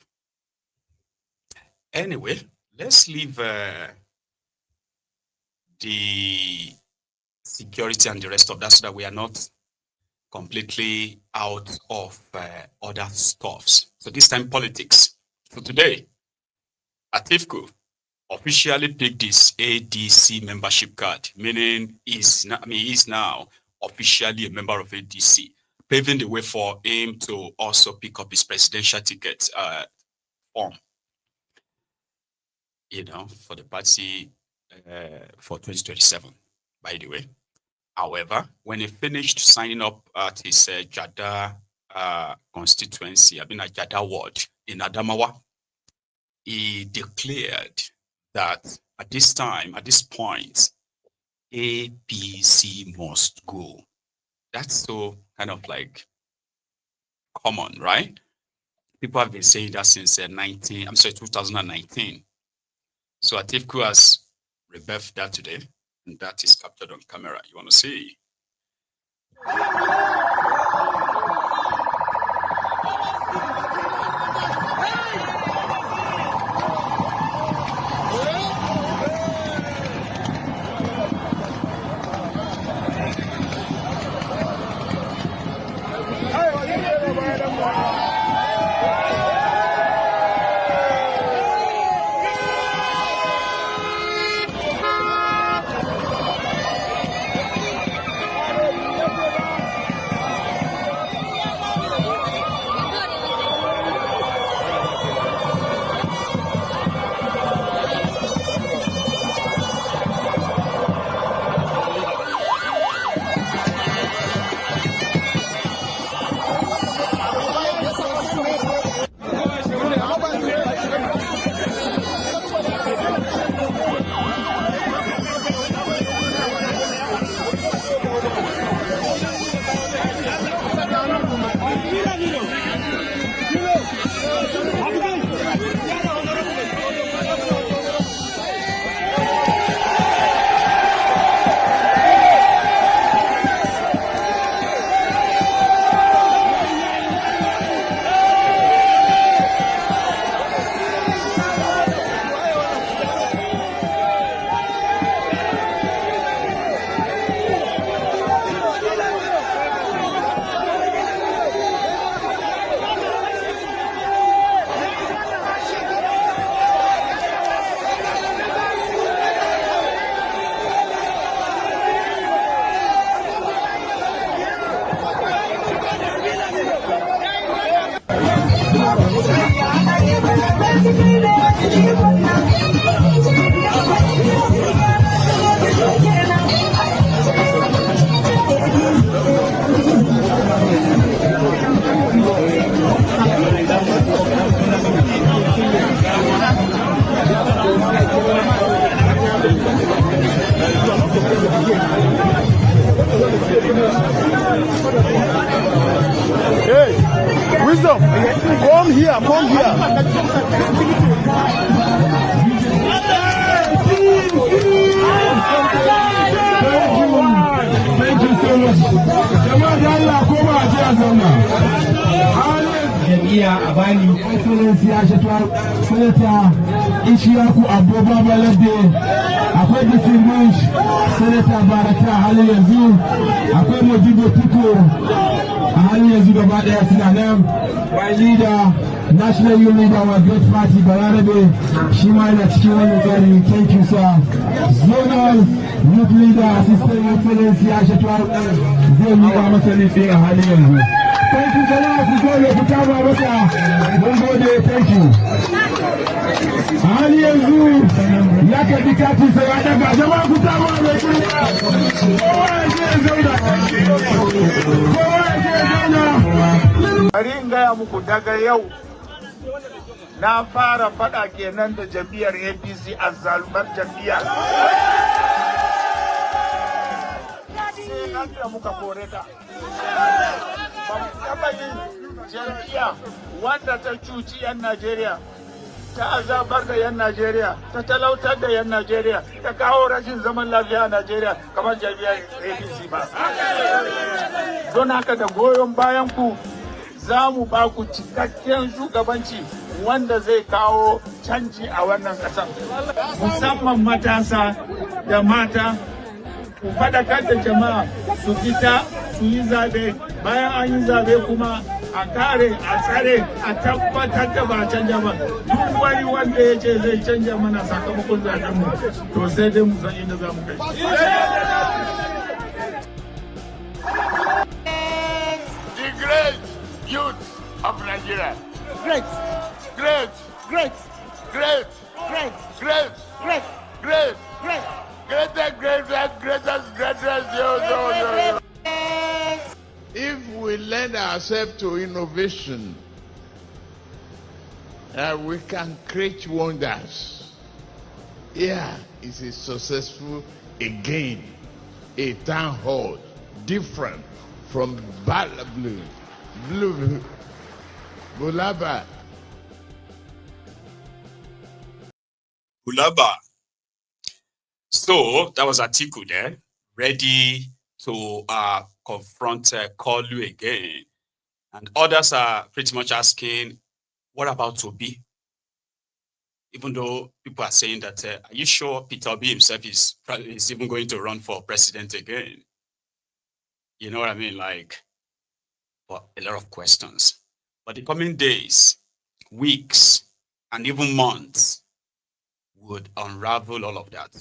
Anyway, let's leave the security and the rest of that so that we are not completely out of other stuffs. So this time politics. So today, Atiku officially picked this ADC membership card, meaning he's now officially a member of ADC, paving the way for him to also pick up his presidential ticket form, for the party for 2027, by the way. However, when he finished signing up at his Jada constituency, Jada ward in Adamawa, he declared that at this point, APC must go. That's so kind of like common, right? People have been saying that since 2019. So Atiku has rebuffed that today, and that is captured on camera. You want to see? Hey, wisdom, come here, come here. Thank you so much. Jamia Abani, Excellency Ashatwa, Senator Ishiaku Abdoba Balade, akwai distinguished Senator Baraka hali yanzu, akwai Modibo Tuko a hali yanzu gaba daya suna nan, my leader, National Youth Leader of Great Party Balarabe, shi ma yana cikin wannan tsari. Thank you sir. Zonal Youth Leader Assistant Excellency Ashatwa zai miƙa masa nufi a hali yanzu. Thank you so much. Thank you. Ali yanzu ya karbi kati sai ya daga jama'a ku ta ba mai kowa ya zauna. Bari in gaya muku daga yau na fara faɗa kenan da jam'iyyar APC azzalumar jam'iyya. lafiya muka kore ta. Ba mu taɓa yin jam'iyya wanda ta cuci 'yan Najeriya, ta azabar da 'yan Najeriya, ta talautar da 'yan Najeriya, ta kawo rashin zaman lafiya a Najeriya kamar jam'iyyar APC ba. Don haka da goyon bayan ku za mu ba ku cikakken shugabanci wanda zai kawo canji a wannan ƙasar. Musamman matasa da mata, ku faɗakar da jama'a su fita su yi zaɓe, bayan an yi zaɓe kuma a kare, a tsare, a tabbatar da ba canja ba. Duk wani wanda ya ce zai canja mana sakamakon zaɓenmu, to sai dai mu san inda za mu kai. The great youth of Nigeria. Great. Great. Great. Great. Great. Great. Great. Great. Great. Greatest. If we lend ourselves to innovation, we can create wonders. Yeah, it's a successful again, a town hall, different from Blue Bulaba. So that was Atiku there, ready to confront Koolu again. And others are pretty much asking, what about Obi? Even though people are saying that, are you sure Peter Obi himself is even going to run for president again? You know what I mean? Like, well, a lot of questions. But the coming days, weeks, and even months would unravel all of that.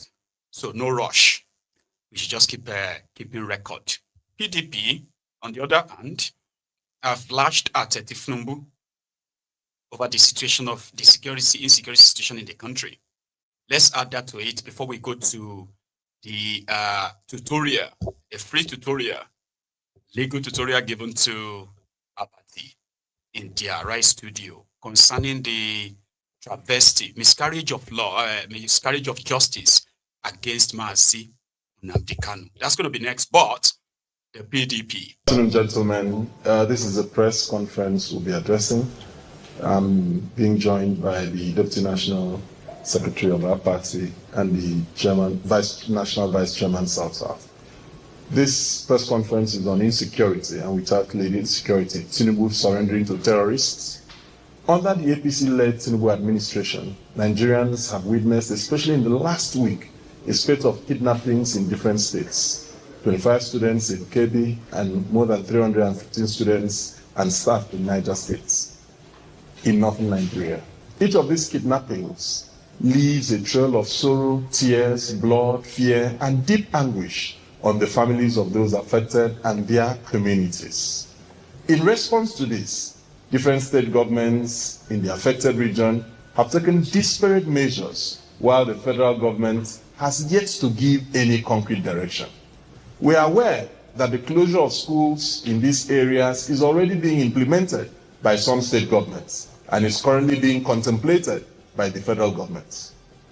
So no rush. We should just keep keeping record. PDP, on the other hand, have lashed at Tinubu over the situation of the insecurity situation in the country. Let's add that to it before we go to the tutorial, a free tutorial, legal tutorial given to Abati in their right studio concerning the travesty, miscarriage of law, miscarriage of justice against Mazi Nnamdi Kanu. That's going to be next, but the PDP. Good afternoon, gentlemen. This is a press conference we'll be addressing. I'm being joined by the Deputy National Secretary of our party and the National Vice Chairman South. This press conference is on insecurity, and we tackle insecurity. Tinubu surrendering to terrorists. Under the APC-led Tinubu administration, Nigerians have witnessed, especially in the last week, a spate of kidnappings in different states. 25 students in Kebbi and more than 315 students and staff in Niger states, in northern Nigeria. Each of these kidnappings leaves a trail of sorrow, tears, blood, fear, and deep anguish on the families of those affected and their communities. In response to this, different state governments in the affected region have taken disparate measures, while the federal government has yet to give any concrete direction. We are aware that the closure of schools in these areas is already being implemented by some state governments and is currently being contemplated by the federal government.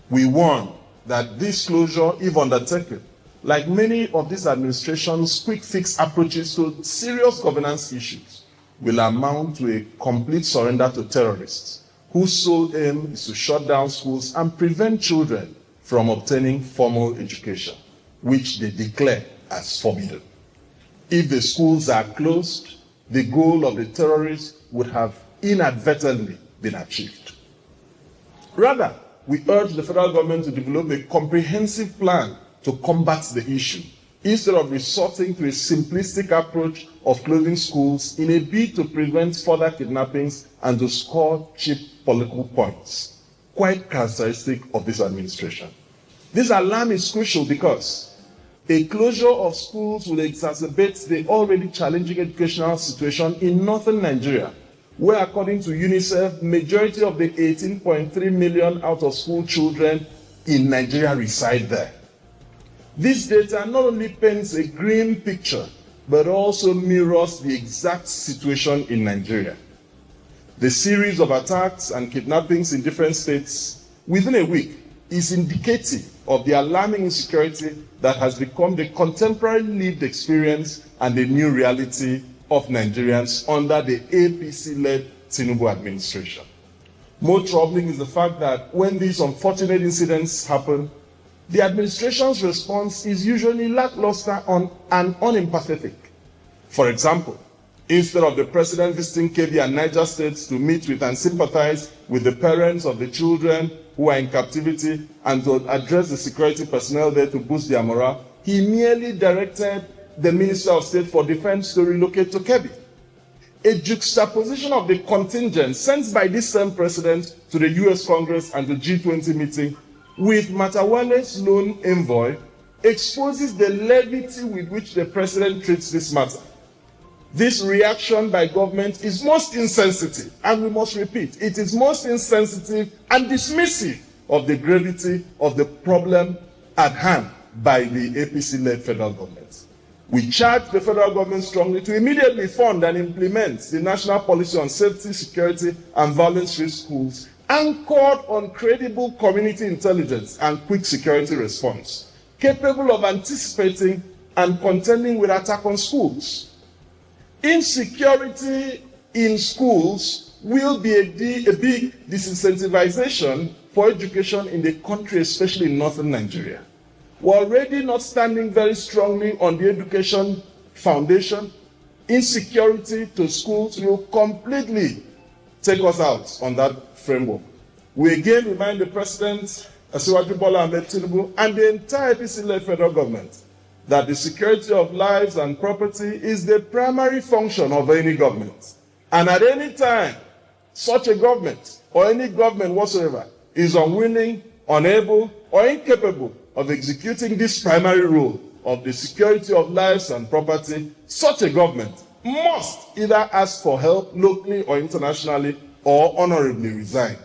We warn that this closure, if undertaken, like many of this administration's quick fix approaches to serious governance issues, will amount to a complete surrender to terrorists whose sole aim is to shut down schools and prevent children from obtaining formal education, which they declare as forbidden. If the schools are closed, the goal of the terrorists would have inadvertently been achieved. Rather, we urge the federal government to develop a comprehensive plan to combat the issue, instead of resorting to a simplistic approach of closing schools in a bid to prevent further kidnappings and to score cheap political points, quite characteristic of this administration. This alarm is crucial because a closure of schools will exacerbate the already challenging educational situation in northern Nigeria, where, according to UNICEF, majority of the 18.3 million out-of-school children in Nigeria reside there. This data not only paints a grim picture, but also mirrors the exact situation in Nigeria. The series of attacks and kidnappings in different states within a week is indicative of the alarming insecurity that has become the contemporary lived experience and the new reality of Nigerians under the APC-led Tinubu administration. More troubling is the fact that when these unfortunate incidents happen, the administration's response is usually lackluster and unempathetic. For example, instead of the president visiting Kebbi and Niger states to meet with and sympathize with the parents of the children who are in captivity and to address the security personnel there to boost their morale, he merely directed the Minister of State for Defense to relocate to Kebbi. A juxtaposition of the contingent sent by this same president to the US Congress and the G20 meeting with Matawale's lone envoy exposes the levity with which the president treats this matter. This reaction by government is most insensitive, and we must repeat, it is most insensitive and dismissive of the gravity of the problem at hand by the APC-led federal government. We charge the federal government strongly to immediately fund and implement the national policy on safety, security, and violence-free schools, anchored on credible community intelligence and quick security response, capable of anticipating and contending with attack on schools. Insecurity in schools will be a big disincentivization for education in the country, especially in northern Nigeria. We're already not standing very strongly on the education foundation. Insecurity to schools will completely take us out on that framework. We again remind the President, Asiwaju Bola Ahmed Tinubu, and the entire APC-led federal government that the security of lives and property is the primary function of any government. And at any time, such a government, or any government whatsoever, is unwilling, unable, or incapable of executing this primary role of the security of lives and property, such a government must either ask for help locally or internationally, or honorably resign,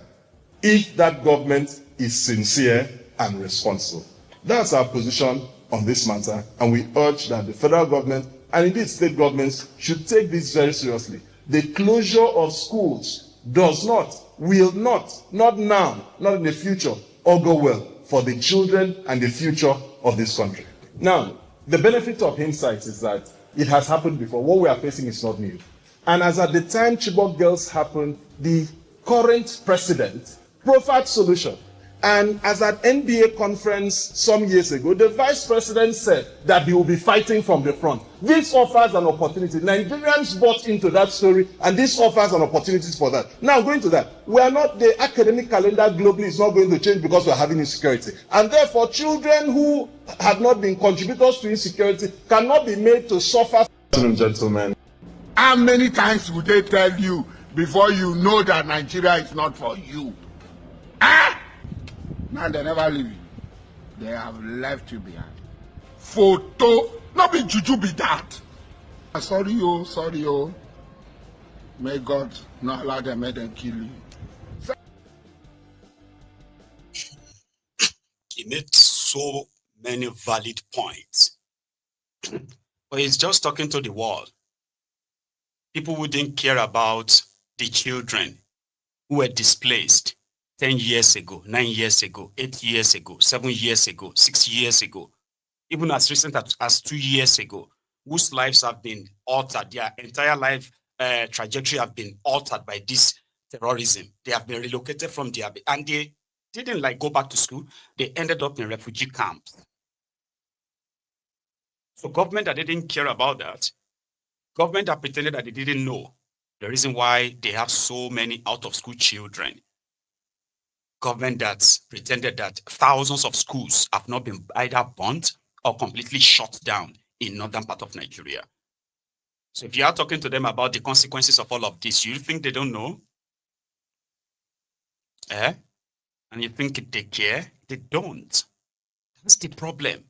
if that government is sincere and responsible. That's our position on this matter, and we urge that the federal government and indeed state governments should take this very seriously. The closure of schools does not, will not now, not in the future, augur well for the children and the future of this country. Now, the benefit of hindsight is that it has happened before. What we are facing is not new. And as at the time Chibok girls happened, the current president proffered solution. And as at NBA conference some years ago, the vice president said that he will be fighting from the front. This offers an opportunity. Nigerians bought into that story, and this offers an opportunity for that. Now, going to that, we are not, the academic calendar globally is not going to change because we are having insecurity. And therefore, children who have not been contributors to insecurity cannot be made to suffer. Gentlemen, how many times would they tell you before you know that Nigeria is not for you? Now they never leave you. They have left you behind. Photo, not be juju be that. Sorry, oh. May God not allow them, make them kill you. He made so many valid points. But he's just talking to the wall. People who didn't care about the children who were displaced 10 years ago, 9 years ago, 8 years ago, 7 years ago, 6 years ago, even as recent as 2 years ago, whose lives have been altered, their entire life trajectory have been altered by this terrorism. They have been relocated from their, and they didn't like go back to school. They ended up in refugee camps. So government that didn't care about that, government that pretended that they didn't know the reason why they have so many out-of-school children, government that pretended that thousands of schools have not been either burnt or completely shut down in northern part of Nigeria. So if you are talking to them about the consequences of all of this, you think they don't know? And you think they care? They don't. That's the problem.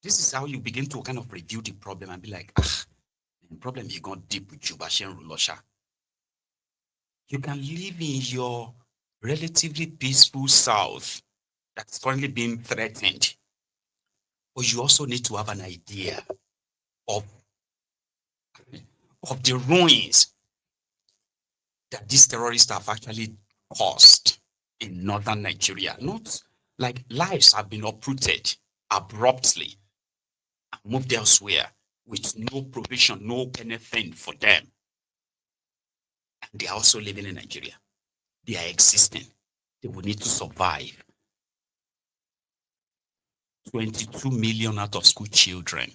This is how you begin to kind of review the problem and be like, the problem is going deep with you, Bashen Rulosha. You can live in your relatively peaceful south that's currently being threatened. But you also need to have an idea of the ruins that these terrorists have actually caused in northern Nigeria. Not like lives have been uprooted abruptly and moved elsewhere with no provision, no anything for them. And they are also living in Nigeria. They are existing. They will need to survive. 22 million out of school children.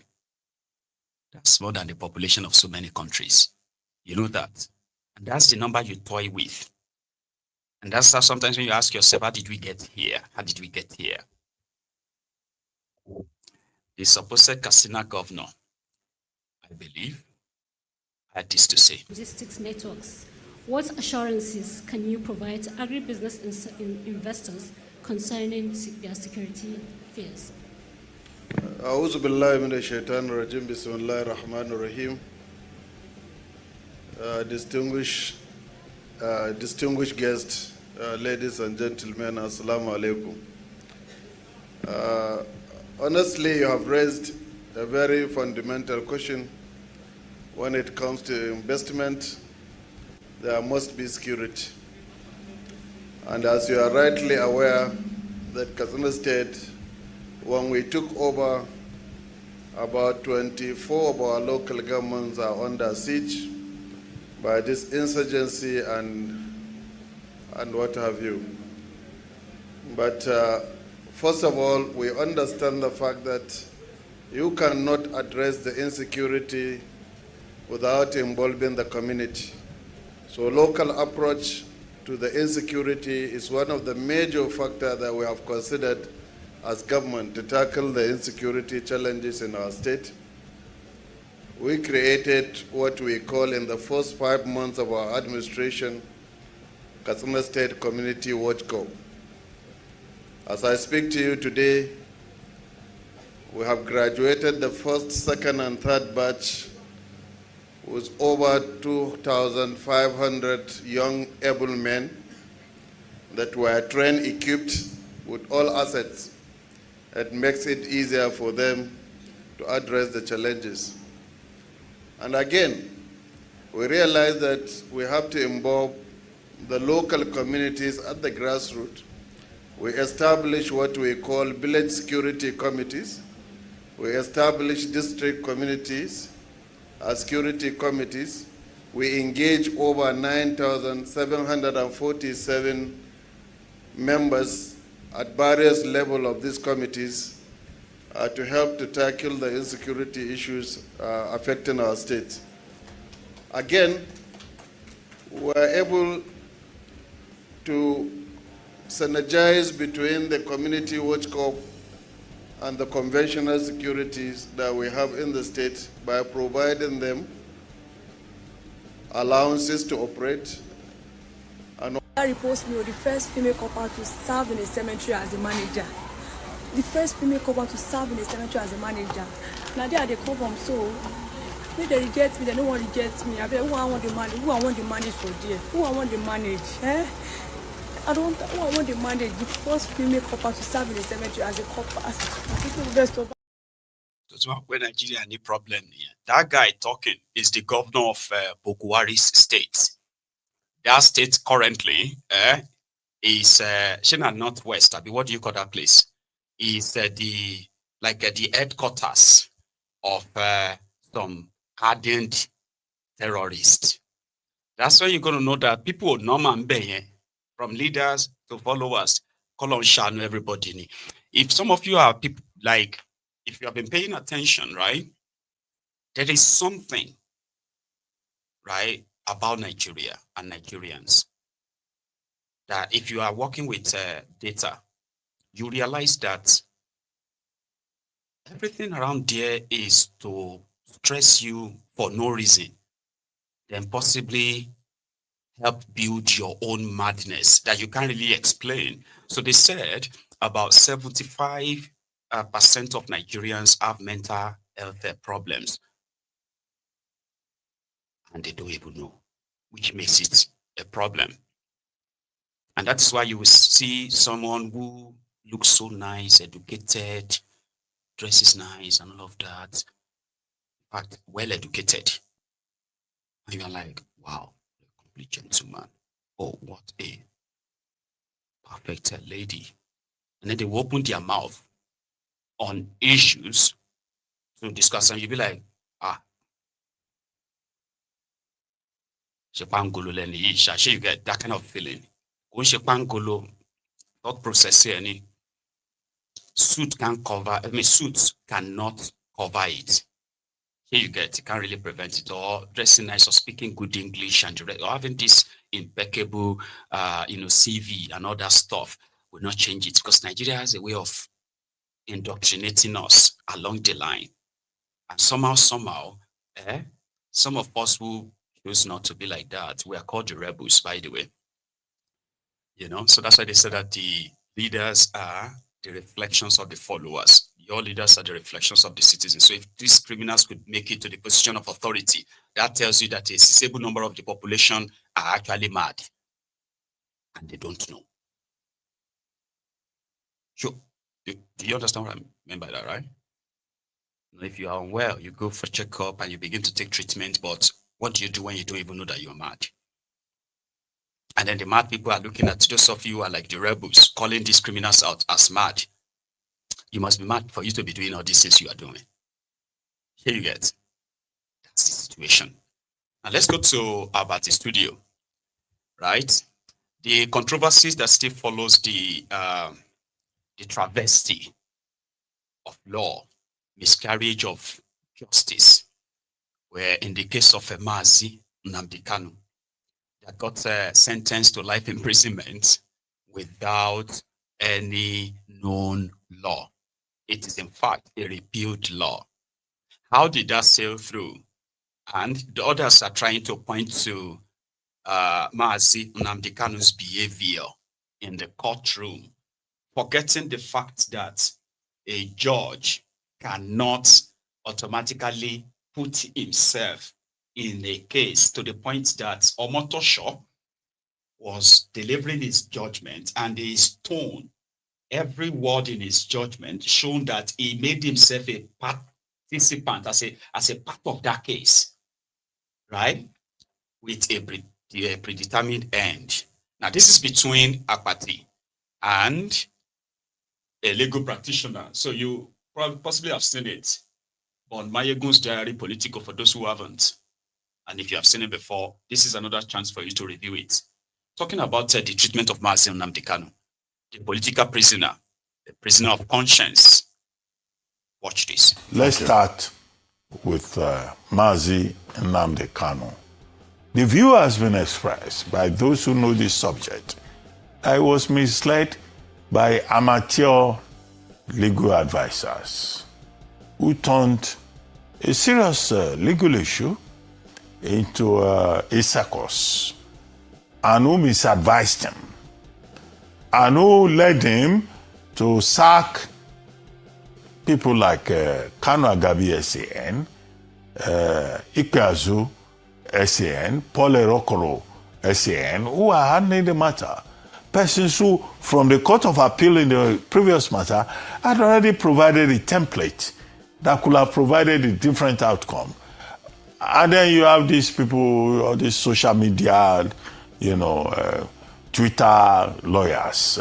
That's more than the population of so many countries. You know that. And that's the number you toy with. And that's how sometimes when you ask yourself, how did we get here? How did we get here? The supposed Katsina governor, I believe, had this to say. Logistics networks. What assurances can you provide to agribusiness investors concerning their security fears? أعوذ بالله من الشيطان الرجيم بسم الله الرحمن الرحيم. Distinguished guests, ladies and gentlemen, assalamu alaikum. Honestly, you have raised a very fundamental question. When it comes to investment, there must be security. And as you are rightly aware, that Kaduna State, when we took over, about 24 of our local governments are under siege by this insurgency and what have you. But first of all, we understand the fact that you cannot address the insecurity without involving the community. So local approach to the insecurity is one of the major factors that we have considered as government to tackle the insecurity challenges in our state. We created what we call in the first 5 months of our administration, Kaduna State Community Watch Corps. As I speak to you today, we have graduated the first, second, and third batch with over 2,500 young able men that were trained, equipped with all assets. It makes it easier for them to address the challenges. And again, we realize that we have to involve the local communities at the grassroots. We establish what we call village security committees. We establish district communities as security committees. We engage over 9,747 members at various levels of these committees to help to tackle the insecurity issues affecting our state. Again, we are able to synergize between the Community Watch Corps and the conventional securities that we have in the state by providing them allowances to operate. And Repost me, the first female copper to serve in a cemetery as a manager. The first female copper to serve in a cemetery as a manager. Now they are the come from so. When they reject me, they don't want to reject me. I bet who I want to manage, who I want to manage for there, who I want to manage. I don't who I want to manage. The first female copper to serve in a cemetery as a copper. That's where Nigeria need problem here. That guy talking is the governor of Boguari's state. That state currently is Shina Northwest. I mean, what do you call that place? Is the headquarters of some hardened terrorists. That's why you're going to know that people would normally be from leaders to followers, call on Shanu, everybody. If some of you are people like, if you have been paying attention, right, there is something, right, about Nigeria and Nigerians that if you are working with data, you realize that everything around there is to stress you for no reason, then possibly help build your own madness that you can't really explain. So they said about 75% of Nigerians have mental health problems. And they don't even know, which makes it a problem. And that is why you will see someone who looks so nice, educated, dresses nice, and all of that. In fact, well educated. And you're like, wow, a complete gentleman. Oh, what a perfect lady. and then they will open their mouth on issues to discuss, and you'll be like, you get that kind of feeling. Thought process here, suit can cover, suits cannot cover it. Here you get, it can't really prevent it, or dressing nice or speaking good English and or having this impeccable, CV and all that stuff will not change it, because Nigeria has a way of indoctrinating us along the line. And somehow, some of us who choose not to be like that, we are called the rebels, by the way. So that's why they say that the leaders are the reflections of the followers. Your leaders are the reflections of the citizens. So if these criminals could make it to the position of authority, that tells you that a sizable number of the population are actually mad. And they don't know. Sure. Do you understand what I mean by that, right? If you are unwell, you go for checkup and you begin to take treatment, but what do you do when you don't even know that you're mad? And then the mad people are looking at those of you who are like the rebels, calling these criminals out as mad. You must be mad for you to be doing all these things you are doing. Here you get. That's the situation. Now let's go to Albert studio, right? The controversies that still follows the travesty of law, miscarriage of justice, where in the case of Mazi Nnamdi Kanu, that got sentenced to life imprisonment without any known law. It is in fact a repealed law. How did that sail through? And the others are trying to point to Mazi Nnamdi Kanu's behavior in the courtroom, forgetting the fact that a judge cannot automatically put himself in a case to the point that Omotosho was delivering his judgment, and his tone, every word in his judgment, shown that he made himself a participant as a part of that case, right? With a predetermined end. Now, this is between Akpati and a legal practitioner. So you probably possibly have seen it on Mayegun's Diary Politico for those who haven't. And if you have seen it before, this is another chance for you to review it. Talking about the treatment of Mazi Nnamdi Kanu, the political prisoner, the prisoner of conscience. Watch this. Let's start with Mazi Nnamdi Kanu. The view has been expressed by those who know this subject. I was misled by amateur legal advisors who turned a serious legal issue into a circus, and who misadvised him, and who led him to sack people like Kanu Agabi SAN, Ikpeazu SAN, Paul Erokoro SAN, who are handling the matter. Persons who, from the Court of Appeal in the previous matter, had already provided a template that could have provided a different outcome. And then you have these people, or these social media, Twitter lawyers,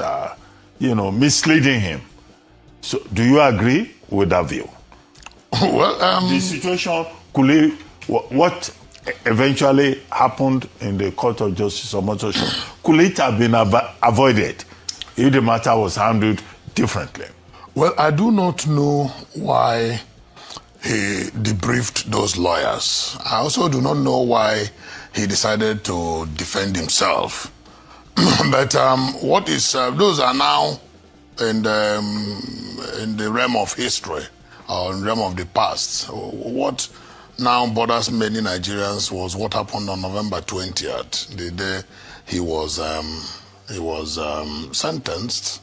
misleading him. So, do you agree with that view? Well, the situation, what eventually happened in the Court of Justice of Motosho, could it have been avoided if the matter was handled differently? Well, I do not know why he debriefed those lawyers. I also do not know why he decided to defend himself. But what is those are now in the realm of history, or in the realm of the past. What now bothers many Nigerians was what happened on November 20th, the day he was sentenced,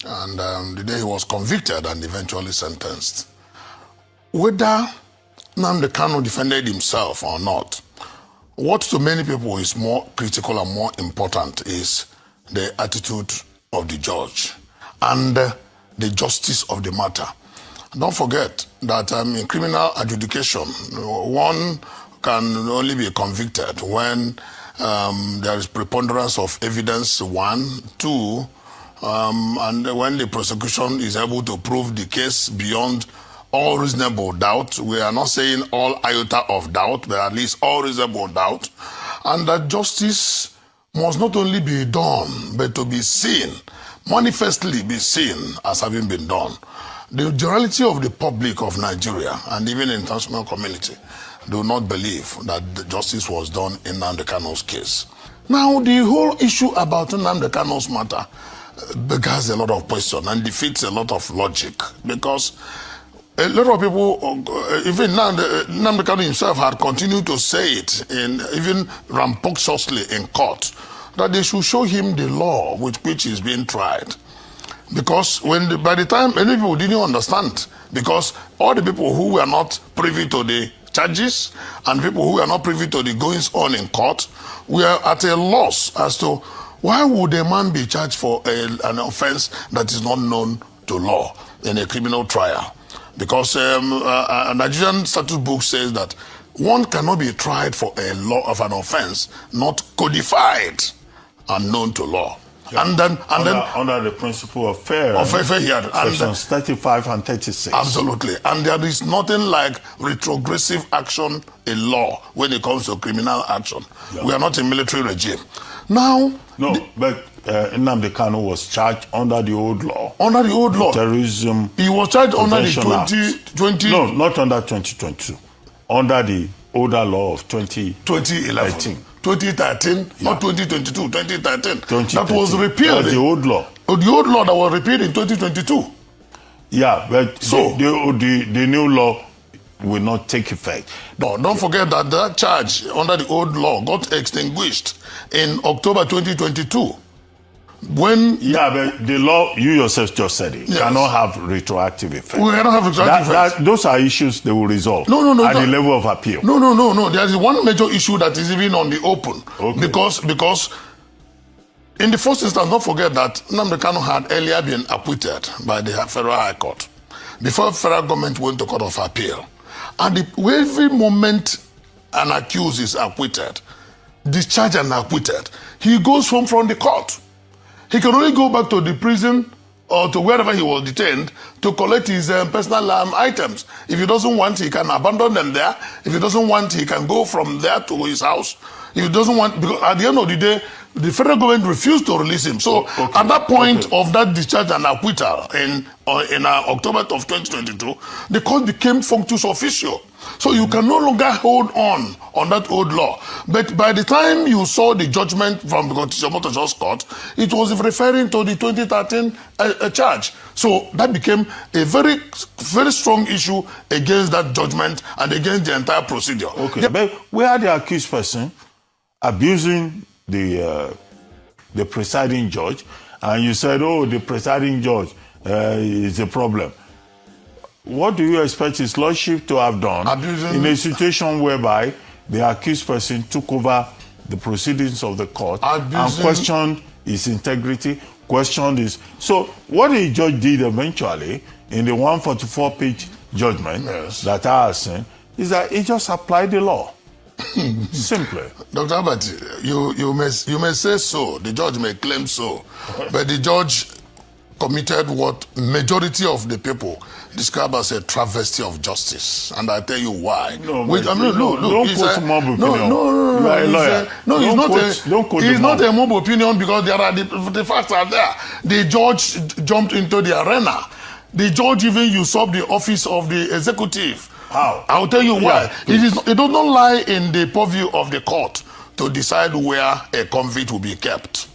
and the day he was convicted and eventually sentenced. Whether Nnamdi Kanu defended himself or not, what to many people is more critical and more important is the attitude of the judge and the justice of the matter. Don't forget that in criminal adjudication, one can only be convicted when there is preponderance of evidence, one. Two, And when the prosecution is able to prove the case beyond all reasonable doubt, we are not saying all iota of doubt, but at least all reasonable doubt, and that justice must not only be done, but to be seen, manifestly be seen as having been done. The generality of the public of Nigeria and even the international community do not believe that the justice was done in Nnamdi Kanu's case. Now, the whole issue about Nnamdi Kanu's matter bears a lot of question and defeats a lot of logic, because a lot of people, even Nnamdi Kanu himself had continued to say it, even rambunctiously in court, that they should show him the law with which he's being tried. Because by the time many people didn't understand, because all the people who were not privy to the charges and people who were not privy to the goings on in court were at a loss as to why would a man be charged for an offense that is not known to law in a criminal trial. Because a Nigerian statute book says that one cannot be tried for a law of an offense not codified and known to law. Yeah. And then under the principle of fair hearing, sections 35 and 36. Absolutely. And there is nothing like retrogressive action in law when it comes to criminal action. Yeah. We are not a military regime. Now, but Nnamdi Kanu was charged under the old law. Under the old law. Terrorism. He was charged under the 2020. No, not under 2022. Under the older law of 2011. 2013, yeah. Not 2022, 2013. That was repealed. The old law. The old law that was repealed in 2022. Yeah, but so, the new law will not take effect. No, don't forget that that charge under the old law got extinguished in October 2022. When but the law, you yourself just said it, cannot have retroactive effect. We cannot have retroactive effect. Those are issues they will resolve at the level of appeal. No. There is one major issue that is even on the open. Okay. Because in the first instance, don't forget that Nnamdi Kanu had earlier been acquitted by the Federal High Court before federal government went to Court of Appeal. And every moment an accused is acquitted, discharged and acquitted, he goes home from the court. He can only go back to the prison or to wherever he was detained to collect his personal items. If he doesn't want, he can abandon them there. If he doesn't want, he can go from there to his house. If he doesn't want, because at the end of the day, the federal government refused to release him. So at that point of that discharge and acquittal in October of 2022, the court became functus officio. So you can no longer hold on that old law. But by the time you saw the judgment from the Court, Court, it was referring to the 2013 charge. So that became a very, very strong issue against that judgment and against the entire procedure. Okay, yeah. But where the accused person abusing the presiding judge, and you said, oh, the presiding judge is a problem. What do you expect his lordship to have done in a situation whereby the accused person took over the proceedings of the court and questioned his integrity, questioned his... So what the judge did eventually in the 144-page judgment that I have seen is that he just applied the law. Simply. Dr. Albert, you may say so, the judge may claim so, but the judge committed what majority of the people describe as a travesty of justice, and I tell you why. Don't put mob opinion. It's not a mob opinion because there are the facts are there. The judge jumped into the arena. The judge even usurped the office of the executive. How? I'll tell you why. It does not lie in the purview of the court to decide where a convict will be kept.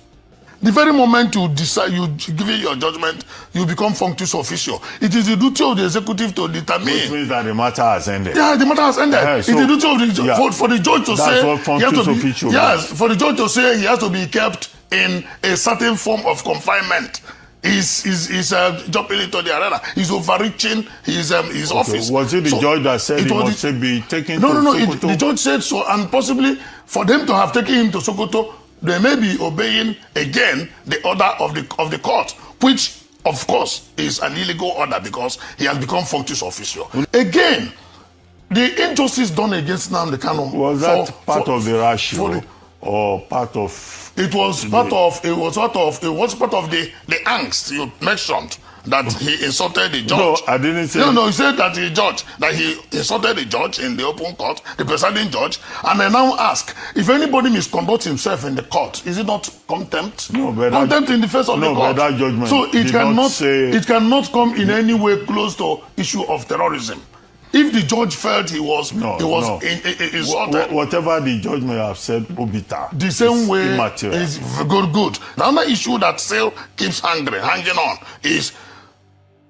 The very moment you decide, you give it your judgment, you become functus officio. It is the duty of the executive to determine. Which means that the matter has ended. Yeah, the matter has ended. It's the duty of the for the judge to say. What functus officio means. For the judge to say he has to be kept in a certain form of confinement. He's jumping into the arena. He's overreaching his office. Was it the judge that said he must be taken to Sokoto? The judge said so, and possibly for them to have taken him to Sokoto, they may be obeying again the order of the court, which of course is an illegal order because he has become functus officio. Again, the injustice done against Nnamdi Kanu was that part of the ratio or part of? It was part of the angst you mentioned that he insulted the judge. No, I didn't say. No, he said that he insulted the judge in the open court, the presiding judge, and I now ask if anybody misconducts himself in the court, is it not contempt? No, but contempt in the face of the court. But that judgment. So it cannot come in any way close to issue of terrorism. If the judge felt he was insulted, whatever the judge may have said, obita, the same way immaterial. Is good. The other issue that still keeps hanging on is,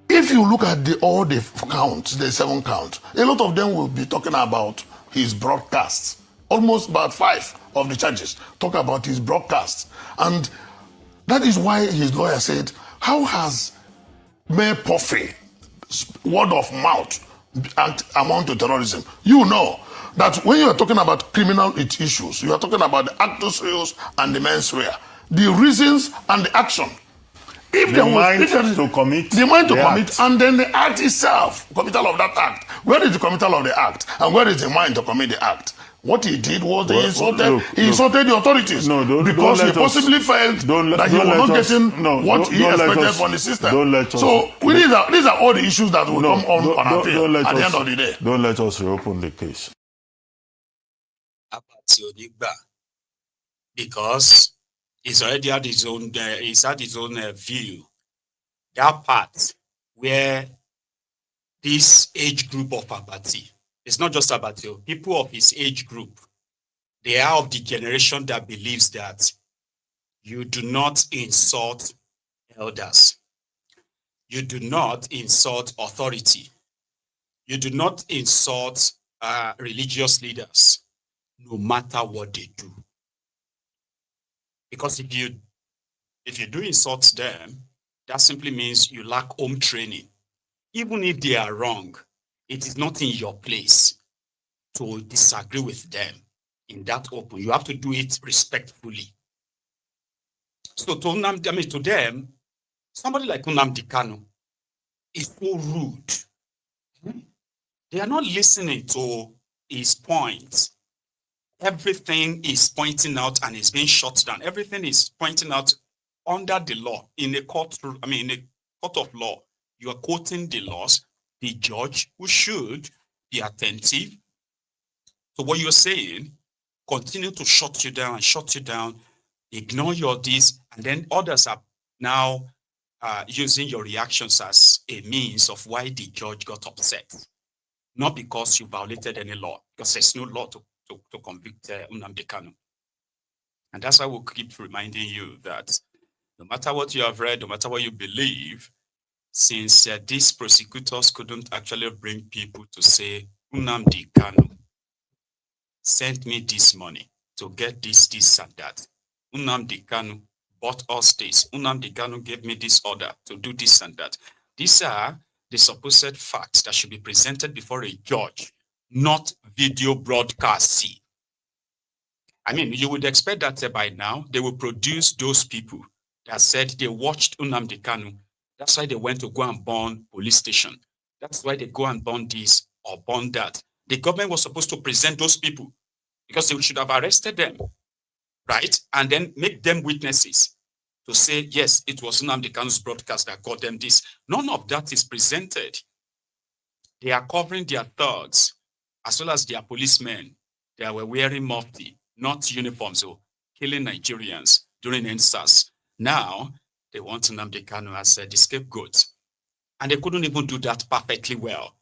if you look at all the counts, the 7 counts, a lot of them will be talking about his broadcasts. Almost about 5 of the charges talk about his broadcasts, and that is why his lawyer said, "How has Mayor Puffy word of mouth amount to terrorism?" You know that when you are talking about criminal issues, you are talking about the actus reus and the mens rea, the reasons and the action. If the mind to commit, and then the act itself, committal of that act. Where is the committal of the act, and where is the mind to commit the act? What he did was he insulted the authorities because he possibly felt that he was not getting what he expected from the system. These are all the issues that will come on appeal at the end of the day. Don't let us reopen the case. Because he's already had his own, view. That part where this age group of Abati, it's not just Abati, people of his age group, they are of the generation that believes that you do not insult elders. You do not insult authority. You do not insult religious leaders, no matter what they do. Because if you do insult them, that simply means you lack home training. Even if they are wrong, it is not in your place to disagree with them in that open. You have to do it respectfully. So to them, somebody like Nnamdi Kanu is so rude. They are not listening to his points. Everything is pointing out and is being shut down. Everything is pointing out under the law. In a court of law, you are quoting the laws. The judge who should be attentive to what you're saying, continue to shut you down, ignore your this, and then others are now using your reactions as a means of why the judge got upset. Not because you violated any law, because there's no law to convict Nnamdi Kanu. And that's why we'll keep reminding you that no matter what you have read, no matter what you believe, since these prosecutors couldn't actually bring people to say, Nnamdi Kanu sent me this money to get this, and that. Nnamdi Kanu bought us this. Nnamdi Kanu gave me this order to do this and that. These are the supposed facts that should be presented before a judge, not video broadcast. I mean, you would expect that by now they will produce those people that said they watched Nnamdi Kanu. That's why they went to go and burn police station. That's why they go and burn this or burn that. The government was supposed to present those people because they should have arrested them, right? And then make them witnesses to say, yes, it was Nnamdi Kanu's broadcast that got them this. None of that is presented. They are covering their thugs as well as their policemen. They were wearing mufti, not uniforms, so killing Nigerians during NSAS. Now, they want Nnamdi Kanu as the scapegoat. And they couldn't even do that perfectly well.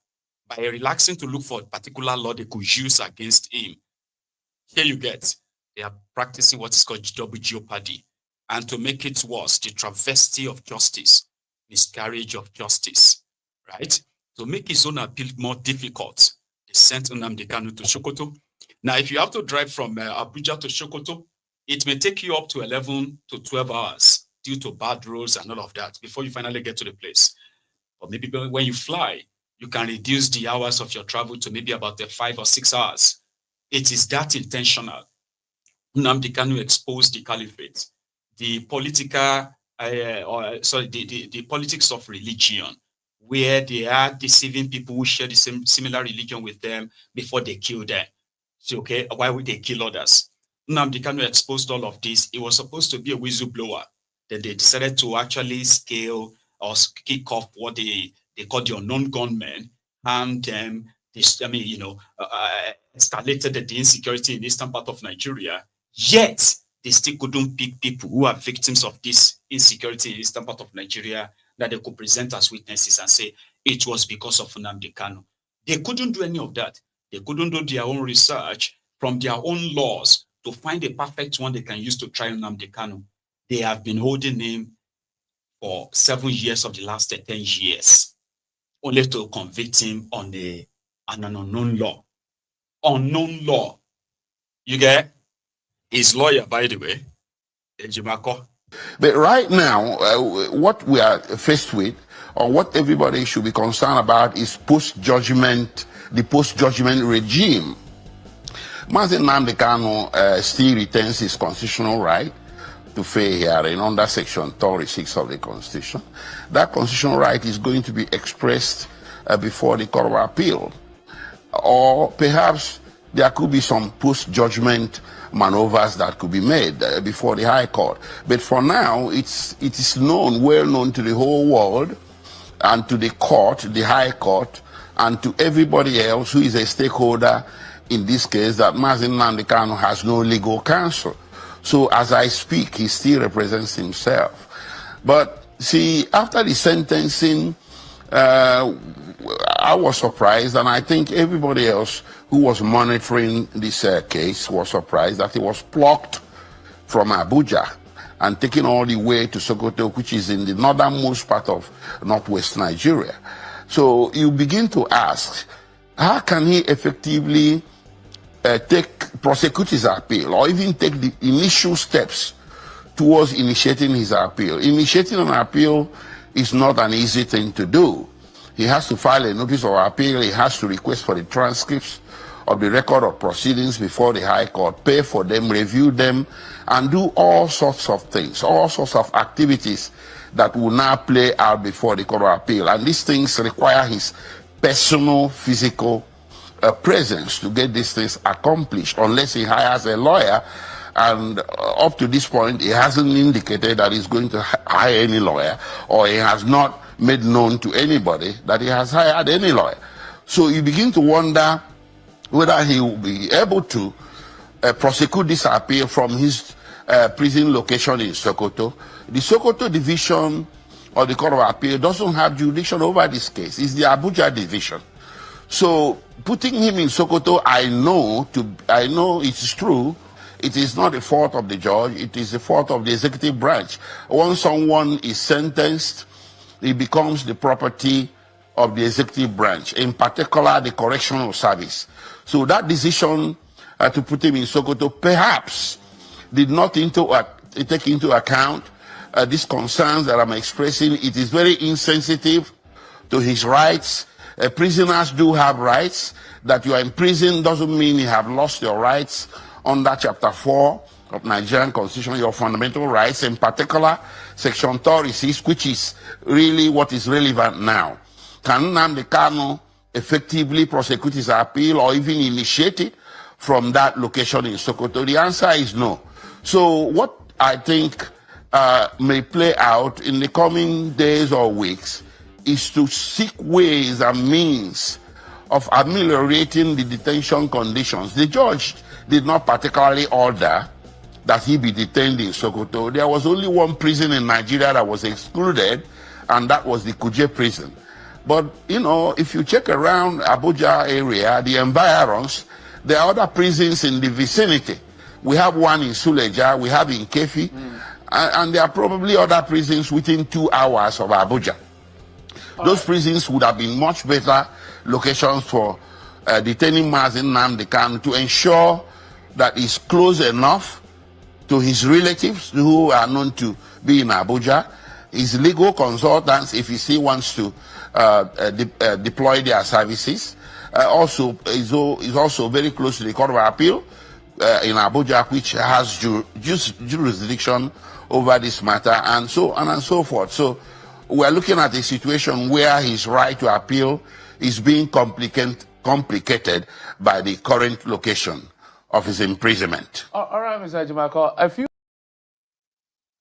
By relaxing to look for a particular law they could use against him. Here you get, they are practicing what is called double jeopardy. And to make it worse, the travesty of justice, miscarriage of justice, right? To make his own appeal more difficult, they sent Nnamdi Kanu to Sokoto. Now, if you have to drive from Abuja to Sokoto, it may take you up to 11 to 12 hours due to bad roads and all of that before you finally get to the place. Or maybe when you fly, you can reduce the hours of your travel to maybe about 5 or 6 hours. It is that intentional. Nnamdi Kanu exposed the caliphate, the political, the politics of religion, where they are deceiving people who share the similar religion with them before they kill them. So, okay, why would they kill others? Nnamdi Kanu exposed all of this, it was supposed to be a whistleblower. Then they decided to actually scale or kick off what they call the unknown gunmen, and escalated the insecurity in the eastern part of Nigeria. Yet they still couldn't pick people who are victims of this insecurity in the eastern part of Nigeria that they could present as witnesses and say it was because of Nnamdi Kanu. They couldn't do any of that. They couldn't do their own research from their own laws to find a perfect one they can use to try Nnamdi Kanu. They have been holding him for 7 years of the last 10 years, only to convict him on an unknown law. Unknown law. You get? His lawyer, by the way, Ejimako. But right now, what we are faced with, or what everybody should be concerned about, is the post-judgment regime. Mazi Nnamdi Kanu still retains his constitutional right to fair hearing under Section 36 of the Constitution. That constitutional right is going to be expressed before the Court of Appeal. Or perhaps there could be some post-judgment maneuvers that could be made before the High Court. But for now, it is known, well known to the whole world and to the court, the High Court, and to everybody else who is a stakeholder in this case, that Mazi Nnamdi Kanu has no legal counsel. So as I speak, he still represents himself. But see, after the sentencing, I was surprised, and I think everybody else who was monitoring this case was surprised that he was plucked from Abuja and taken all the way to Sokoto, which is in the northernmost part of northwest Nigeria. So you begin to ask, how can he effectively prosecute his appeal, or even take the initial steps towards initiating his appeal? Initiating an appeal is not an easy thing to do. He has to file a notice of appeal, he has to request for the transcripts of the record of proceedings before the High Court, pay for them, review them, and do all sorts of things, all sorts of activities that will now play out before the Court of Appeal. And these things require his personal, physical presence to get these things accomplished, unless he hires a lawyer. And up to this point, he hasn't indicated that he's going to hire any lawyer, or he has not made known to anybody that he has hired any lawyer. So you begin to wonder whether he will be able to prosecute this appeal from his prison location in Sokoto. The Sokoto division of the Court of Appeal doesn't have jurisdiction over this case. It's the Abuja division. So putting him in Sokoto, I know it's true. It is not the fault of the judge. It is the fault of the executive branch. Once someone is sentenced, it becomes the property of the executive branch, in particular the correctional service. So that decision to put him in Sokoto perhaps did not take into account these concerns that I'm expressing. It is very insensitive to his rights. Prisoners do have rights. That you are in prison doesn't mean you have lost your rights under Chapter 4 of Nigerian Constitution, your fundamental rights, in particular Section 36, which is really what is relevant now. Can Nnamdi Kanu effectively prosecute his appeal or even initiate it from that location in Sokoto? The answer is no. So what I think may play out in the coming days or weeks is to seek ways and means of ameliorating the detention conditions. The judge did not particularly order that he be detained in Sokoto. There was only one prison in Nigeria that was excluded, and that was the Kuje prison. But, you know, if you check around Abuja area, the environs, there are other prisons in the vicinity. We have one in Suleja, we have in Kefi, and there are probably other prisons within 2 hours of Abuja. Those prisons would have been much better locations for detaining Mazi Nnamdi Kanu, to ensure that he's close enough to his relatives who are known to be in Abuja, his legal consultants if he still wants to deploy their services. Also, is also very close to the Court of Appeal in Abuja, which has jurisdiction over this matter, and so on and so forth. So we're looking at a situation where his right to appeal is being complicated by the current location of his imprisonment. All right, Mr. Jimako, a few...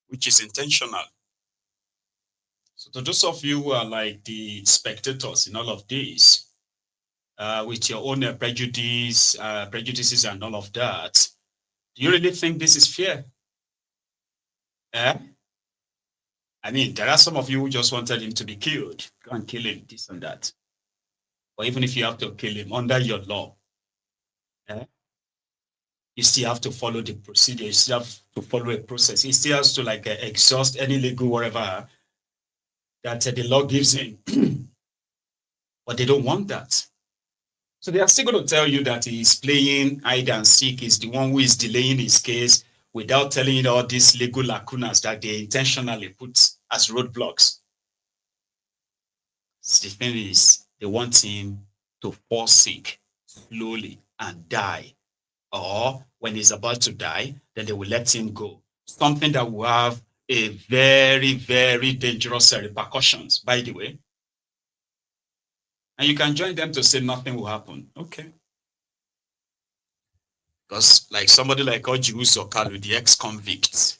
Which is intentional. So to those of you who are like the spectators in all of this, with your own prejudices and all of that, do you really think this is fair? I mean, there are some of you who just wanted him to be killed. Go and kill him, this and that. Or even if you have to kill him under your law, you still have to follow the procedure. You still have to follow a process. He still has to like exhaust any legal whatever that the law gives him. But they don't want that. So they are still going to tell you that he's playing hide and seek, is the one who is delaying his case without telling you all these legal lacunas that they intentionally put as roadblocks. So the thing is, they want him to fall sick slowly and die. Or when he's about to die, then they will let him go. Something that will have a very, very dangerous repercussions, by the way. And you can join them to say nothing will happen. Okay. Because like somebody like Ajayi, the ex-convict,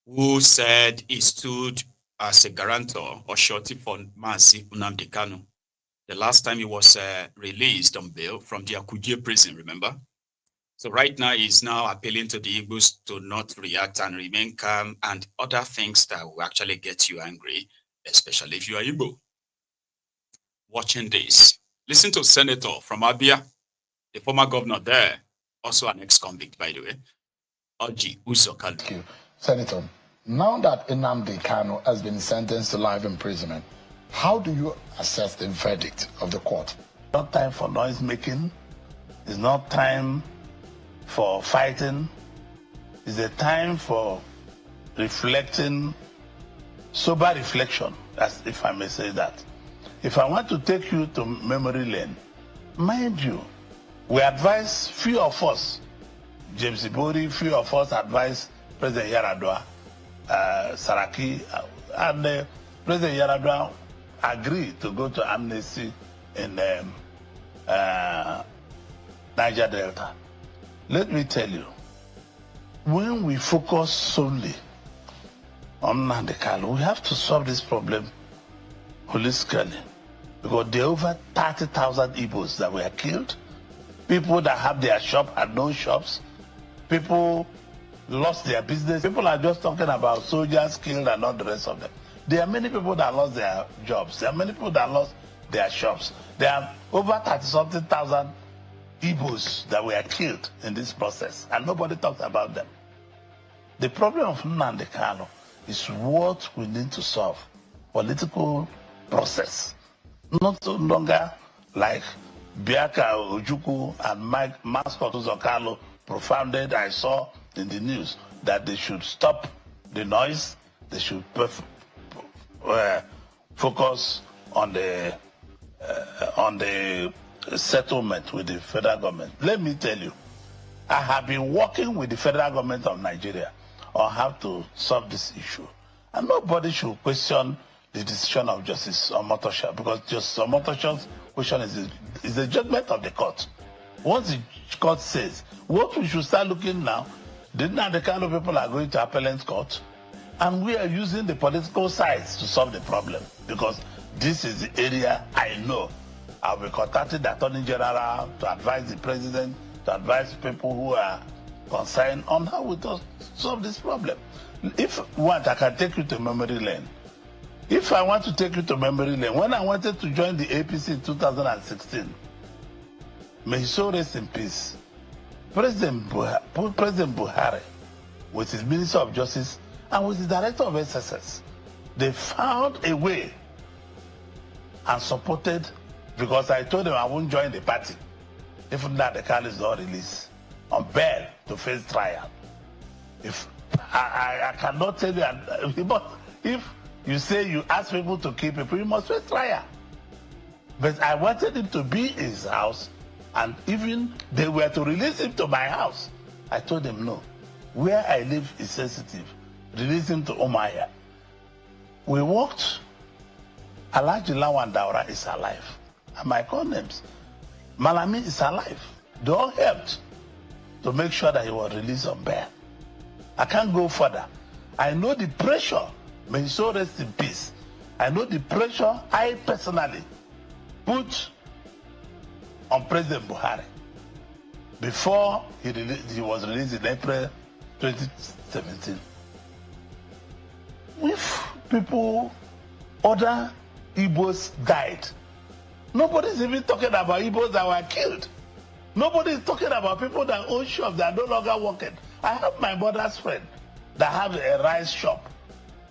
who said he stood as a guarantor or surety for Mazi Nnamdi Kanu. The last time he was released on bail from the Akuje prison, remember? So right now he's now appealing to the Igbos to not react and remain calm and other things that will actually get you angry, especially if you are Igbo. Watching this, listen to Senator from Abia, the former governor there, also an ex-convict, by the way, Ajayi. Thank you. Senator, now that Nnamdi Kanu has been sentenced to life imprisonment, how do you assess the verdict of the court? Not time for noise making. It's not time for fighting. It's a time for reflecting, sober reflection, as if I may say that. If I want to take you to memory lane, mind you, we advise few of us, James Ibori, few of us advise President Yaradua, Saraki, and President Yaradua agreed to go to amnesty in Niger Delta. Let me tell you, when we focus solely on Nnamdi Kanu, we have to solve this problem holistically, because there are over 30,000 Igbos that were killed, people that have their shop and no shops, people lost their business. People are just talking about soldiers killed and not the rest of them. There are many people that lost their jobs. There are many people that lost their shops. There are over 30-something thousand Igbos that were killed in this process, and nobody talks about them. The problem of Nnamdi Kanu is what we need to solve: political process. Not so longer like Biaka Ojukwu and Mascot Uzokalo propounded. I saw in the news that they should stop the noise. They should focus on the settlement with the federal government. Let me tell you, I have been working with the federal government of Nigeria on how to solve this issue. And nobody should question the decision of Justice Omotosha, because Justice Omotosha's question is the judgment of the court. Once the court says, what we should start looking now, the kind of people are going to appellate court, and we are using the political sides to solve the problem, because this is the area I know. I'll be contacting the Attorney General to advise the President, to advise people who are concerned on how we solve this problem. If you want, I can take you to memory lane. If I want to take you to memory lane, when I wanted to join the APC in 2016, may his soul rest in peace, President Buhari, with his Minister of Justice and with the Director of SSS, they found a way and supported, because I told them I won't join the party if Nnamdi Kanu is not released on bail to face trial. If I cannot tell you, if you say you ask people to keep people, you must face trial. But I wanted him to be in his house, and even they were to release him to my house. I told them no. Where I live is sensitive. Release him to Omaya. We walked. Alhaji Lawan Daura is alive. And my call names. Malami is alive. They all helped. to make sure that he was released on bail. I can't go further. I know the pressure, may his soul rest in peace. I know the pressure I personally put on President Buhari before he was released in April 2017. If people, other Igbos died, nobody's even talking about Igbos that were killed. Nobody's talking about people that own shops that are no longer working. I have my mother's friend that have a rice shop.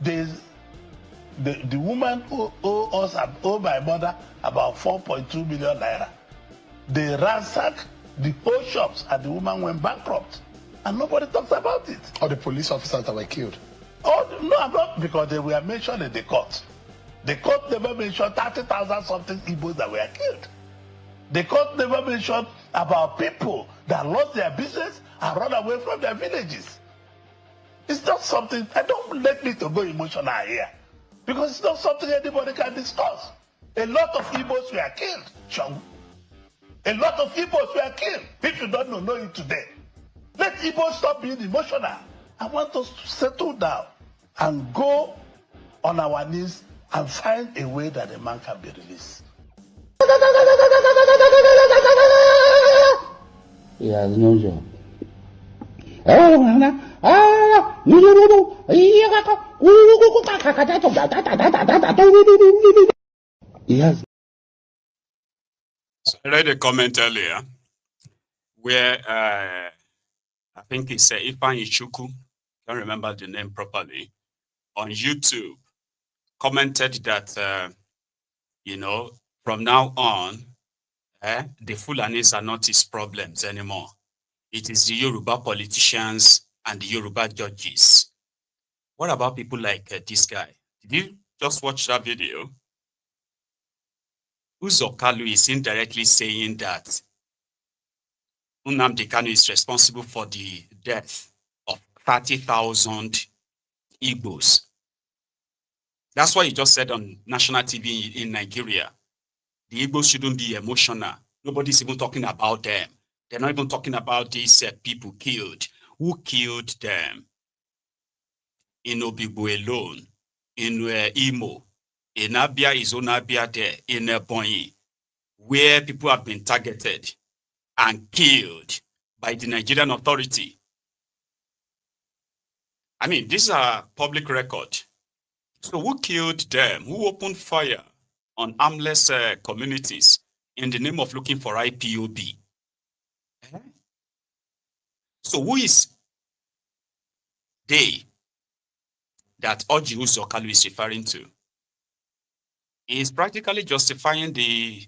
The woman who owe my mother about 4.2 million naira. They ransacked the whole shops and the woman went bankrupt. And nobody talks about it. Or the police officers that were killed. Oh, no, I'm not, because they were mentioned in the court. The court never mentioned 30,000 something Igbos that were killed. The court never mentioned about people that lost their business and run away from their villages. It's not something, don't let me to go emotional here, because it's not something anybody can discuss. A lot of Igbos were killed, Sean. A lot of Igbos were killed. If you don't know it today. Let Igbos stop being emotional. I want us to settle down and go on our knees and find a way that the man can be released. He has no job. He has. So I read a comment earlier where I think it's Ifan Ichuku, can't remember the name properly, on YouTube, commented that, from now on, the Fulanis are not his problems anymore. It is the Yoruba politicians and the Yoruba judges. What about people like this guy? Did you just watch that video? Uzokalu is indirectly saying that Nnamdi Kanu is responsible for the death of 30,000 Igbos. That's what he just said on national TV in Nigeria. The Igbos shouldn't be emotional. Nobody's even talking about them. They're not even talking about these people killed. Who killed them? In Obigbo alone, in Imo, in Abia is on Abia there, in Ebonyi, where people have been targeted and killed by the Nigerian authority. I mean, these are public record. So who killed them? Who opened fire on armless communities in the name of looking for IPOB? So who is they that Orji Uzokalu is referring to? He is practically justifying the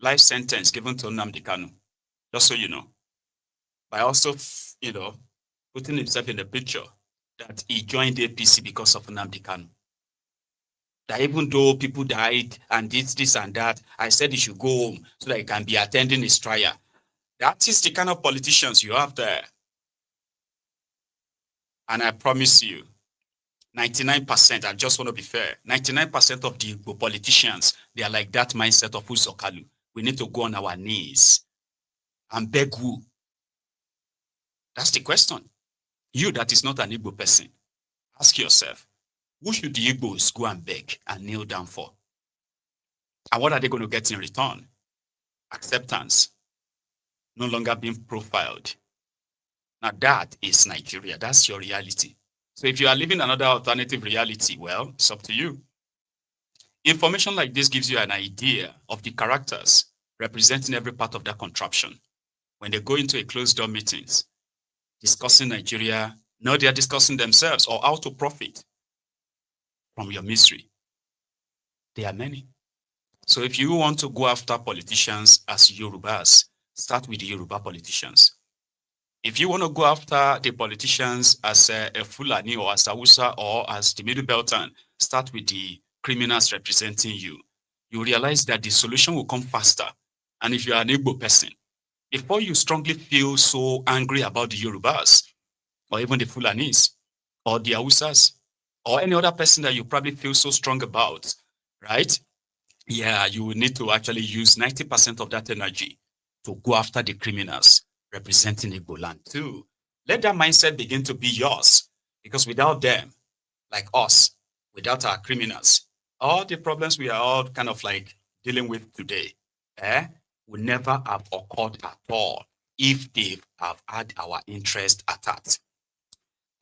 life sentence given to Nnamdi Kanu, just so you know, by also, putting himself in the picture that he joined the APC because of Nnamdi Kanu. That even though people died and did this and that, I said he should go home so that he can be attending his trial. That is the kind of politicians you have there. And I promise you, 99%, I just want to be fair, 99% of the politicians, they are like that mindset of Uzokalu. We need to go on our knees and beg who? That's the question. You that is not an Igbo person, ask yourself, who should the Igbos go and beg and kneel down for? And what are they going to get in return? Acceptance. No longer being profiled. Now that is Nigeria. That's your reality. So if you are living another alternative reality, well, it's up to you. Information like this gives you an idea of the characters representing every part of that contraption. When they go into a closed-door meetings, discussing Nigeria, now they are discussing themselves or how to profit from your misery. There are many. So if you want to go after politicians as Yorubas, start with the Yoruba politicians. If you want to go after the politicians as a Fulani or as Hausa or as the Middle Beltan, start with the criminals representing you. You realize that the solution will come faster. And if you are an Igbo person, before you strongly feel so angry about the Yorubas, or even the Fulanis, or the Hausas, or any other person that you probably feel so strong about, right? Yeah, you will need to actually use 90% of that energy to go after the criminals representing Igbo land too. Let that mindset begin to be yours, because without them, like us, without our criminals, all the problems we are all kind of like dealing with today, would never have occurred at all if they have had our interest attacked.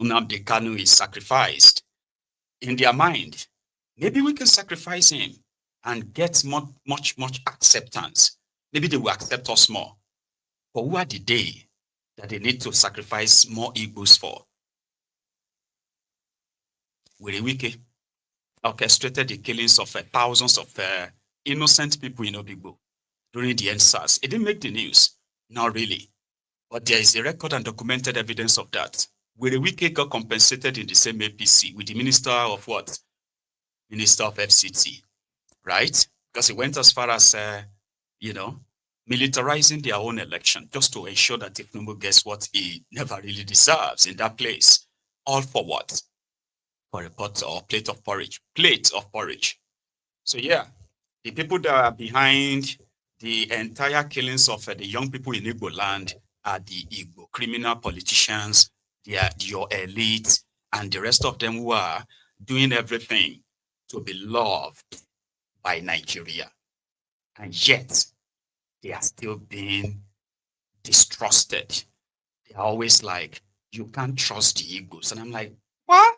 Nnamdi Kanu is sacrificed. In their mind, maybe we can sacrifice him and get much acceptance. Maybe they will accept us more. But who are the day that they need to sacrifice more Igbos for? Werey orchestrated the killings of thousands of innocent people in Obigbo during the NSAS. It didn't make the news, not really. But there is a record and documented evidence of that. Werey got compensated in the same APC with the Minister of what? Minister of FCT, right? Because he went as far as, militarizing their own election just to ensure that Tinubu gets what he never really deserves in that place. All for what? For a pot or plate of porridge. Plate of porridge. So yeah, the people that are behind the entire killings of the young people in Igbo land are the Igbo criminal politicians, they are your elite, and the rest of them who are doing everything to be loved by Nigeria. And yet, they are still being distrusted. They are always like, you can't trust the Igbos. And I'm like, what?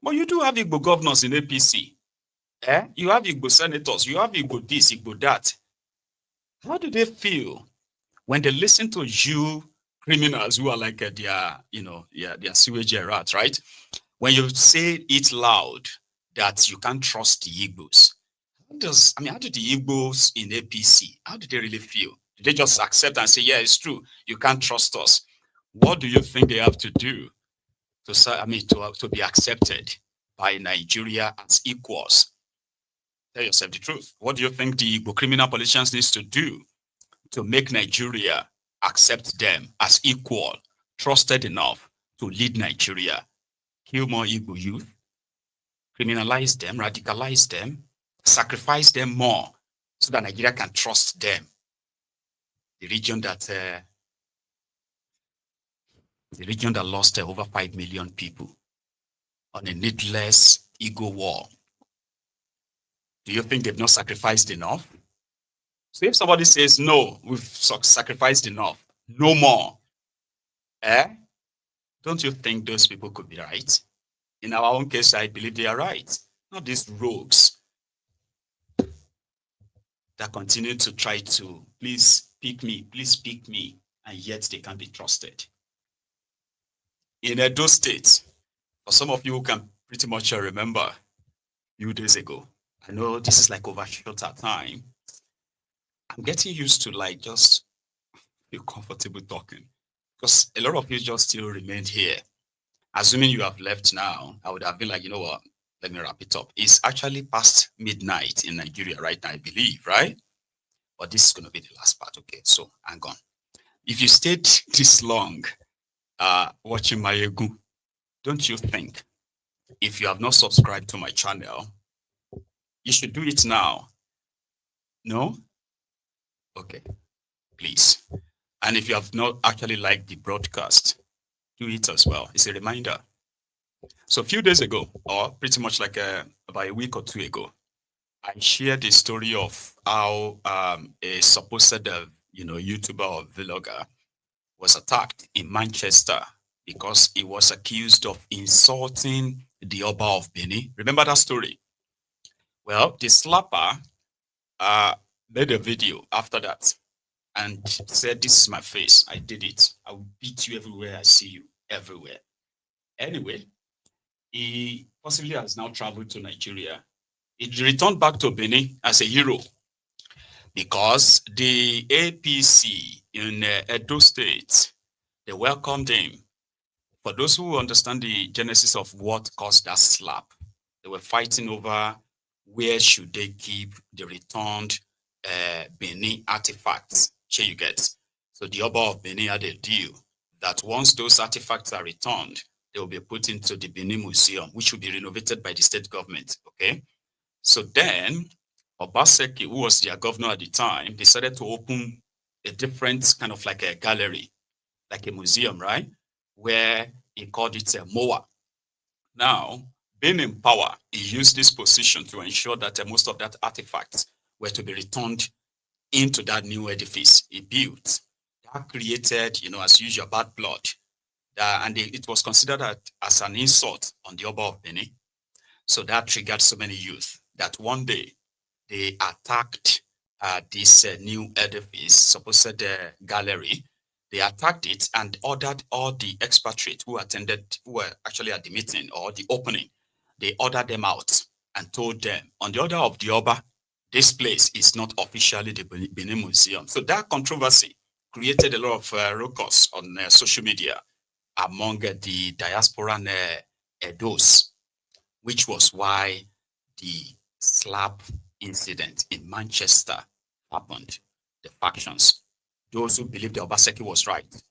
But you do have Igbo governors in APC. You have Igbo senators. You have Igbo this, Igbo that. How do they feel when they listen to you criminals who are like their sewage rats, right? When you say it loud that you can't trust the Igbos, how do the Igbos in APC, how do they really feel? Do they just accept and say, yeah, it's true, you can't trust us? What do you think they have to do to be accepted by Nigeria as equals? Tell yourself the truth. What do you think the Igbo criminal politicians needs to do to make Nigeria accept them as equal, trusted enough to lead Nigeria? Kill more Igbo youth, criminalize them, radicalize them, sacrifice them more so that Nigeria can trust them. The region that lost over 5 million people on a needless ego war. Do you think they've not sacrificed enough? So if somebody says, no, we've sacrificed enough, no more, don't you think those people could be right? In our own case, I believe they are right. Not these rogues that continue to try to, please pick me, and yet they can't be trusted. In Edo State, for some of you who can pretty much remember a few days ago, I know this is like overshot our time. I'm getting used to like just feel comfortable talking because a lot of you just still remained here. Assuming you have left now, I would have been like, you know what, let me wrap it up. It's actually past midnight in Nigeria right now, I believe, right? But this is going to be the last part, okay? So hang on. If you stayed this long watching my Egu, don't you think if you have not subscribed to my channel, you should do it now? No? Okay, please. And if you have not actually liked the broadcast, do it as well. It's a reminder. So a few days ago, or pretty much like about a week or two ago, I shared the story of how a supposed YouTuber or vlogger was attacked in Manchester because he was accused of insulting the Oba of Benin. Remember that story? Well, the slapper made a video after that and said, this is my face. I did it. I will beat you everywhere I see you, everywhere. Anyway, he possibly has now traveled to Nigeria. He returned back to Benin as a hero because the APC in Edo State, they welcomed him. For those who understand the genesis of what caused that slap, they were fighting over where should they keep the returned Benin artifacts. Here you get. So the Oba of Benin had a deal that once those artifacts are returned, they will be put into the Benin Museum, which will be renovated by the state government. Okay. So then Obaseki, who was their governor at the time, decided to open a different kind of like a gallery like a museum, right? Where he called it a MOA. Now, being in power, he used this position to ensure that most of that artifacts were to be returned into that new edifice he built. That created, as usual, bad blood. And it was considered as an insult on the Oba of Benin. So that triggered so many youth that one day they attacked this new edifice, supposed gallery. They attacked it and ordered all the expatriates who were actually at the meeting or the opening. They ordered them out and told them, on the order of the Oba, this place is not officially the Benin Museum. So that controversy created a lot of ruckus on social media among the diaspora Edos, which was why the slap incident in Manchester happened. The factions, those who believed the Obaseki was right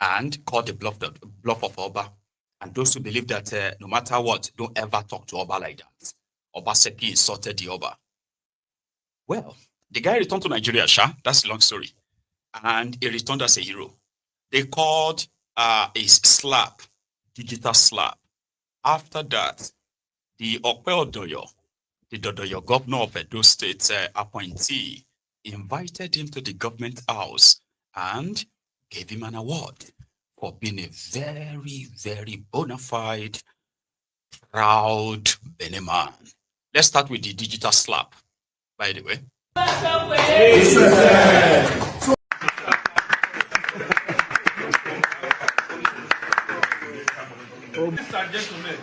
and called the bluff of Oba, and those who believed that no matter what, don't ever talk to Oba like that. Obaseki insulted the Oba. Well, the guy returned to Nigeria, that's a long story. And he returned as a hero. They called his slap, digital slap. After that, the Okpe Odoyo, the Dodoyo governor of Edo State appointee, invited him to the government house and gave him an award for being a very, very bona fide, proud Benin man. Let's start with the digital slap, by the way. Ladies and gentlemen,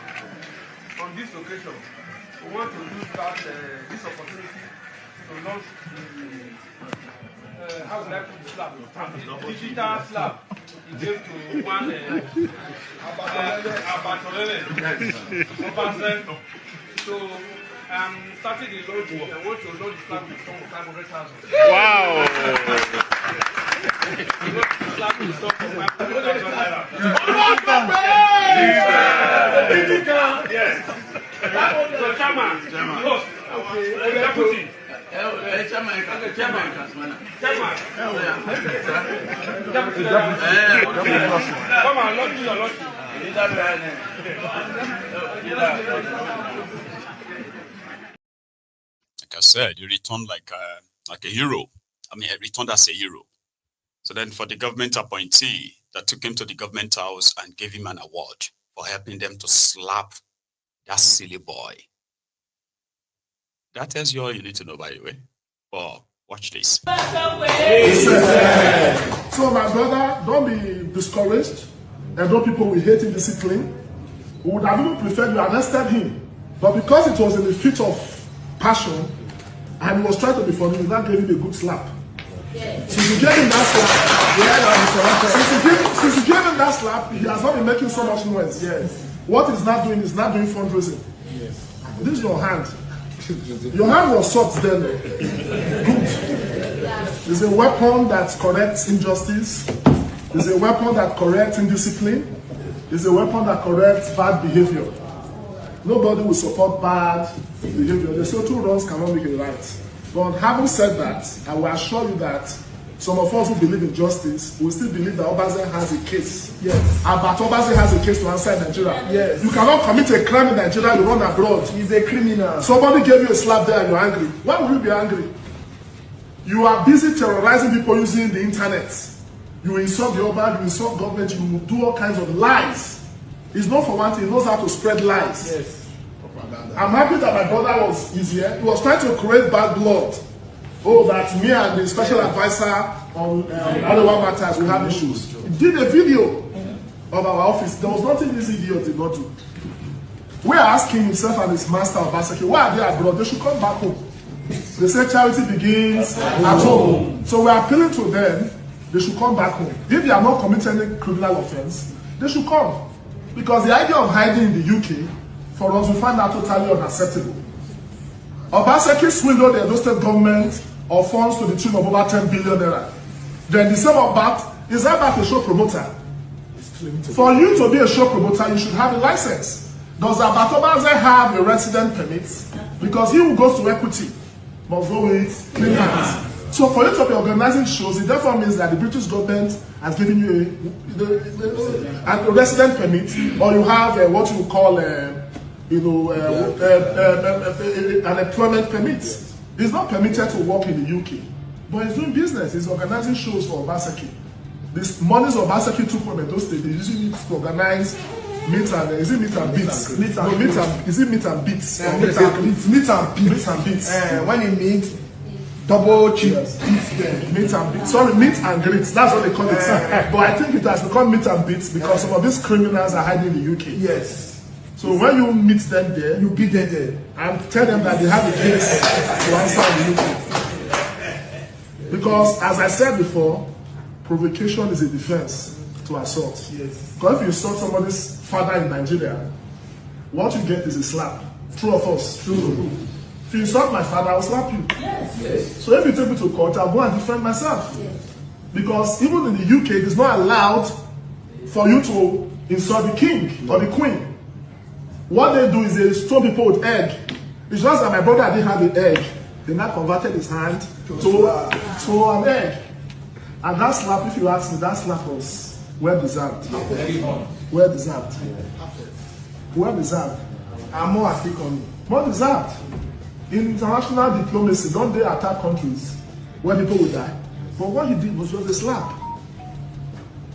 on this occasion, we want to use this opportunity to launch the how would I put the slab? The digital slab. It gave to one Abatorele. So I'm starting the launch. I want to launch the slab with 500,000. Wow! The slab will stop for 500,000 naira. Yes. So chairman, host, deputy. Come on, Lord, your Lord. Like I said, you returned like a hero. I mean, I returned as a hero. So then for the government appointee that took him to the government house and gave him an award for helping them to slap that silly boy. That tells you all you need to know, by the way. But watch this. So my brother, don't be discouraged. And though people will hate indiscipline, we would have even preferred you arrested him. But because it was in the fit of passion, and he was trying to be funny, that gave him a good slap. Yes. Since you gave him that slap, since you gave him that slap, he has not been making so much noise. Yes. What he's not doing is not doing fundraising. Yes. This is your hand. Your hand was soft then. Good. It's a weapon that corrects injustice. It's a weapon that corrects indiscipline. It's a weapon that corrects bad behavior. Nobody will support bad behavior. They say 2 wrongs cannot make a right. But having said that, I will assure you that some of us who believe in justice will still believe that Obaze has a case. Yes. But Obaze has a case to answer in Nigeria. Yes. You cannot commit a crime in Nigeria, you run abroad. He's a criminal. Somebody gave you a slap there and you're angry. Why will you be angry? You are busy terrorizing people using the internet. You insult the Oba, you insult government, you do all kinds of lies. It's not for one thing, he knows how to spread lies. Yes. I'm happy that my brother was here. He was trying to create bad blood. Oh, that me and the special advisor on other matters, we have issues. He did a video of our office. There was nothing this idiot did not do. We are asking himself and his master of Basaki, why are they abroad? They should come back home. They say charity begins at home. So we are appealing to them, they should come back home. If they are not committing any criminal offense, they should come. Because the idea of hiding in the UK, for us, we find that totally unacceptable. Obaseki swindled the Edo State government of funds to the tune of over 10 billion naira. Then the same of that, is that a show promoter? For you to be a show promoter, you should have a license. Does Abatobaze have a resident permit? Because he who goes to equity must go with clean hands. So for you to be organizing shows, it therefore means that the British government has given you a resident permit, or you have what you call an employment permit. It's not permitted to work in the UK, but he's doing business. He's organizing shows for Obaseki. This monies Obaseki took from those states, they usually need to organize meet and beats? When it means double cheese, meet and beats. Sorry, meet and greets. That's what they call it. But I think it has become meet and beats because some of these criminals are hiding in the UK. Yes. So when you meet them there, you beat them there and tell them that they have a case to answer in the UK. Because as I said before, provocation is a defense to assault. Yes. Because if you insult somebody's father in Nigeria, what you get is a slap. True or false? True. If you insult my father, I'll slap you. Yes. So if you take me to court, I'll go and defend myself. Yes. Because even in the UK, it is not allowed for you to insult the king or the queen. What they do is they stone people with egg. It's just that my brother didn't have the egg. They now converted his hand to an egg. And that slap, if you ask me, that slap was well deserved. Well deserved. Well deserved. And more more deserved. In international diplomacy, don't they attack countries where people will die? But what he did was just a slap.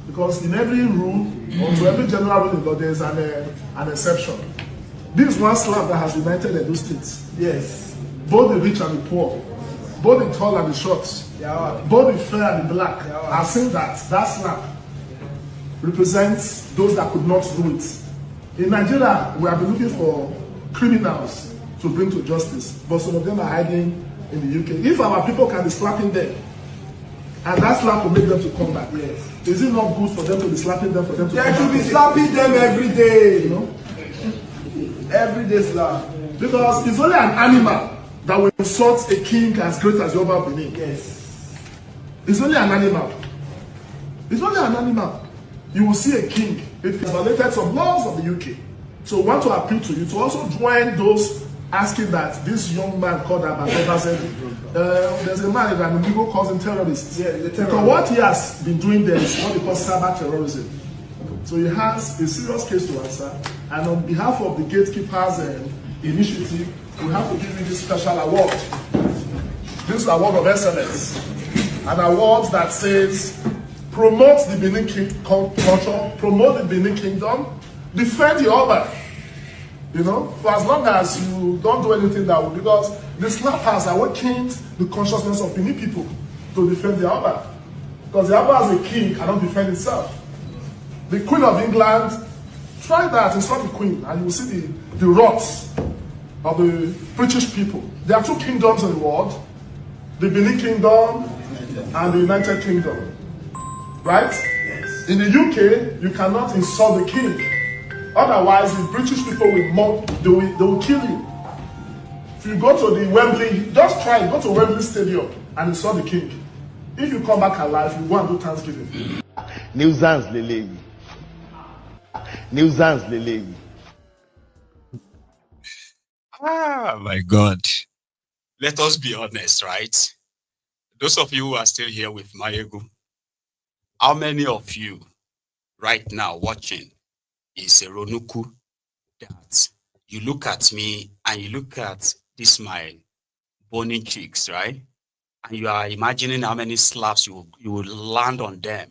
Because in every rule, or to every general rule in law, there is an exception. This one slap that has united Edo states. Yes. Both the rich and the poor, both the tall and the short, both the fair and the black, have seen that slap represents those that could not do it. In Nigeria, we have been looking for criminals to bring to justice, but some of them are hiding in the UK. If our people can be slapping them, and that slap will make them to come back, yes. Is it not good for them to be slapping them, for them to come back? They should be slapping them every day, you know? Everyday slap. Because it's only an animal that will insult a king as great as Yoruba Benin. Yes. It's only an animal. It's only an animal. You will see a king if he violated some laws of the UK. So we want to appeal to you to also join those asking that this young man called Adefarasin, there's a man that people calls him terrorist. Yeah, the terrorist. Because what he has been doing there is what they call cyber terrorism. So he has a serious case to answer, and on behalf of the Gatekeepers Initiative, we have to give you this special award. This is an award of excellence, an award that says, promote the Benin culture, promote the Benin Kingdom, defend the Oba. You know, for as long as you don't do anything that will, because the slappers are awakened the consciousness of Benin people to defend the Oba. Because the Oba as a king cannot defend itself. The Queen of England, try that, it's not the Queen, and you will see the wrath of the British people. There are two kingdoms in the world, the Benin Kingdom and the United Kingdom. Right? Yes. In the UK, you cannot insult the king. Otherwise, the British people will mock, they will kill you. If you go to the Wembley, just try it, go to Wembley Stadium and insult the king. If you come back alive, you go and do Thanksgiving. Nuisance Lele. Nuisance Lele. Ah, my God. Let us be honest, right? Those of you who are still here with Mayegu, how many of you right now watching is a Ronuku that you look at me and you look at this my bony cheeks, right? And you are imagining how many slaps you will land on them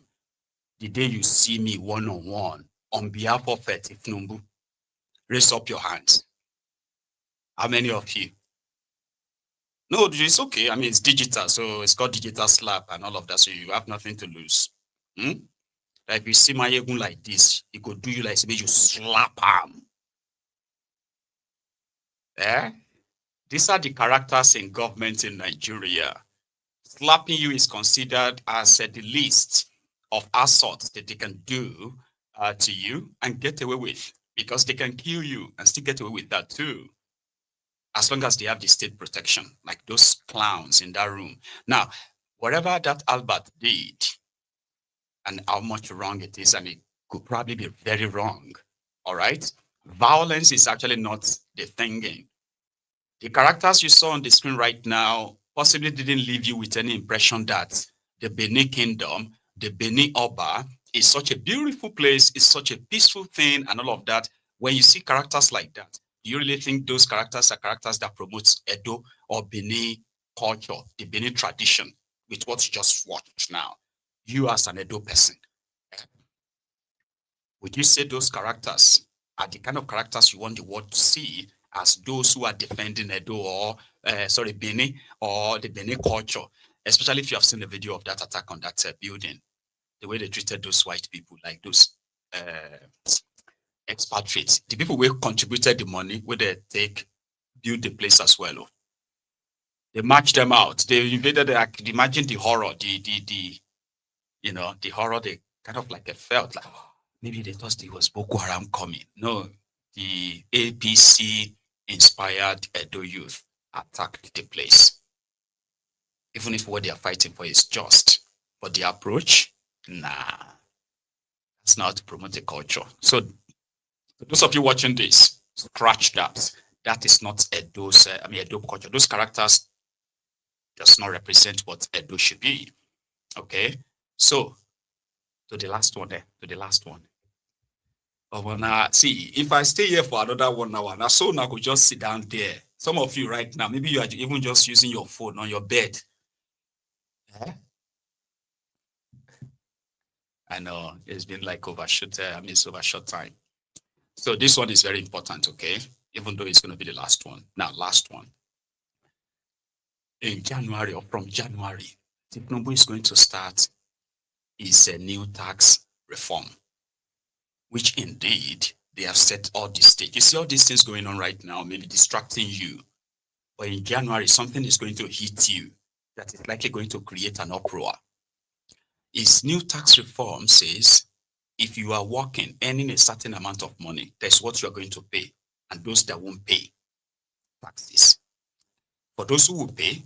the day you see me one-on-one on behalf of Tinubu. Raise up your hands. How many of you? No, it's okay. I mean, it's digital, so it's called digital slap and all of that, so you have nothing to lose. Like if you see my egun like this, it could do you like maybe you slap him. These are the characters in government in Nigeria. Slapping you is considered as the least of assaults that they can do to you and get away with, because they can kill you and still get away with that too, as long as they have the state protection, like those clowns in that room. Now, whatever that Albert did, and how much wrong it is, and it could probably be very wrong, all right? Violence is actually not the thinking. The characters you saw on the screen right now possibly didn't leave you with any impression that the Benin Kingdom, the Benin Oba, is such a beautiful place, is such a peaceful thing, and all of that. When you see characters like that, do you really think those characters are characters that promote Edo or Benin culture, the Benin tradition, with what you just watched now? You as an Edo person, would you say those characters are the kind of characters you want the world to see as those who are defending Edo or, Benin or the Benin culture, especially if you have seen the video of that attack on that building, the way they treated those white people, like those expatriates, the people who contributed the money, where they build the place as well. Oh. They marched them out. They invaded. Imagine the horror, the horror. They kind of like felt like maybe they thought it was Boko Haram coming. No, the APC inspired Edo youth attacked the place. Even if what they are fighting for is just, but the approach, nah, that's not to promote the culture. So, for those of you watching this, scratch that. That is not Edo's. Edo culture. Those characters does not represent what Edo should be. Okay, so to the last one there. To the last one. Oh, well, now see, if I stay here for another 1 hour, now so now I could just sit down there. Some of you right now, maybe you are even just using your phone on your bed. I know it's been like overshot time. So this one is very important, okay? Even though it's going to be the last one. Now, last one. In January, or from January, Tinubu is going to start his new tax reform, which indeed they have set all this stage. You see all these things going on right now, maybe distracting you. But in January, something is going to hit you that is likely going to create an uproar. His new tax reform says, if you are working, earning a certain amount of money, that's what you are going to pay. And those that won't pay taxes. For those who will pay,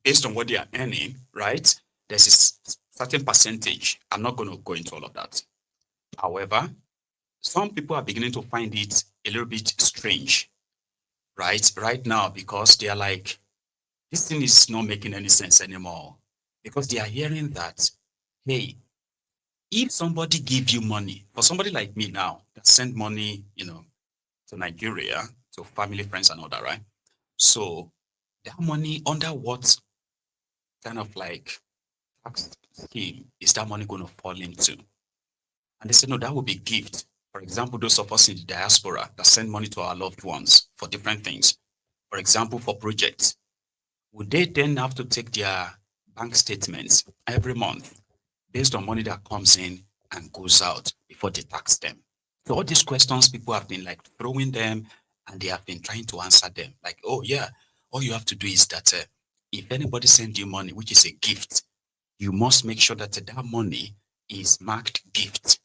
based on what they are earning, right, there's a certain percentage. I'm not going to go into all of that. However, some people are beginning to find it a little bit strange, right now, because they are like, this thing is not making any sense anymore. Because they are hearing that, hey, if somebody gives you money, for somebody like me now, that send money, to Nigeria, to family, friends, and all that, right? So that money, under what kind of like tax scheme is that money going to fall into? And they said, no, that would be gift. For example, those of us in the diaspora that send money to our loved ones for different things. For example, for projects. Would they then have to take their bank statements every month based on money that comes in and goes out before they tax them? So all these questions, people have been like throwing them and they have been trying to answer them. Like, oh yeah, all you have to do is that if anybody sends you money, which is a gift, you must make sure that that money is marked gift.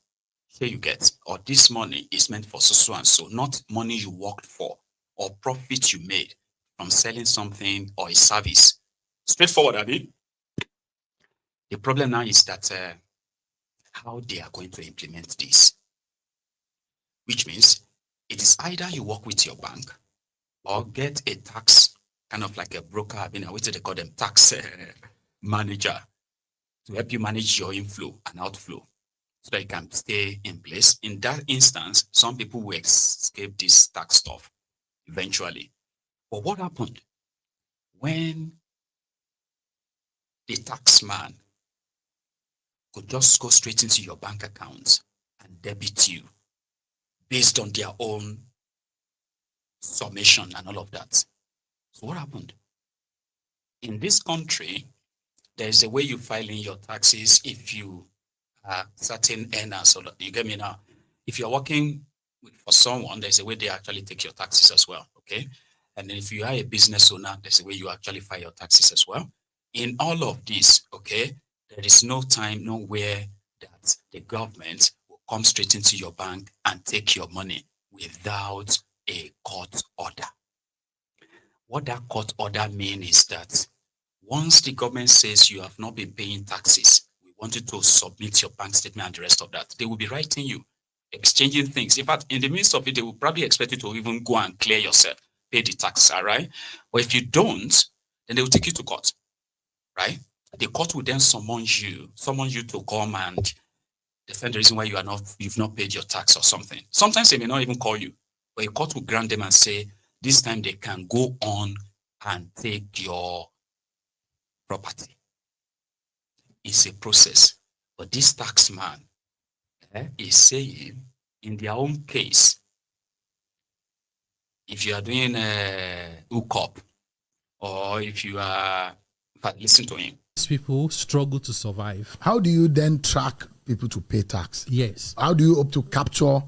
Here you get, or this money is meant for so and so, not money you worked for or profit you made from selling something or a service. Straightforward, Abi. The problem now is that how they are going to implement this. Which means it is either you work with your bank or get a tax, kind of like a broker, what do they call them, tax manager, to help you manage your inflow and outflow so that you can stay in place. In that instance, some people will escape this tax stuff eventually. But what happened when the tax man could just go straight into your bank account and debit you based on their own summation and all of that? So what happened? In this country, there's a way you file in your taxes if you are certain earners. So you get me now? If you're working for someone, there's a way they actually take your taxes as well, okay? And then if you are a business owner, there's a way you actually file your taxes as well. In all of this, okay, there is no time, nowhere that the government will come straight into your bank and take your money without a court order. What that court order means is that once the government says you have not been paying taxes, we want you to submit your bank statement and the rest of that, they will be writing you, exchanging things. In fact, in the midst of it, they will probably expect you to even go and clear yourself, pay the tax, all right? But if you don't, then they will take you to court. right? The court will then summon you to come and defend the reason why you've not paid your tax or something. Sometimes they may not even call you, but a court will grant them and say, this time they can go on and take your property. It's a process. But this tax man is saying, in their own case, if you are doing a hookup, or if you are, listen to him. These people struggle to survive. How do you then track people to pay tax? Yes. How do you hope to capture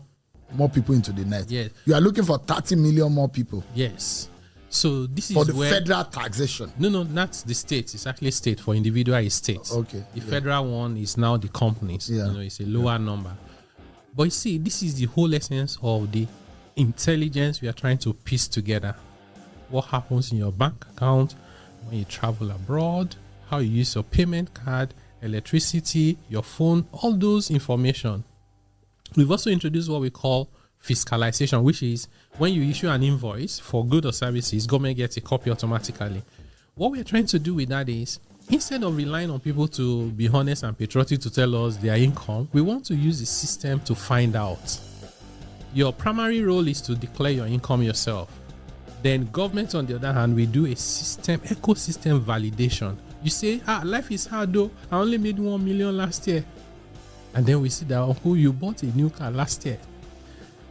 more people into the net? Yes. You are looking for 30 million more people. Yes. So this is for the where federal taxation. No, that's the state. It's actually state. For individual, it's state. Okay. The federal one is now the companies. Yeah. It's a lower number. But you see, this is the whole essence of the intelligence we are trying to piece together. What happens in your bank account when you travel abroad, how you use your payment card, electricity, your phone, all those information. We've also introduced what we call fiscalization, which is when you issue an invoice for goods or services, government gets a copy automatically. What we're trying to do with that is, instead of relying on people to be honest and patriotic to tell us their income, we want to use the system to find out. Your primary role is to declare your income yourself. Then government, on the other hand, we do a ecosystem validation. You say, life is hard though. I only made 1 million last year. And then we see that, you bought a new car last year.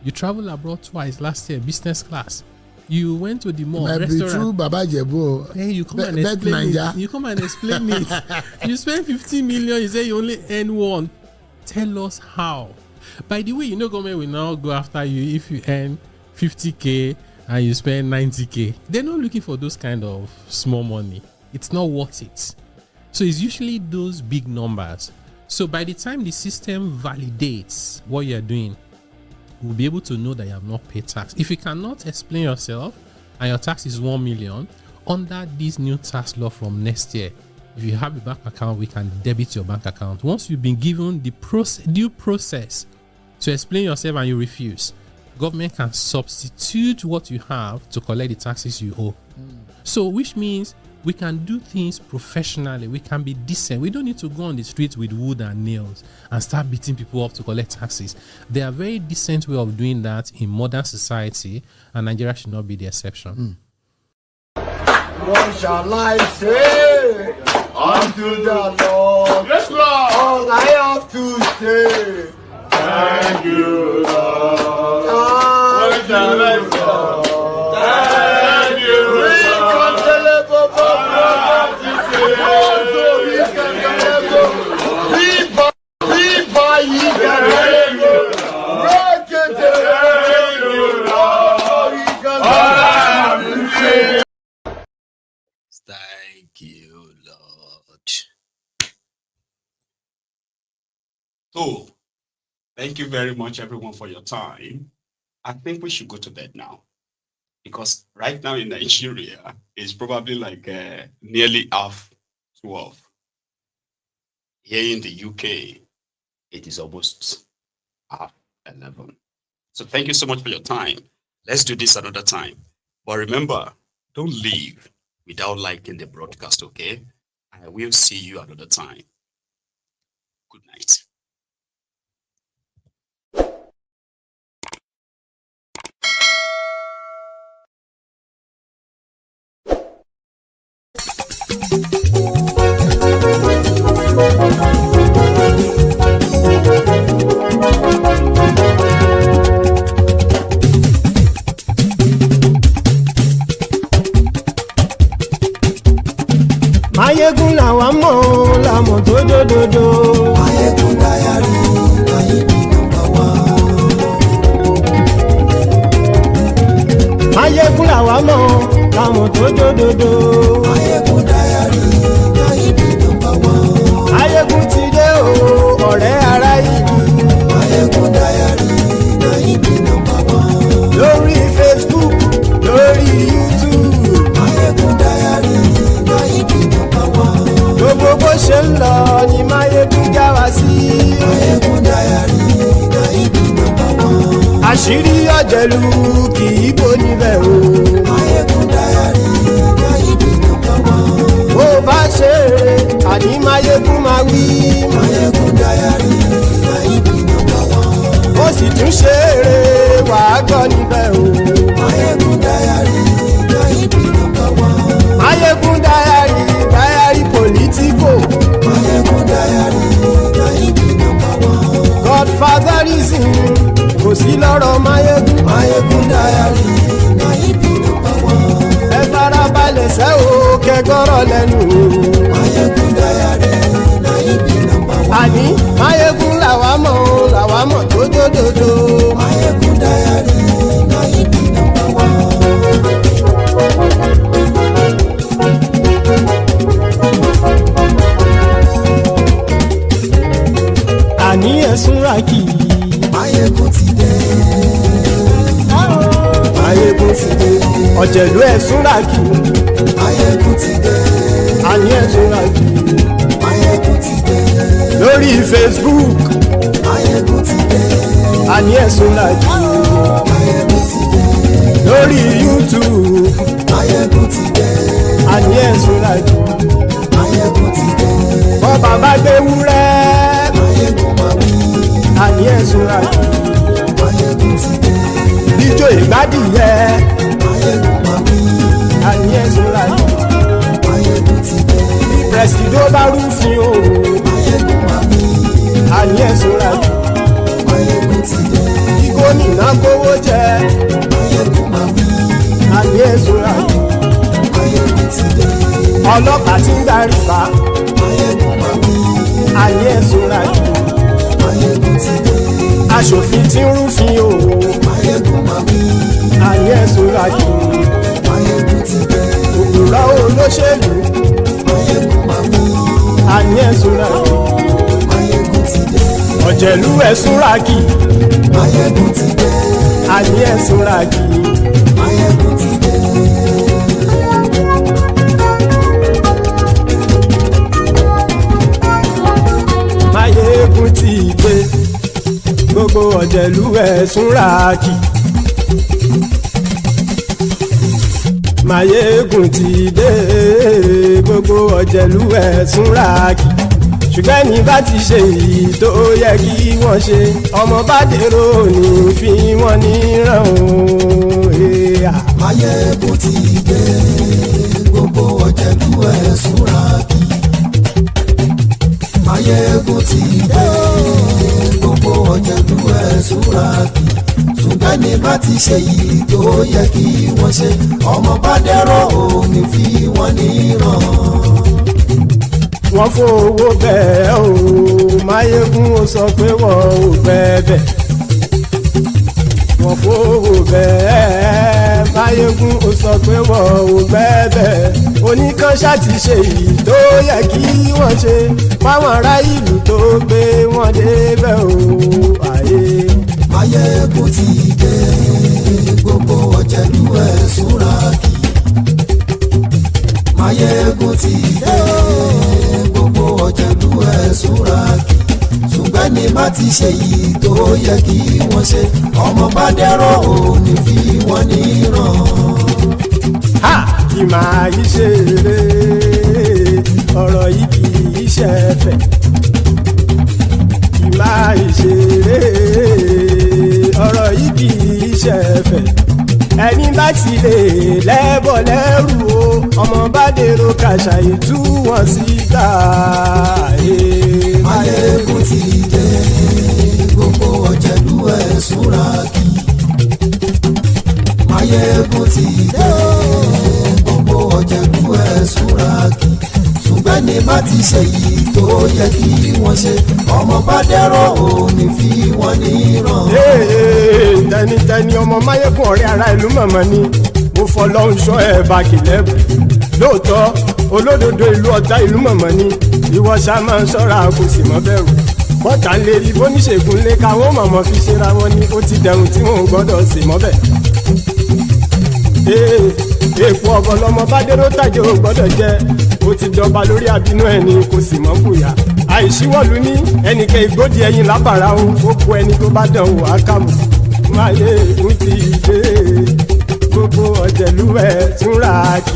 You traveled abroad twice last year, business class. You went to the mall, restaurant. True, Baba Jebo. Hey, you come and explain it. You come and explain it. You spend 15 million, you say you only earn 1. Tell us how. By the way, government will now go after you if you earn 50K and you spend 90K. They're not looking for those kind of small money. It's not worth it. So it's usually those big numbers. So by the time the system validates what you're doing, we'll be able to know that you have not paid tax. If you cannot explain yourself and your tax is 1 million, under this new tax law from next year, if you have a bank account, we can debit your bank account. Once you've been given the due process to explain yourself and you refuse, government can substitute what you have to collect the taxes you owe. So which means we can do things professionally. We can be decent. We don't need to go on the streets with wood and nails and start beating people up to collect taxes. There are very decent way of doing that in modern society, and Nigeria should not be the exception. What shall I say unto the Lord? Yes, Lord. All I have to say, thank you, Lord. What shall I say? Thank you, Lord. Thank you, Lord. So, thank you very much, everyone, for your time. I think we should go to bed now, because right now in Nigeria, it's probably like nearly 12:30. Here in the UK, it is almost 11:30. So thank you so much for your time. Let's do this another time. But remember, don't leave without liking the broadcast, okay? I will see you another time. Good night. Mayegun làwa mọ̀ làmọ̀ tó dòdòdò. Mayegun Diary Mayegun #1. Mayegun làwa mọ̀ làmọ̀ tó dòdòdò. Mayegun Diary Mayegun #1. Mayegun ti dé o ọ̀rẹ́ ara yìí. Mayegun Diary Mayegun #1. Lórí Facebook, lórí YouTube. Mayegun Diary Mayegun #1. Gbogbo bó ṣe ń lọ ni Mayegun já wa sí. Mayegun Diary Mayegun #1. Àṣírí ọ̀jẹ̀lú kì í bò níbẹ̀ o. Mayegun Diary Mayegun #1. Bó bá ṣe é máa wí. Mayegun diary na ibi number one. Ó sì tún ṣe eré wàá gbọ́ níbẹ̀ o. Mayegun diary na ibi number one. Mayegun diary politico. Mayegun diary na ibi number one. Godfatherism kò sí lọ́rọ̀ Mayegun. Mayegun diary na ibi number one. Ẹ farabalẹ̀ sẹ́ o kẹgọ́rọ̀ lẹ́nu o. Mayegun diary na ibi number one. Àní Mayegun làwa mọ̀ tó dòdòdò. Mayegun diary na ibi number one. Àní ẹ̀sùn ràkì. Mayegun ti dé. Mayegun ti dé. Ọ̀jẹ̀lú ẹ̀sùn ràkì. Mayegun ti dé. Àní ẹ̀sùn ràkì. Mayegun ti dé. Lórí Facebook. Mayegun ti dé. Àní ẹ̀sùn ràkì. Mayegun ti dé. Lórí YouTube. Mayegun ti dé. Àní ẹ̀sùn ràkì. Mayegun ti dé. Bọ́ bàbá gbé wúrẹ́. Mayegun máa wí. Àní ẹ̀sùn ràkì. Mayegun ti dé. Ijó ìgbádìyẹ. Mayegun máa wí. Àní ẹ̀sùn ràkì. Mayegun ti dé. Presido bá rúfin o. Mayegun máa wí. Àní ẹ̀sùn ràkì. Mayegun ti dé. Kí gómìnà kówó jẹ. Mayegun máa wí. Àní ẹ̀sùn ràkì. Mayegun ti dé. Ọlọ́pàá ti ń gba rìbá. Mayegun máa wí. Àní ẹ̀sùn ràkì. Mayegun ti dé. Aṣòfin ti ń rúfin o. Mayegun máa wí. Àní ẹ̀sùn ràkì. Mayegun ti dé. Òpùrọ́ olóṣèlú. Mayegun máa wí. Àní ẹ̀sùn ràkì. Mayegun ti dé. Ọ̀jẹ̀lú ẹ̀sùn ràkì. Mayegun ti dé. Àní ẹ̀sùn ràkì. Mayegun ti dé. Mayegun ti dé. Gbogbo ọ̀jẹ̀lú ẹ̀sùn ràkì. Mayegun ti dé. Gbogbo ọ̀jẹ̀lú ẹ̀sùn ràkì. Ṣùgbọ́n ní bá ti ṣe èyí tó yẹ kí wọ́n ṣe, ọmọ bá dèrò ní fi wọ́n níran o. Mayegun ti dé. Gbogbo ọ̀jẹ̀lú ẹ̀sùn ràkì. Mayegun ti dé. Gbogbo ọ̀jẹ̀lú ẹ̀sùn ràkì. Ṣùgbọ́n ní bá ti ṣe èyí tó yẹ kí wọ́n ṣe, ọmọ bá dèrò ní fi wọ́n níran. Wọ́n fowó bẹ́ẹ̀ o. Mayegun ó sọ pé wọ́n ò bẹ́ẹ̀. Wọ́n fowó bẹ́ẹ̀. Mayegun ó sọ pé wọ́n ò bẹ́ẹ̀. Oníkan ṣáàtì ṣe èyí tó yẹ kí wọ́n ṣe. Fáwọn ará ìlú tó gbé wọn débẹ̀ o. Mayegun ti dé. Gbogbo ọ̀jẹ̀lú ẹ̀sùn ràkì. Mayegun ti dé. Gbogbo ọ̀jẹ̀lú ẹ̀sùn ràkì. Ṣùgbọ́n ní bá ti ṣe yìí tó yẹ kí wọ́n ṣe, ọmọ bá dẹ́rọ̀ ò ní fi wọ́n níran. Kì máa yí ṣe eré, ọ̀rọ̀ yìí kì í ṣe ẹ̀fẹ̀. Kì máa yí ṣe eré, ọ̀rọ̀ yìí kì í ṣe ẹ̀fẹ̀. Ẹni bá ti lè lẹ́bọ̀ lẹ́rù o, ọmọ bá dèrò kàṣà ìtú wọn síta. Mayegun ti dé. Gbogbo ọ̀jẹ̀lú ẹ̀sùn ràkì. Mayegun ti dé. Gbogbo ọ̀jẹ̀lú ẹ̀sùn ràkì. Ṣùgbọ́n ní bá ti ṣe yìí tó yẹ kí wọ́n ṣe, ọmọ bá dẹ́rọ̀ ò ní fi wọ́n níran. Tẹnitẹni ọmọ Mayegun ọ̀rẹ́ ara ìlú mọ̀mọ́ ni mo fọlọ́run ṣọ́ ẹ̀ bá kìlẹ́bù. Lóòótọ́ olódodo ìlú ọ̀tá ìlú mọ̀mọ́ ni ìwọ ṣá máa ń ṣọ́ra kò sì mọ́ bẹ̀rù. Bọ́tà ń lè rí bóníṣègùn lé káwọn mọ̀mọ́ fi ṣera wọn ni ó ti dẹrùn tí wọn ò gbọ́dọ̀ sì mọ́bẹ̀. Èèpo ọ̀bọ lọmọ bá dérò tàjẹ́ ò gbọ́dọ̀ jẹ́, ó ti dọba lórí àbínú ẹni kò sì mọ́ bùyà. Àìsíwọ̀lú ní ẹnìkẹ́ ìgbódì ẹyin lábàrá o, ó kó ẹni tó bá dán o àkàmù. Mayegun ti dé. Gbogbo ọ̀jẹ̀lú ẹ̀ tún ràkì.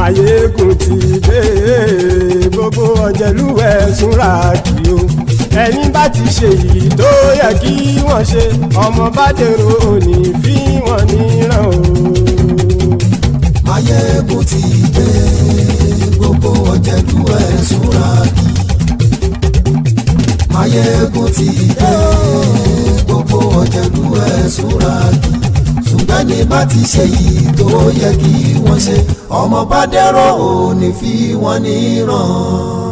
Máyégún ti dé gbogbo ọ̀jẹ̀lúwẹ̀ súnra kí o ẹni bá ti ṣe èyí tó yẹ kí wọ́n ṣe ọmọ bá dèrò òní fi wọ́n níran o. Máyégún ti dé gbogbo ọ̀jẹ̀lúwẹ̀ súnra kí. Máyégún ti dé gbogbo ọ̀jẹ̀lúwẹ̀ súnra kí. Ṣùgbọ́n ní bá ti ṣe yìí tó yẹ kí wọ́n ṣe ọmọ bá dẹ́rọ̀ òní fi wọ́n níran.